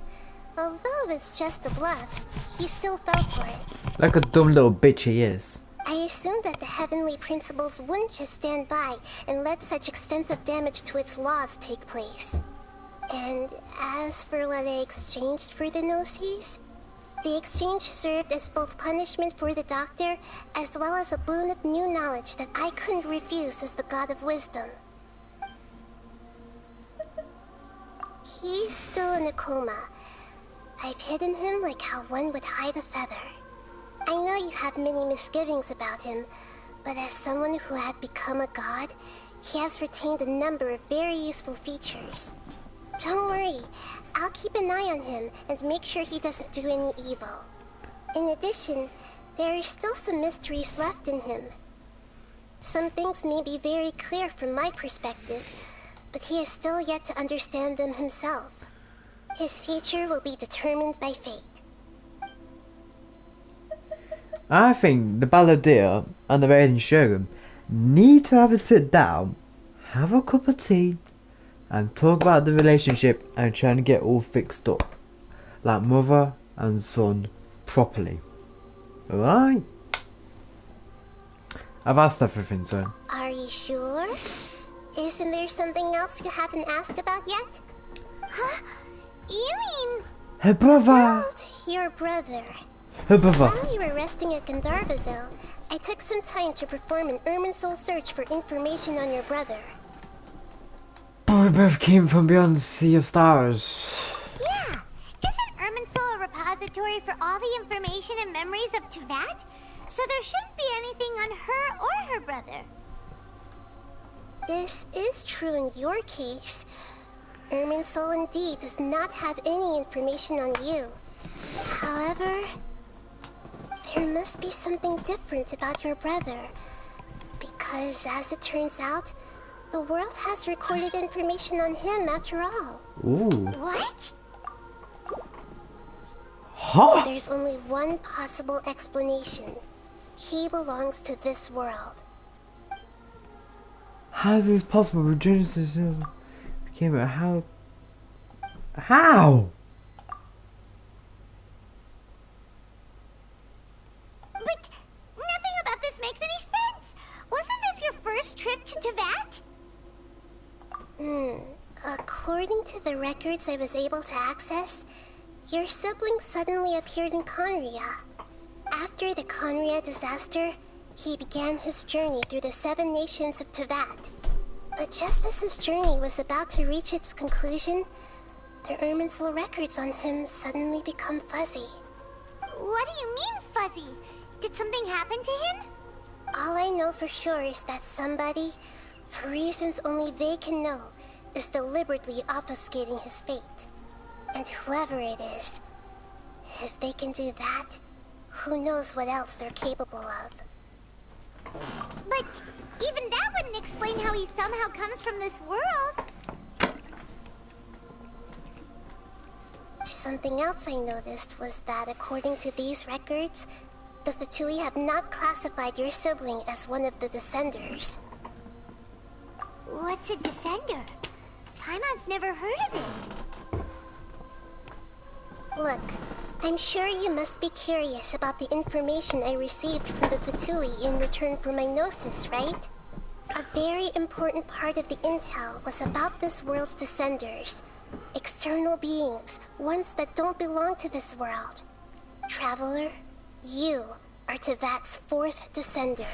Although it's just a bluff, he still fell for it. Like a dumb little bitch he is. I assumed that the Heavenly Principles wouldn't just stand by and let such extensive damage to its laws take place. And as for what I exchanged for the Gnosis, The exchange served as both punishment for the doctor, as well as a boon of new knowledge that I couldn't refuse as the god of wisdom. He's still in a coma. I've hidden him like how one would hide a feather. I know you have many misgivings about him, but as someone who had become a god, he has retained a number of very useful features. Don't worry, I'll keep an eye on him and make sure he doesn't do any evil. In addition, there are still some mysteries left in him. Some things may be very clear from my perspective, but he is still yet to understand them himself. His future will be determined by fate. I think the Balladeer and the Raiden Shogun need to have a sit down, have a cup of tea, and talk about the relationship and trying to get all fixed up, like mother and son, properly. Alright? I've asked everything, so. Are you sure? Isn't there something else you haven't asked about yet? Huh? You mean... Her brother! Well, your brother. Her brother. While you were resting at Gandharvaville, I took some time to perform an Irminsul search for information on your brother. But we both came from beyond the Sea of Stars. Yeah! Isn't Irminsul a repository for all the information and memories of Teyvat? So there shouldn't be anything on her or her brother. This is true in your case. Irminsul indeed does not have any information on you. However, there must be something different about your brother. Because as it turns out, the world has recorded information on him after all. Ooh. What? Huh? There's only one possible explanation. He belongs to this world. How is this possible? Genesis became a how? How? But nothing about this makes any sense. Wasn't this your first trip to Teyvat? According to the records I was able to access, your sibling suddenly appeared in Conria. After the Conria disaster, he began his journey through the 7 nations of Teyvat. But just as his journey was about to reach its conclusion, the Irminsul records on him suddenly become fuzzy. What do you mean, fuzzy? Did something happen to him? All I know for sure is that somebody, for reasons only they can know, is deliberately obfuscating his fate. And whoever it is, if they can do that, who knows what else they're capable of. But even that wouldn't explain how he somehow comes from this world. Something else I noticed was that according to these records, the Fatui have not classified your sibling as one of the Descenders. What's a Descender? Paimon's never heard of it. Look, I'm sure you must be curious about the information I received from the Fatui in return for my gnosis, right? A very important part of the intel was about this world's Descenders. External beings, ones that don't belong to this world. Traveler, you are Teyvat's 4th Descender.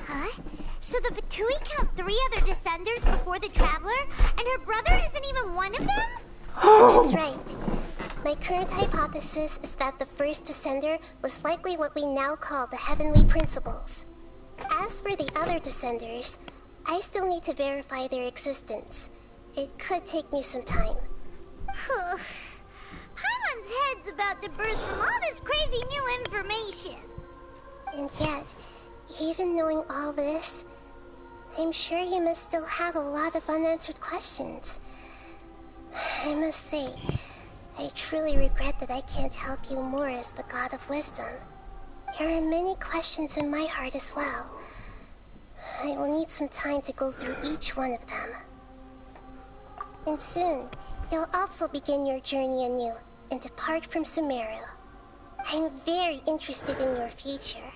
Huh? So the Fatui count 3 other Descenders before the Traveler, and her brother isn't even one of them? That's right. My current hypothesis is that the first Descender was likely what we now call the Heavenly Principles. As for the other Descenders, I still need to verify their existence. It could take me some time. Paimon's head's about to burst from all this crazy new information. And yet, even knowing all this, I'm sure you must still have a lot of unanswered questions. I must say, I truly regret that I can't help you more as the God of Wisdom. There are many questions in my heart as well. I will need some time to go through each one of them. And soon, you'll also begin your journey anew and depart from Sumeru. I'm very interested in your future.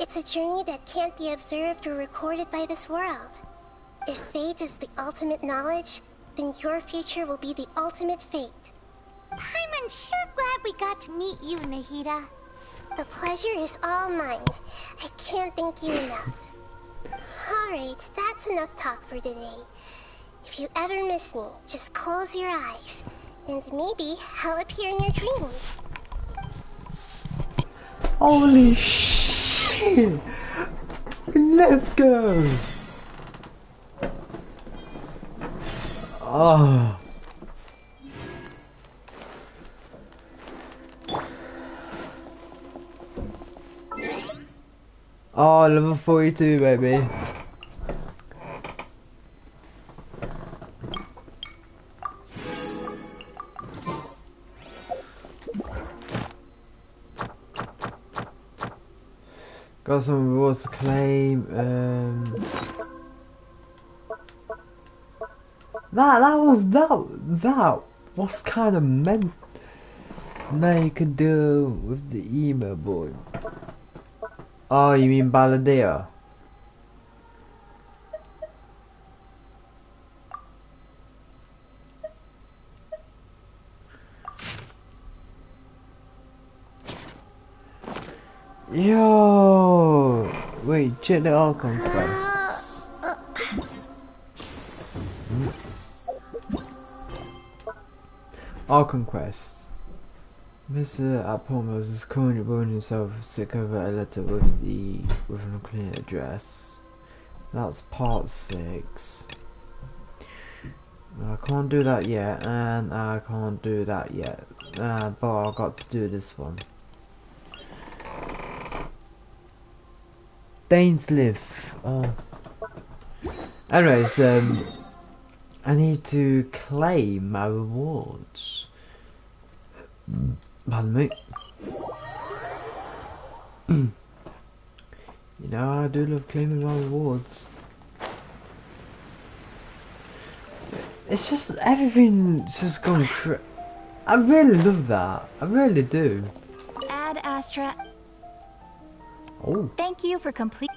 It's a journey that can't be observed or recorded by this world. If fate is the ultimate knowledge, then your future will be the ultimate fate. I'm sure glad we got to meet you, Nahida. The pleasure is all mine. I can't thank you enough. Alright, that's enough talk for today. If you ever miss me, just close your eyes, and maybe I'll appear in your dreams. Holy shit! Let's go! Oh. Oh, level 42, baby. Got some rewards to claim. That was kind of meant. Now you can do with the emo boy. Oh, you mean Balladeer? Yo, wait, check the Archon Quests. Archon Quest. Mr. Apolmos is currently burning himself sick over a letter with an unclear address. That's part 6. I can't do that yet, and I can't do that yet. But I've got to do this one. Dainsliff. Anyways, I need to claim my rewards. Pardon me. You know, I do love claiming my rewards. It's just everything's just gone I really love that. I really do. Ad Astra. Oh. Thank you for complete.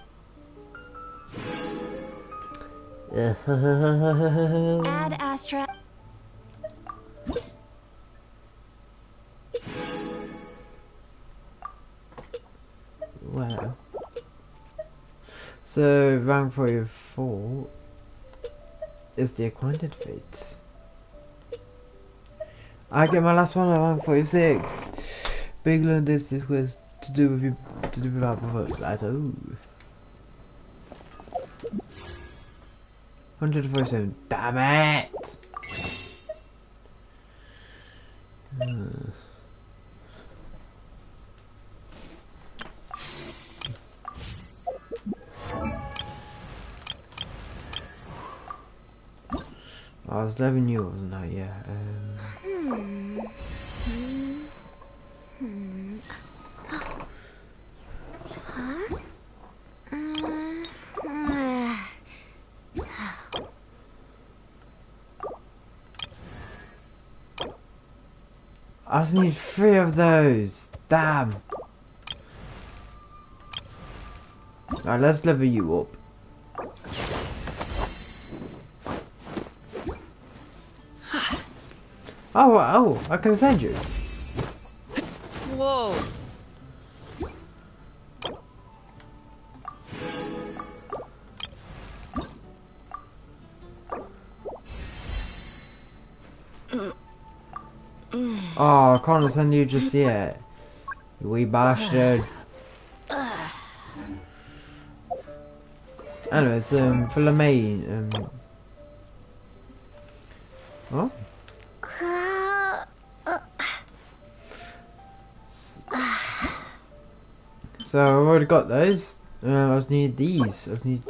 Ad Astra. Wow. So rank 44 is the acquainted fate. I get my last one at rank 46. Big learn this was to do with our brother. Like, ooh. 147. Damn it! I was 11 years, wasn't I? Yeah. I just need 3 of those. Damn. Alright, let's level you up. Oh, I can send you. Whoa. Oh, I can't send you just yet. You wee bastard. Anyways, for the main, oh? So I've already got those. I just need these. I just need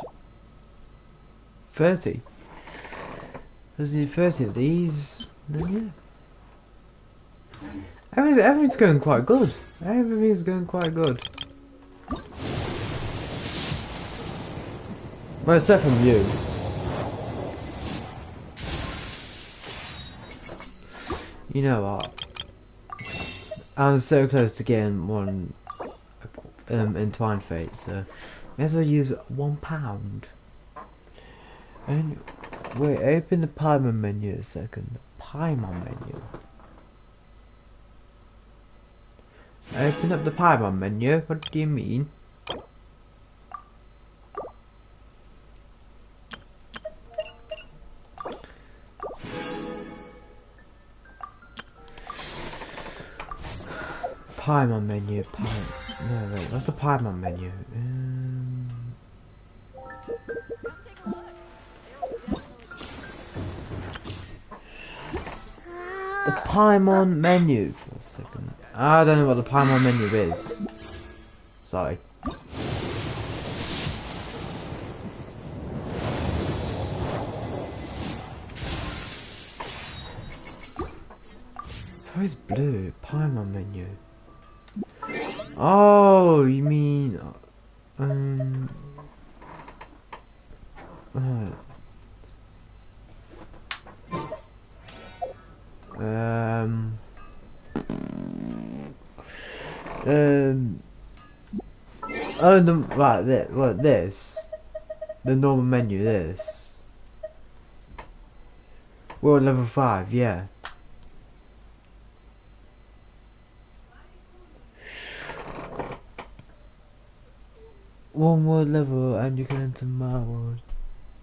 30. I just need 30 of these. Then yeah. Everything's going quite good. Everything's going quite good. Well, except from you. You know what? I'm so close to getting one entwined fate, so may as well use £1. And Wait, open the Paimon menu a second. The Paimon menu. Open up the Paimon menu? What do you mean? Paimon menu. No, wait, what's the Paimon menu? The Paimon menu for a second. I don't know what the Paimon menu is. Sorry. So it's blue. Paimon menu. Oh, you mean oh, right, this, the normal menu, this, world level 5, yeah. One world level and you can enter my world.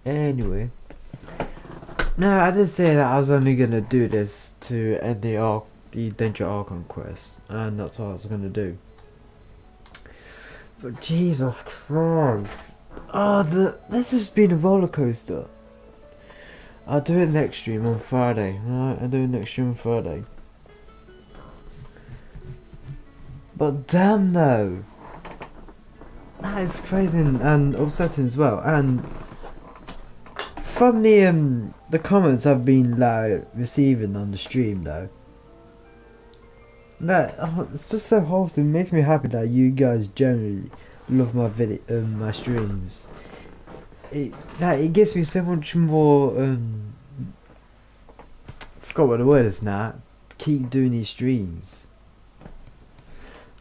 Anyway, no, I did say that I was only gonna do this to end the Nahidas Archon Quest, and that's what I was gonna do. But Jesus Christ! Oh, this has been a roller coaster. I'll do it next stream on Friday. Alright, I'll do it next stream on Friday. But damn though! That is crazy and upsetting as well. And from the comments I've been like receiving on the stream though, that it's just so wholesome. It makes me happy that you guys generally love my my streams. It gives me so much more I forgot what the word is now. To keep doing these streams,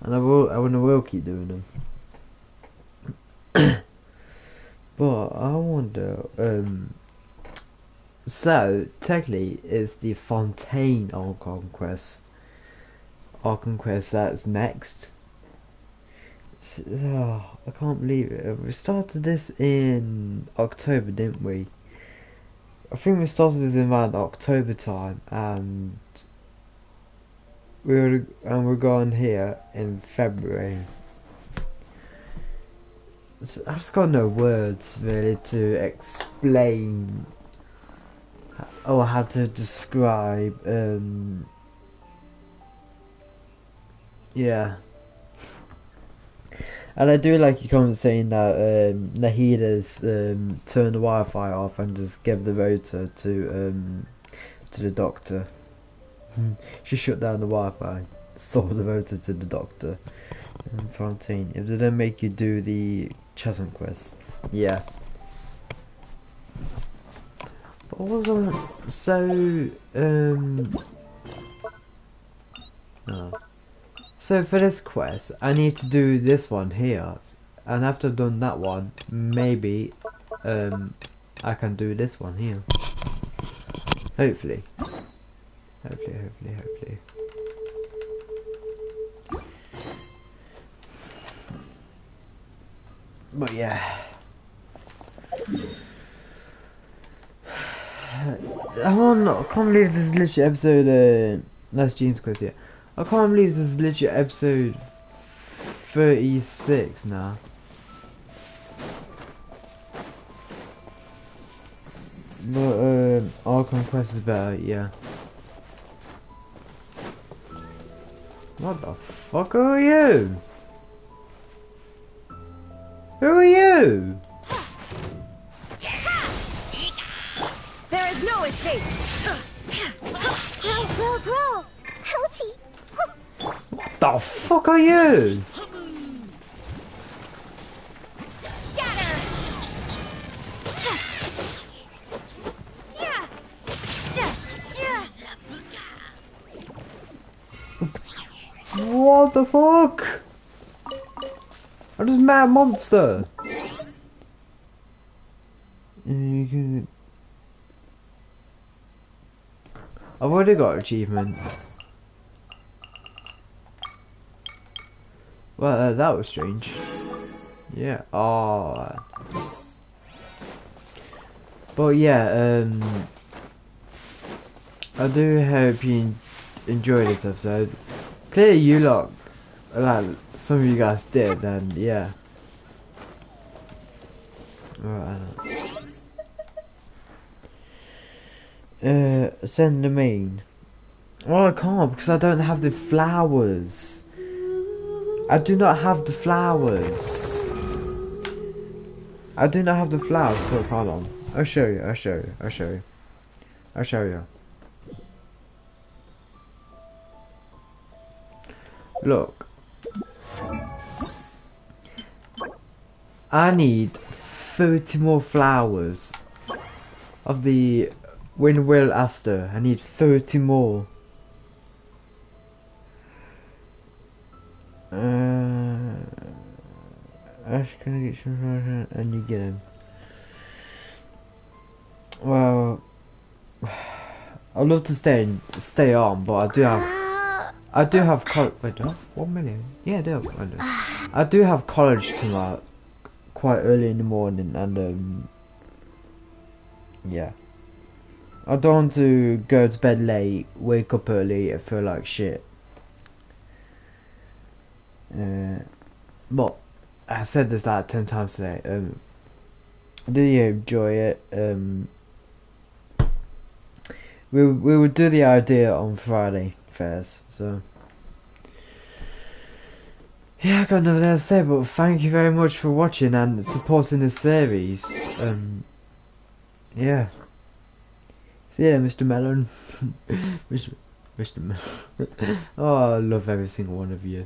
and I will keep doing them. But I wonder, so technically it's the Fontaine Archon Quest that's next. Oh, I can't believe it. We started this in October, didn't we? I think we started this in around October time, and we're going here in February. I've just got no words really to explain or how to describe yeah. And I do like your comment saying that Nahidas turned the Wi-Fi off and just gave the rotor to the doctor. She shut down the Wi-Fi, sold the rotor to the doctor. Fontaine, if they don't make you do the Chasm Quest, yeah. But what was on? So so for this quest, I need to do this one here, and after I've done that one, maybe I can do this one here. Hopefully. But yeah, I can't believe this is literally episode. That's Gene's Quest here. I can't believe this is literally episode 36 now. But Archon Quest is better, yeah. What the fuck are you? Who are you? There is no escape. Grow. Ouchie. What the fuck are you? What the fuck? I'm just mad monster. I've already got achievement. Well, that was strange. Yeah. Oh. But yeah, I do hope you enjoyed this episode. Clearly you lot, like some of you guys did, then yeah. Send them in. Well, I can't because I don't have the flowers. I do not have the flowers. I do not have the flowers. So hold on. I'll show you. I'll show you. I'll show you. I'll show you. Look. I need 30 more flowers of the Windwheel Aster. I need 30 more. Ash, can I get some and you get him? Well, I'd love to stay on, but I do have college. Wait, do I have 1 million? Yeah, I do have college tonight, quite early in the morning, and yeah. I don't want to go to bed late, wake up early, and feel like shit. But I said this like 10 times today. Do you enjoy it? We will do the idea on Friday first. So yeah, I got nothing else to say. But thank you very much for watching and supporting this series. Yeah. See ya, Mr. Melon. Mr. Melon. Oh, I love every single one of you.